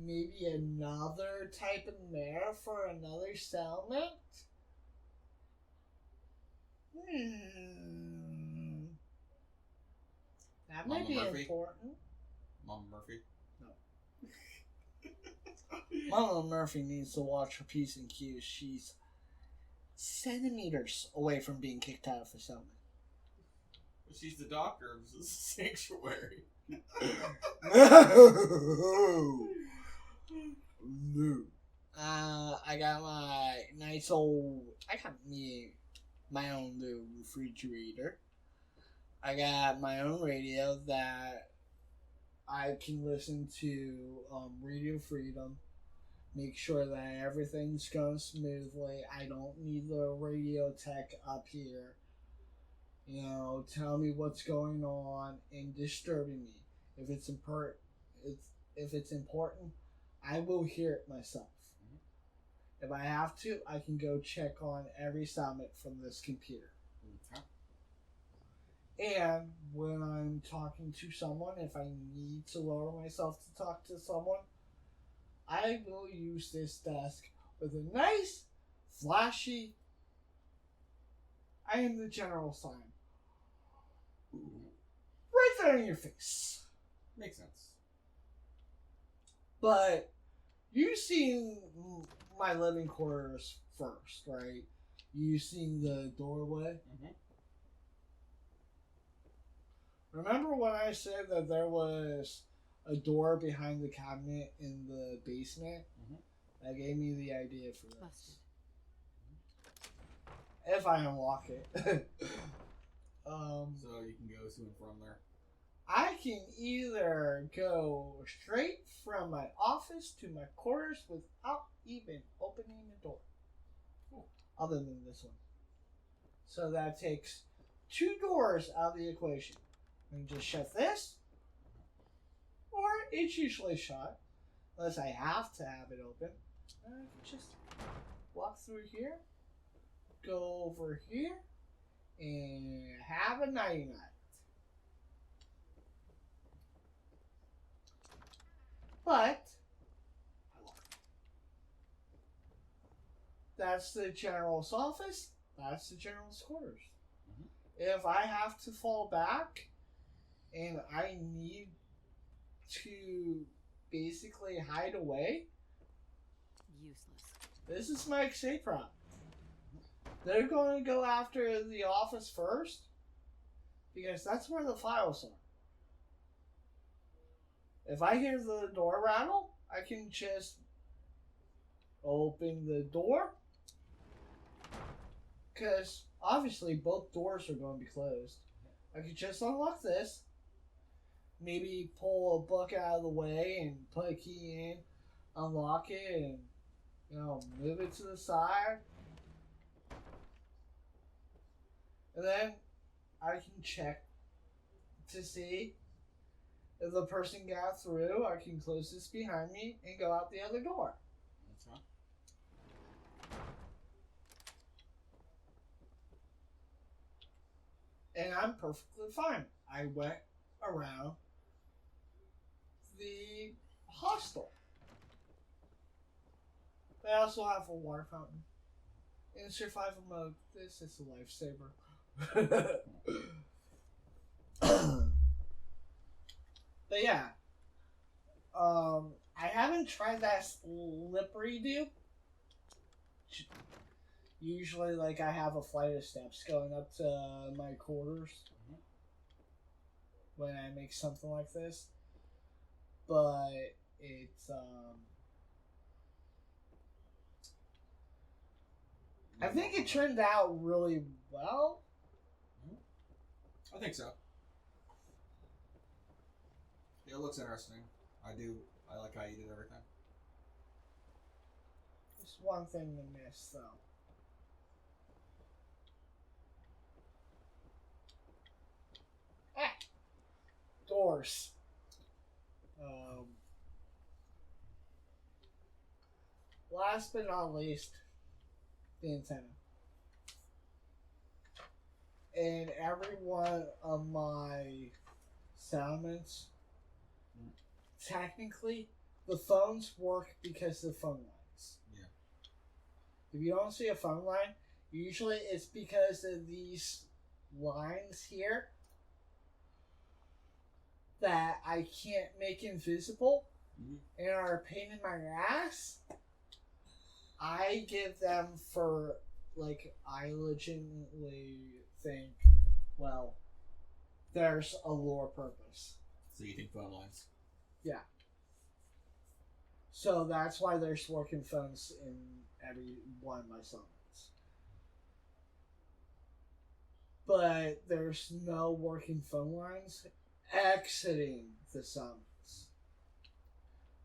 S1: maybe another type of mayor for another settlement. That might
S3: Mama
S1: be
S3: Murphy?
S1: important.
S3: Mama Murphy?
S1: Mama Murphy needs to watch her P's and Q's. She's centimeters away from being kicked out of the settlement.
S3: She's the doctor of the sanctuary.
S1: No. I got my nice old. I got me my own little refrigerator. I got my own radio that I can listen to Radio Freedom. Make sure that everything's going smoothly. I don't need the radio tech up here. You know, tell me what's going on and disturbing me. If it's important, I will hear it myself. If I have to, I can go check on every summit from this computer.
S3: Okay.
S1: And when I'm talking to someone, if I need to lower myself to talk to someone, I will use this desk with a nice, flashy, I am the general sign. Right there in your face.
S3: Makes sense.
S1: But you've seen my living quarters first, right? You've seen the doorway.
S3: Mm-hmm.
S1: Remember when I said that there was a door behind the cabinet in the basement?
S3: Mm-hmm.
S1: That gave me the idea for this. If I unlock it.
S3: So you can go to and from there.
S1: I can either go straight from my office to my quarters without even opening the door.
S3: Cool.
S1: Other than this one. So that takes 2 doors out of the equation. I can just shut this, or it's usually shut, unless I have to have it open. I can just walk through here, go over here, and have a nighty night. But that's the general's office. That's the general's quarters.
S3: Mm-hmm.
S1: If I have to fall back and I need to basically hide away,
S4: useless.
S1: this is my escape route. They're going to go after the office first because that's where the files are. If I hear the door rattle, I can just open the door. Because obviously both doors are going to be closed. I could just unlock this. Maybe pull a book out of the way and put a key in. Unlock it and, move it to the side. And then I can check to see if the person got through. I can close this behind me and go out the other door.
S3: That's right.
S1: And I'm perfectly fine. I went around the hostel. They also have a water fountain. In survival mode, this is a lifesaver. But yeah, I haven't tried that slippery do. Usually, like, I have a flight of steps going up to my quarters when I make something like this. But it's, I think it turned out really well.
S3: I think so. Yeah, it looks interesting. I like how you did everything.
S1: There's one thing to miss, though. Doors. Last but not least, the antenna. In every one of my settlements, technically, the phones work because of the phone lines.
S3: Yeah.
S1: If you don't see a phone line, usually it's because of these lines here that I can't make invisible and are a pain in my ass. I give them for, like, I legitimately think, well, there's a lore purpose.
S3: So you think phone lines?
S1: Yeah. So that's why there's working phones in every one of my settlements. But there's no working phone lines exiting the settlements.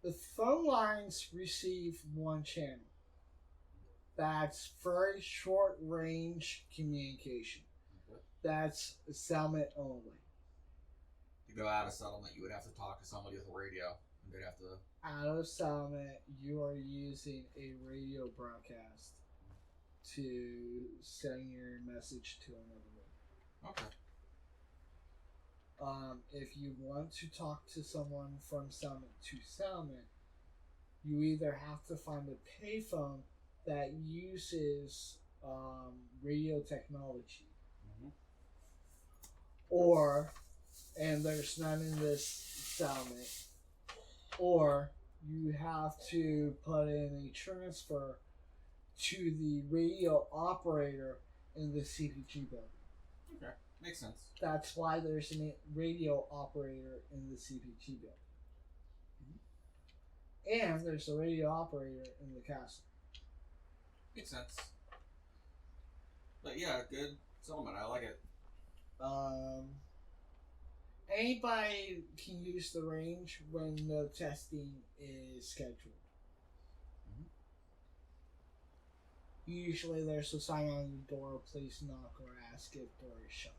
S1: The phone lines receive one channel. That's very short range communication.
S3: Okay.
S1: That's settlement only.
S3: To go out of settlement, you would have to talk to somebody with a radio, and they'd have to.
S1: Out of settlement, you are using a radio broadcast to send your message to another room.
S3: Okay.
S1: If you want to talk to someone from settlement to settlement, you either have to find a payphone that uses radio technology, or, and there's none in this settlement, or you have to put in a transfer to the radio operator in the CPG building.
S3: Okay, makes sense.
S1: That's why there's a radio operator in the CPG building. And there's a radio operator in the castle.
S3: Makes sense. But yeah, good settlement. I like it.
S1: Anybody can use the range when no testing is scheduled. Usually there's a sign on the door, please knock or ask if door is shut.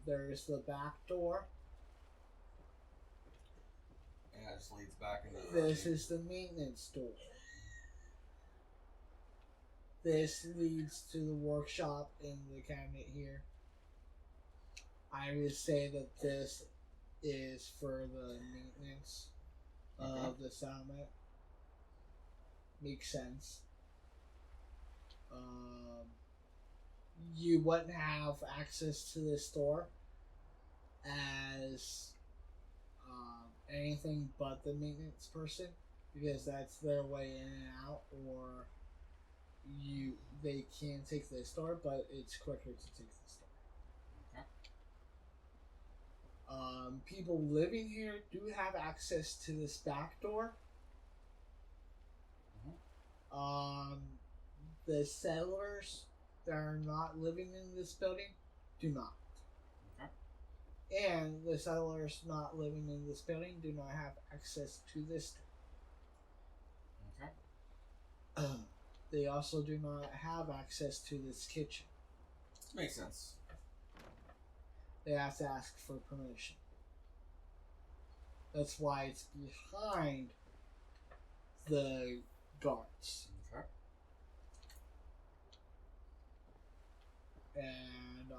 S1: There's the back door.
S3: Yeah, it just leads back into
S1: This is the maintenance door. This leads to the workshop in the cabinet here. I would say that this is for the maintenance of the settlement. Makes sense. You wouldn't have access to this door as anything but the maintenance person, because that's their way in and out, or they can take this door, but it's quicker to take this door. People living here do have access to this back door. The settlers that are not living in this building do not. And the settlers not living in this building do not have access to this door. They also do not have access to this kitchen.
S3: Makes sense.
S1: They have to ask for permission. That's why it's behind the guards. And,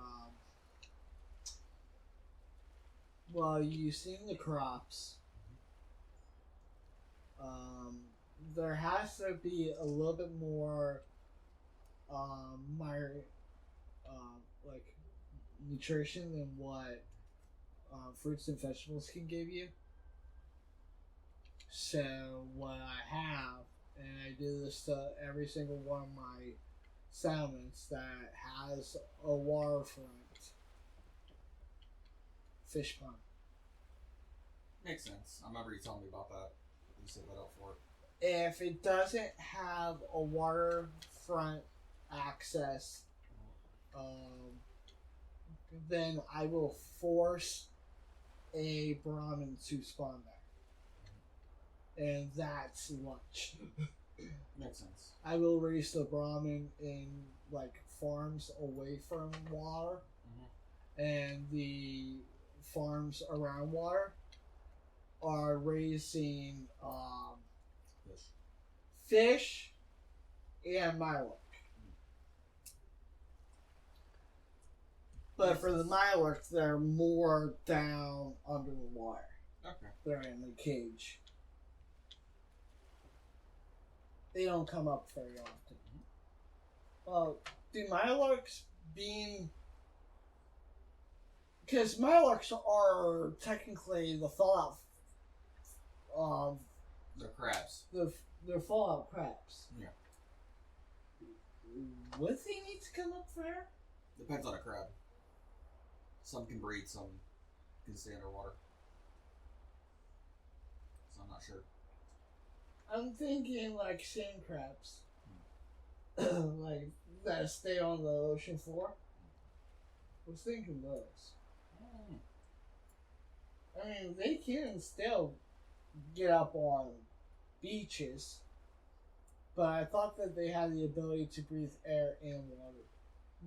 S1: well, you've seen the crops. there has to be a little bit more, my, like nutrition than what fruits and vegetables can give you. So what I have, and I do this to every single one of my salmons that has a waterfront fish pond.
S3: Makes sense. I remember you telling me about that. You set that up for it.
S1: If it doesn't have a waterfront access, then I will force a Brahmin to spawn there. And that's lunch.
S3: Makes sense.
S1: I will raise the Brahmin in like farms away from water, and the farms around water are raising fish and Mirelurk. But for the Mirelurk, they're more down under the water.
S3: Okay.
S1: They're in the cage. They don't come up very often. Well, do Mirelurks being... Because Mirelurks are technically the fallout...
S3: They're crabs.
S1: They're fallout crabs.
S3: Yeah.
S1: Would they need to come up there?
S3: Depends on a crab. Some can breathe, some can stay underwater. So I'm not sure.
S1: I'm thinking like sand crabs. Like that stay on the ocean floor. I was thinking those. I mean, they can still get up on beaches, but I thought that they had the ability to breathe air and water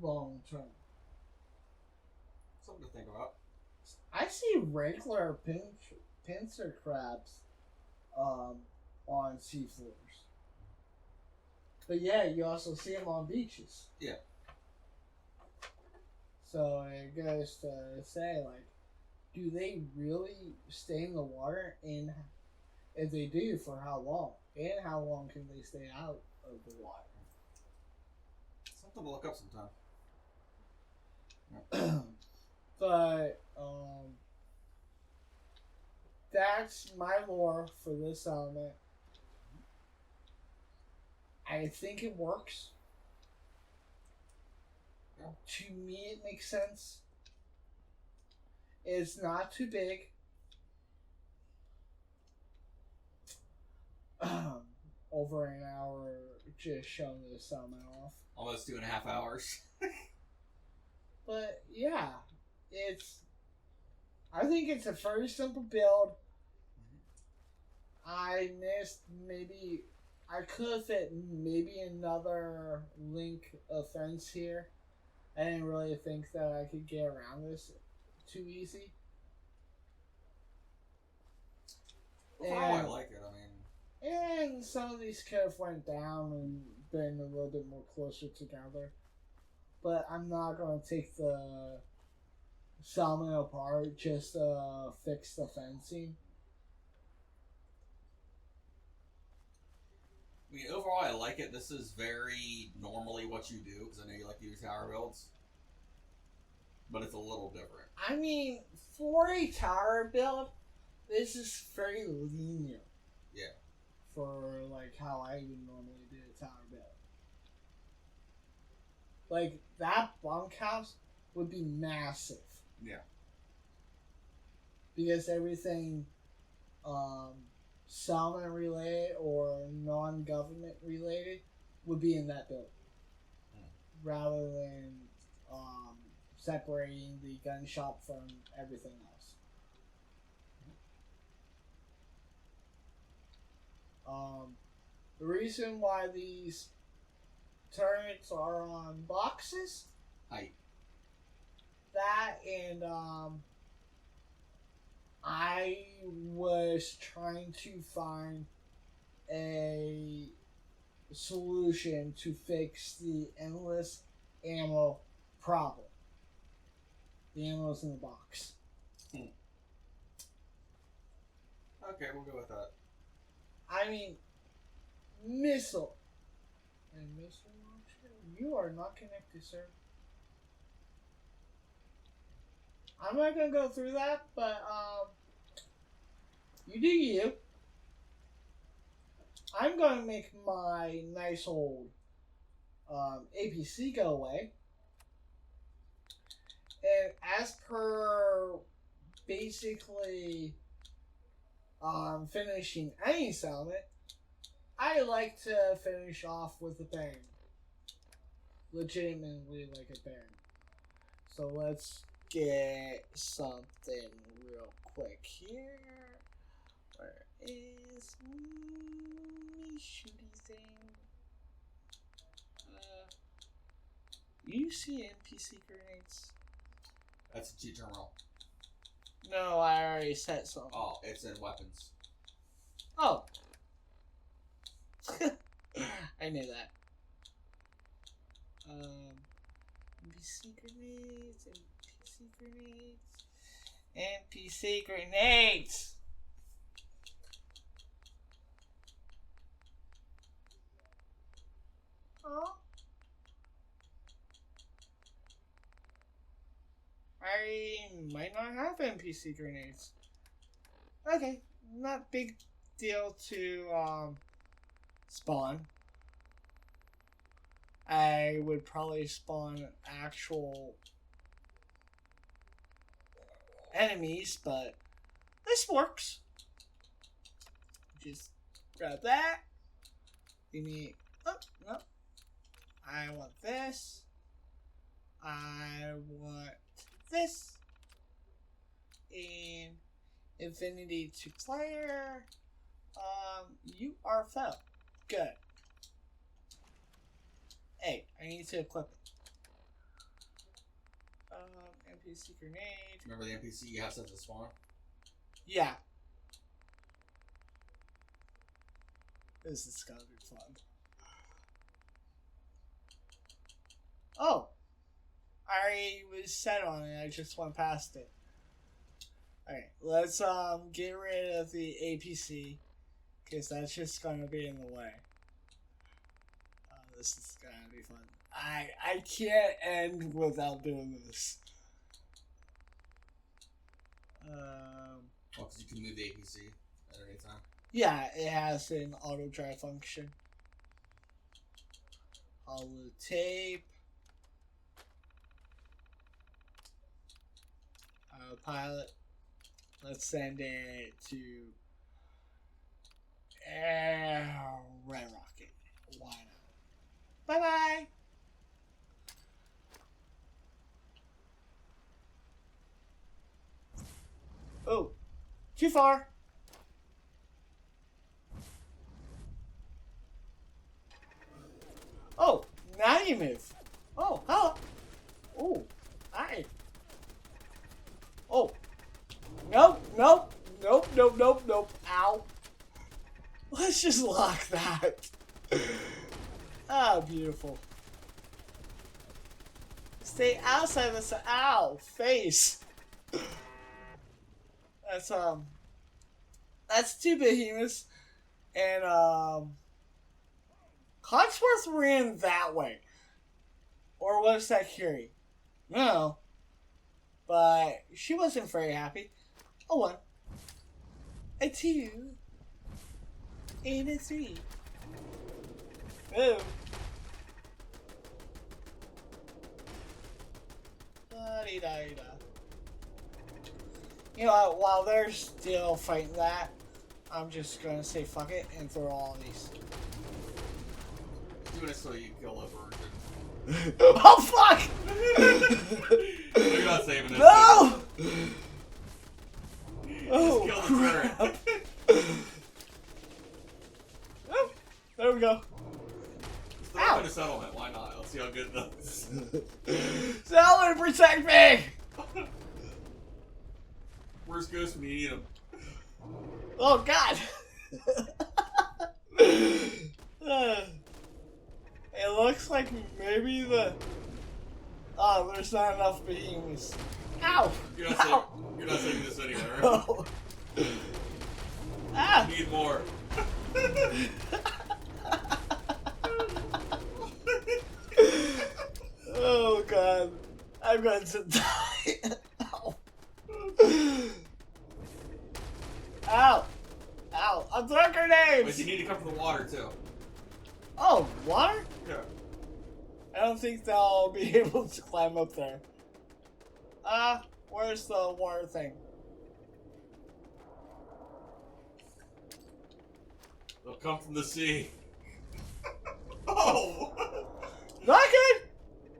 S1: long term.
S3: Something to think about.
S1: I see regular pincer crabs on seafloors. But yeah, you also see them on beaches.
S3: Yeah.
S1: So it goes to say, like, do they really stay in the water? And if they do, for how long? And how long can they stay out of the water?
S3: Something to look up sometime.
S1: But that's my lore for this element. I think it works.
S3: Yeah.
S1: To me, it makes sense. It's not too big. Over an hour just showing this element off.
S3: Almost 2.5 hours.
S1: But yeah, I think it's a very simple build. I missed maybe, I could have fit maybe another link offense here. I didn't really think that I could get around this too easy.
S3: Overall, I like it. I mean,
S1: and some of these could have went down and been a little bit more closer together. But I'm not going to take the salmon apart just to fix the fencing.
S3: I mean, overall, I like it. This is very normally what you do, because I know you like to do tower builds. But it's a little different.
S1: I mean, for a tower build, this is very lenient.
S3: Yeah.
S1: For, like, how I would normally do a tower build. Like, that bunkhouse would be massive.
S3: Yeah.
S1: Because everything, salmon related or non-government related would be in that building. Rather than, separating the gun shop from everything else. The reason why these turrets are on boxes,
S3: Height.
S1: that and I was trying to find a solution to fix the endless ammo problem. The ammo's in the box.
S3: Okay, we'll go with that.
S1: I mean, missile. And missile launcher? You are not connected, sir. I'm not gonna go through that, but you do you. I'm gonna make my nice old APC go away. And as per basically finishing any settlement, I like to finish off with a bang. Legitimately like a bang. So let's get something real quick here. Where is my shooty thing? You see NPC grenades?
S3: That's a G terminal.
S1: No, I already set some.
S3: Oh, it's in weapons.
S1: Oh. I knew that. NPC grenades, NPC grenades, NPC grenades! Oh. I might not have NPC grenades. Okay, not big deal to spawn. I would probably spawn actual enemies, but this works. Just grab that. Give me. Oh, no. I want this. I want this. And Infinity to player. You are fell. Good. Hey, I need to equip it. NPC grenade.
S3: Remember the NPC you have set to spawn?
S1: Yeah. This is gonna be fun. Oh! I was set on it, I just went past it. Alright, let's get rid of the APC, because that's just gonna be in the way. This is gonna be fun. I can't end without doing this.
S3: Oh, because you can move the APC at any time.
S1: Yeah, it has an auto drive function. Hollow tape. Pilot. Let's send it to Red Rocket. Why not? Bye bye. Oh, too far. Oh, now you move. Oh, hello. Oh, hi. Oh. Nope, nope, nope, nope, nope, nope. Ow. Let's just lock that. Ah, beautiful. Stay outside this. Ow, face. That's two behemoths. And, Cogsworth ran that way. Or was that Curie? No. But she wasn't very happy. A 1. A 2. And a 3. Boom. Da-dee-da-dee-da. You know what, while they're still fighting that, I'm just gonna say fuck it and throw all these.
S3: Do it so you kill a virgin.
S1: Oh fuck!
S3: You're not saving this.
S1: No! Oh,
S3: just kill the turret.
S1: Oh, there we go.
S3: Just throw it in a settlement, why not? Let's see how good it does.
S1: Someone protect me!
S3: Where's Ghost when you need him?
S1: Oh god! It looks like maybe the... Oh, there's not enough behemoths. Ow!
S3: You're not saving this anyway, right?
S1: No. Ah!
S3: You need more.
S1: I'm going to die. Ow. Ow. Ow. I'm throwing
S3: But
S1: grenades.
S3: you need to come from the water too.
S1: Oh, water?
S3: Yeah.
S1: I don't think they'll be able to climb up there. Where's the water thing?
S3: They'll come from the sea. Oh!
S1: Knock it!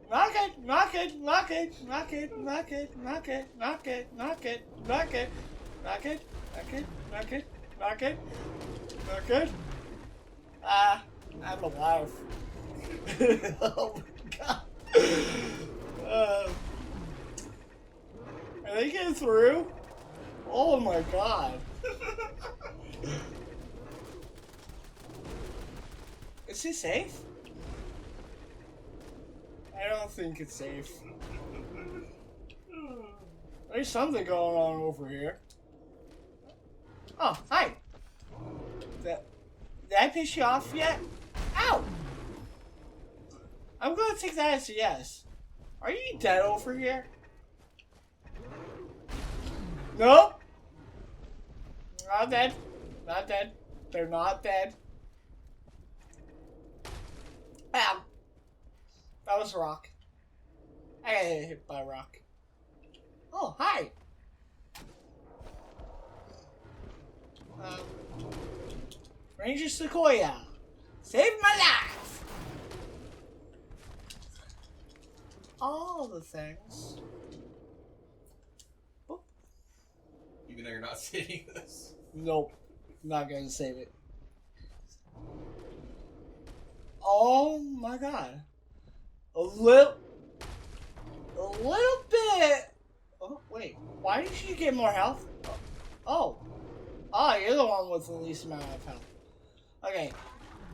S1: Knock it! Knock it! Knock it! Knock it! Knock it! Knock it! Knock it! Knock it! Knock it! Knock it! Knock it! Knock it! Knock it! Knock it! I'm alive. Oh my god. Are they getting through? Oh my god. Is it safe? I don't think it's safe. There's something going on over here. Oh, hi. Did I piss you off yet? Ow! I'm gonna take that as a yes. Are you dead over here? Nope. Not dead. Not dead. They're not dead. Ow. That was a rock. I got hit by a rock. Oh, hi. Ranger Sequoia. Saved my life. All the things. Oh.
S3: Even though you're not saving this.
S1: Nope. Not going to save it. Oh my god. A little bit. Oh, wait. Why did you get more health? Oh. Oh, you're the one with the least amount of health. Okay.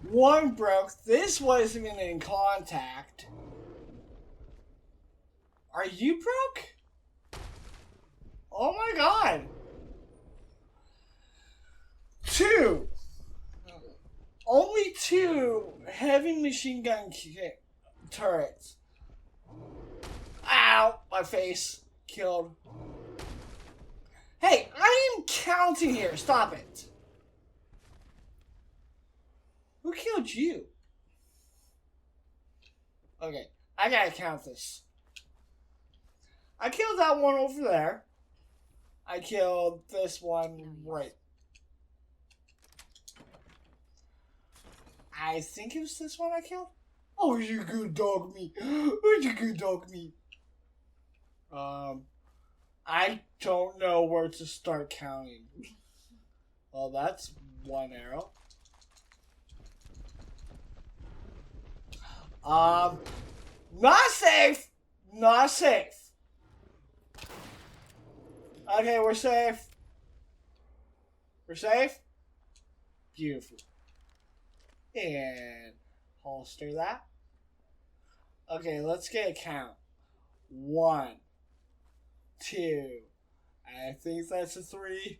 S1: One broke. This wasn't even in contact. Are you broke? Oh my god. Two. Only two heavy machine gun turrets. Ow! My face. Killed. Hey, I am counting here. Stop it. Who killed you? Okay, I gotta count this. I killed that one over there. I killed this one right. I think it was this one I killed. Oh, you good dog me. Oh, you good dog me. I don't know where to start counting. Well, that's one arrow. Not safe. Not safe. Okay, we're safe. We're safe. Beautiful. And holster that. Okay, let's get a count. 1, 2. I think that's a 3.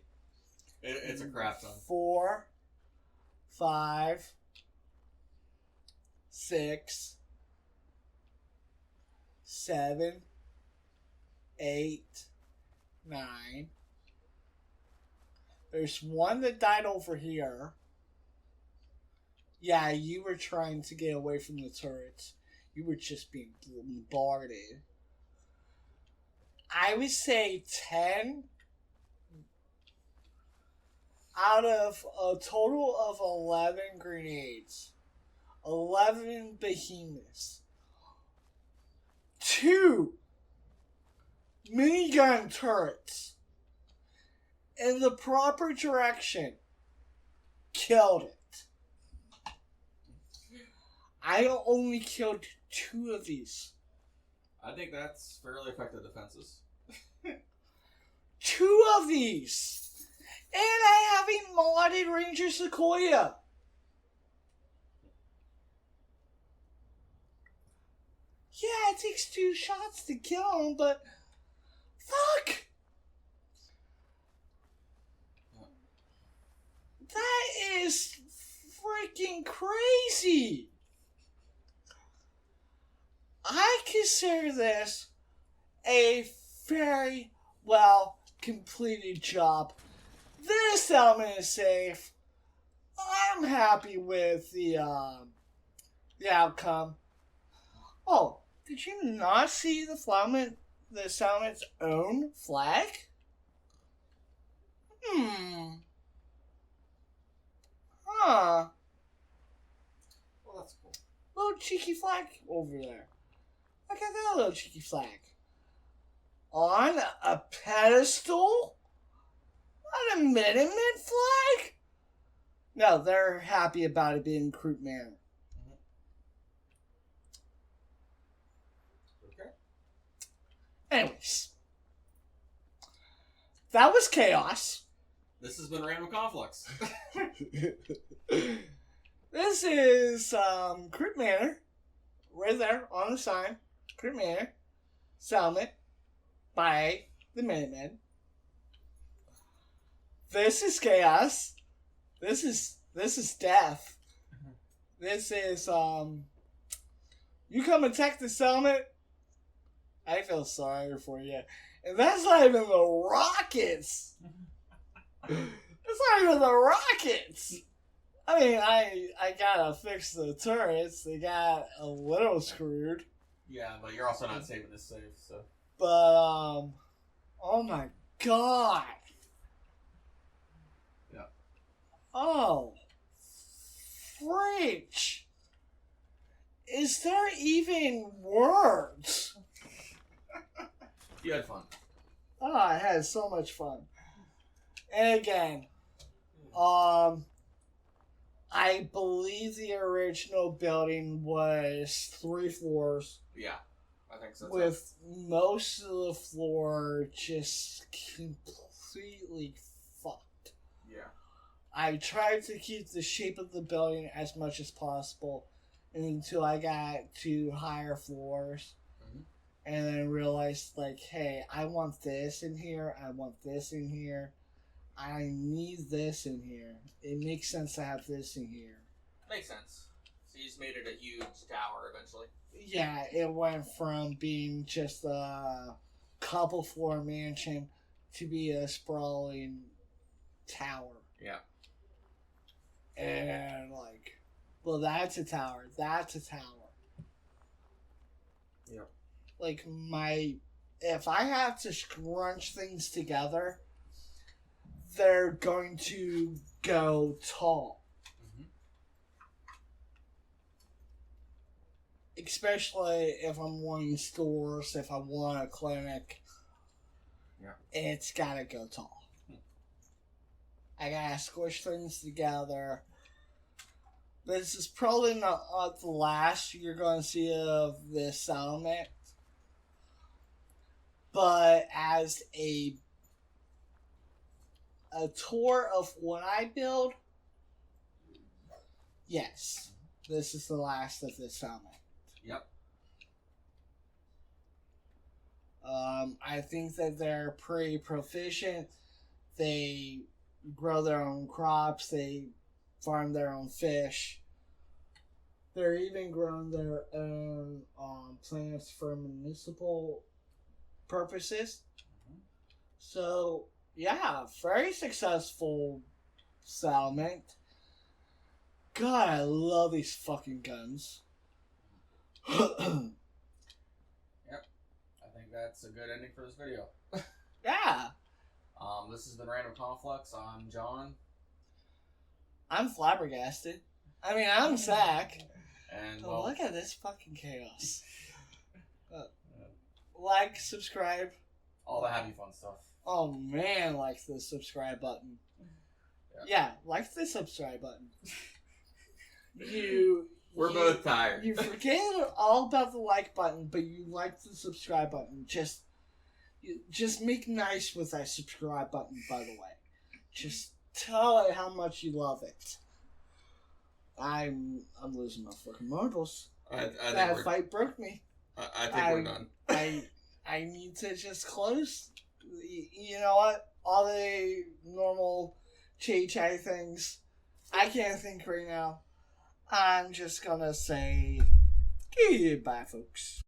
S3: It's a crap ton.
S1: 4, 5, 6, 7, 8, 9. There's one that died over here. Yeah, you were trying to get away from the turrets. You were just being bombarded. I would say 10 out of a total of 11 grenades. 11 behemoths. 2 minigun turrets in the proper direction killed it. I only killed 2 of these.
S3: I think that's fairly effective defenses.
S1: 2 of these! And I have a modded Ranger Sequoia! Yeah, it takes 2 shots to kill him, but... Fuck! That is freaking crazy! I consider this a very well completed job. This element is safe. I'm happy with the outcome. Oh, did you not see the settlement's own flag? Huh.
S3: Well, that's cool.
S1: Little cheeky flag over there. Look at that little cheeky flag. On a pedestal? Not a Minutemen flag? No, they're happy about it being Croup Manor.
S3: Okay.
S1: Anyways. That was chaos.
S3: This has been Random Conflux.
S1: This is Croup Manor. Right there on the sign. Croup Manor. Settlement by the Minutemen. This is chaos. This is death. This is you come attack the settlement. I feel sorry for you. And that's not even the rockets. That's not even the rockets. I mean, I gotta fix the turrets. They got a little screwed.
S3: Yeah, but you're also not saving this safe, so.
S1: But oh my god.
S3: Yeah.
S1: Oh, French. Is there even words?
S3: You had fun.
S1: Oh, I had so much fun. And again, I believe the original building was 3 floors.
S3: Yeah, I think so.
S1: With most of the floor just completely fucked.
S3: Yeah.
S1: I tried to keep the shape of the building as much as possible until I got to higher floors. And then realized, like, hey, I want this in here. I want this in here. I need this in here. It makes sense to have this in here.
S3: Makes sense. So you just made it a huge tower eventually.
S1: Yeah, it went from being just a couple floor mansion to be a sprawling tower.
S3: Yeah.
S1: And like, well, that's a tower. That's a tower.
S3: Yeah.
S1: Like if I have to scrunch things together, they're going to go tall. Especially if I'm wanting stores, if I want a clinic.
S3: Yeah.
S1: It's gotta go tall. I gotta squish things together. This is probably not the last you're gonna see of this settlement. But as a tour of what I build, yes, this is the last of this settlement.
S3: Yep.
S1: I think that they're pretty proficient. They grow their own crops. They farm their own fish. They're even growing their own plants for municipal purposes. So, yeah, very successful settlement. God, I love these fucking guns.
S3: Yep. I think that's a good ending for this video.
S1: Yeah.
S3: This has been Random Conflux. I'm John.
S1: I'm flabbergasted. I mean, I'm Zach.
S3: And
S1: Oh,
S3: well,
S1: look at this fucking chaos. Like, subscribe.
S3: all the happy fun stuff.
S1: Oh man, like the subscribe button. Yeah, like the subscribe button.
S3: We're both tired.
S1: You forget all about the like button, but you like the subscribe button. Just make nice with that subscribe button, by the way. Just tell it how much you love it. I'm losing my fucking marbles. That fight broke me.
S3: I think we're done.
S1: I need to just close. You know what? All the normal chit-chat things. I can't think right now. I'm just gonna say goodbye, folks.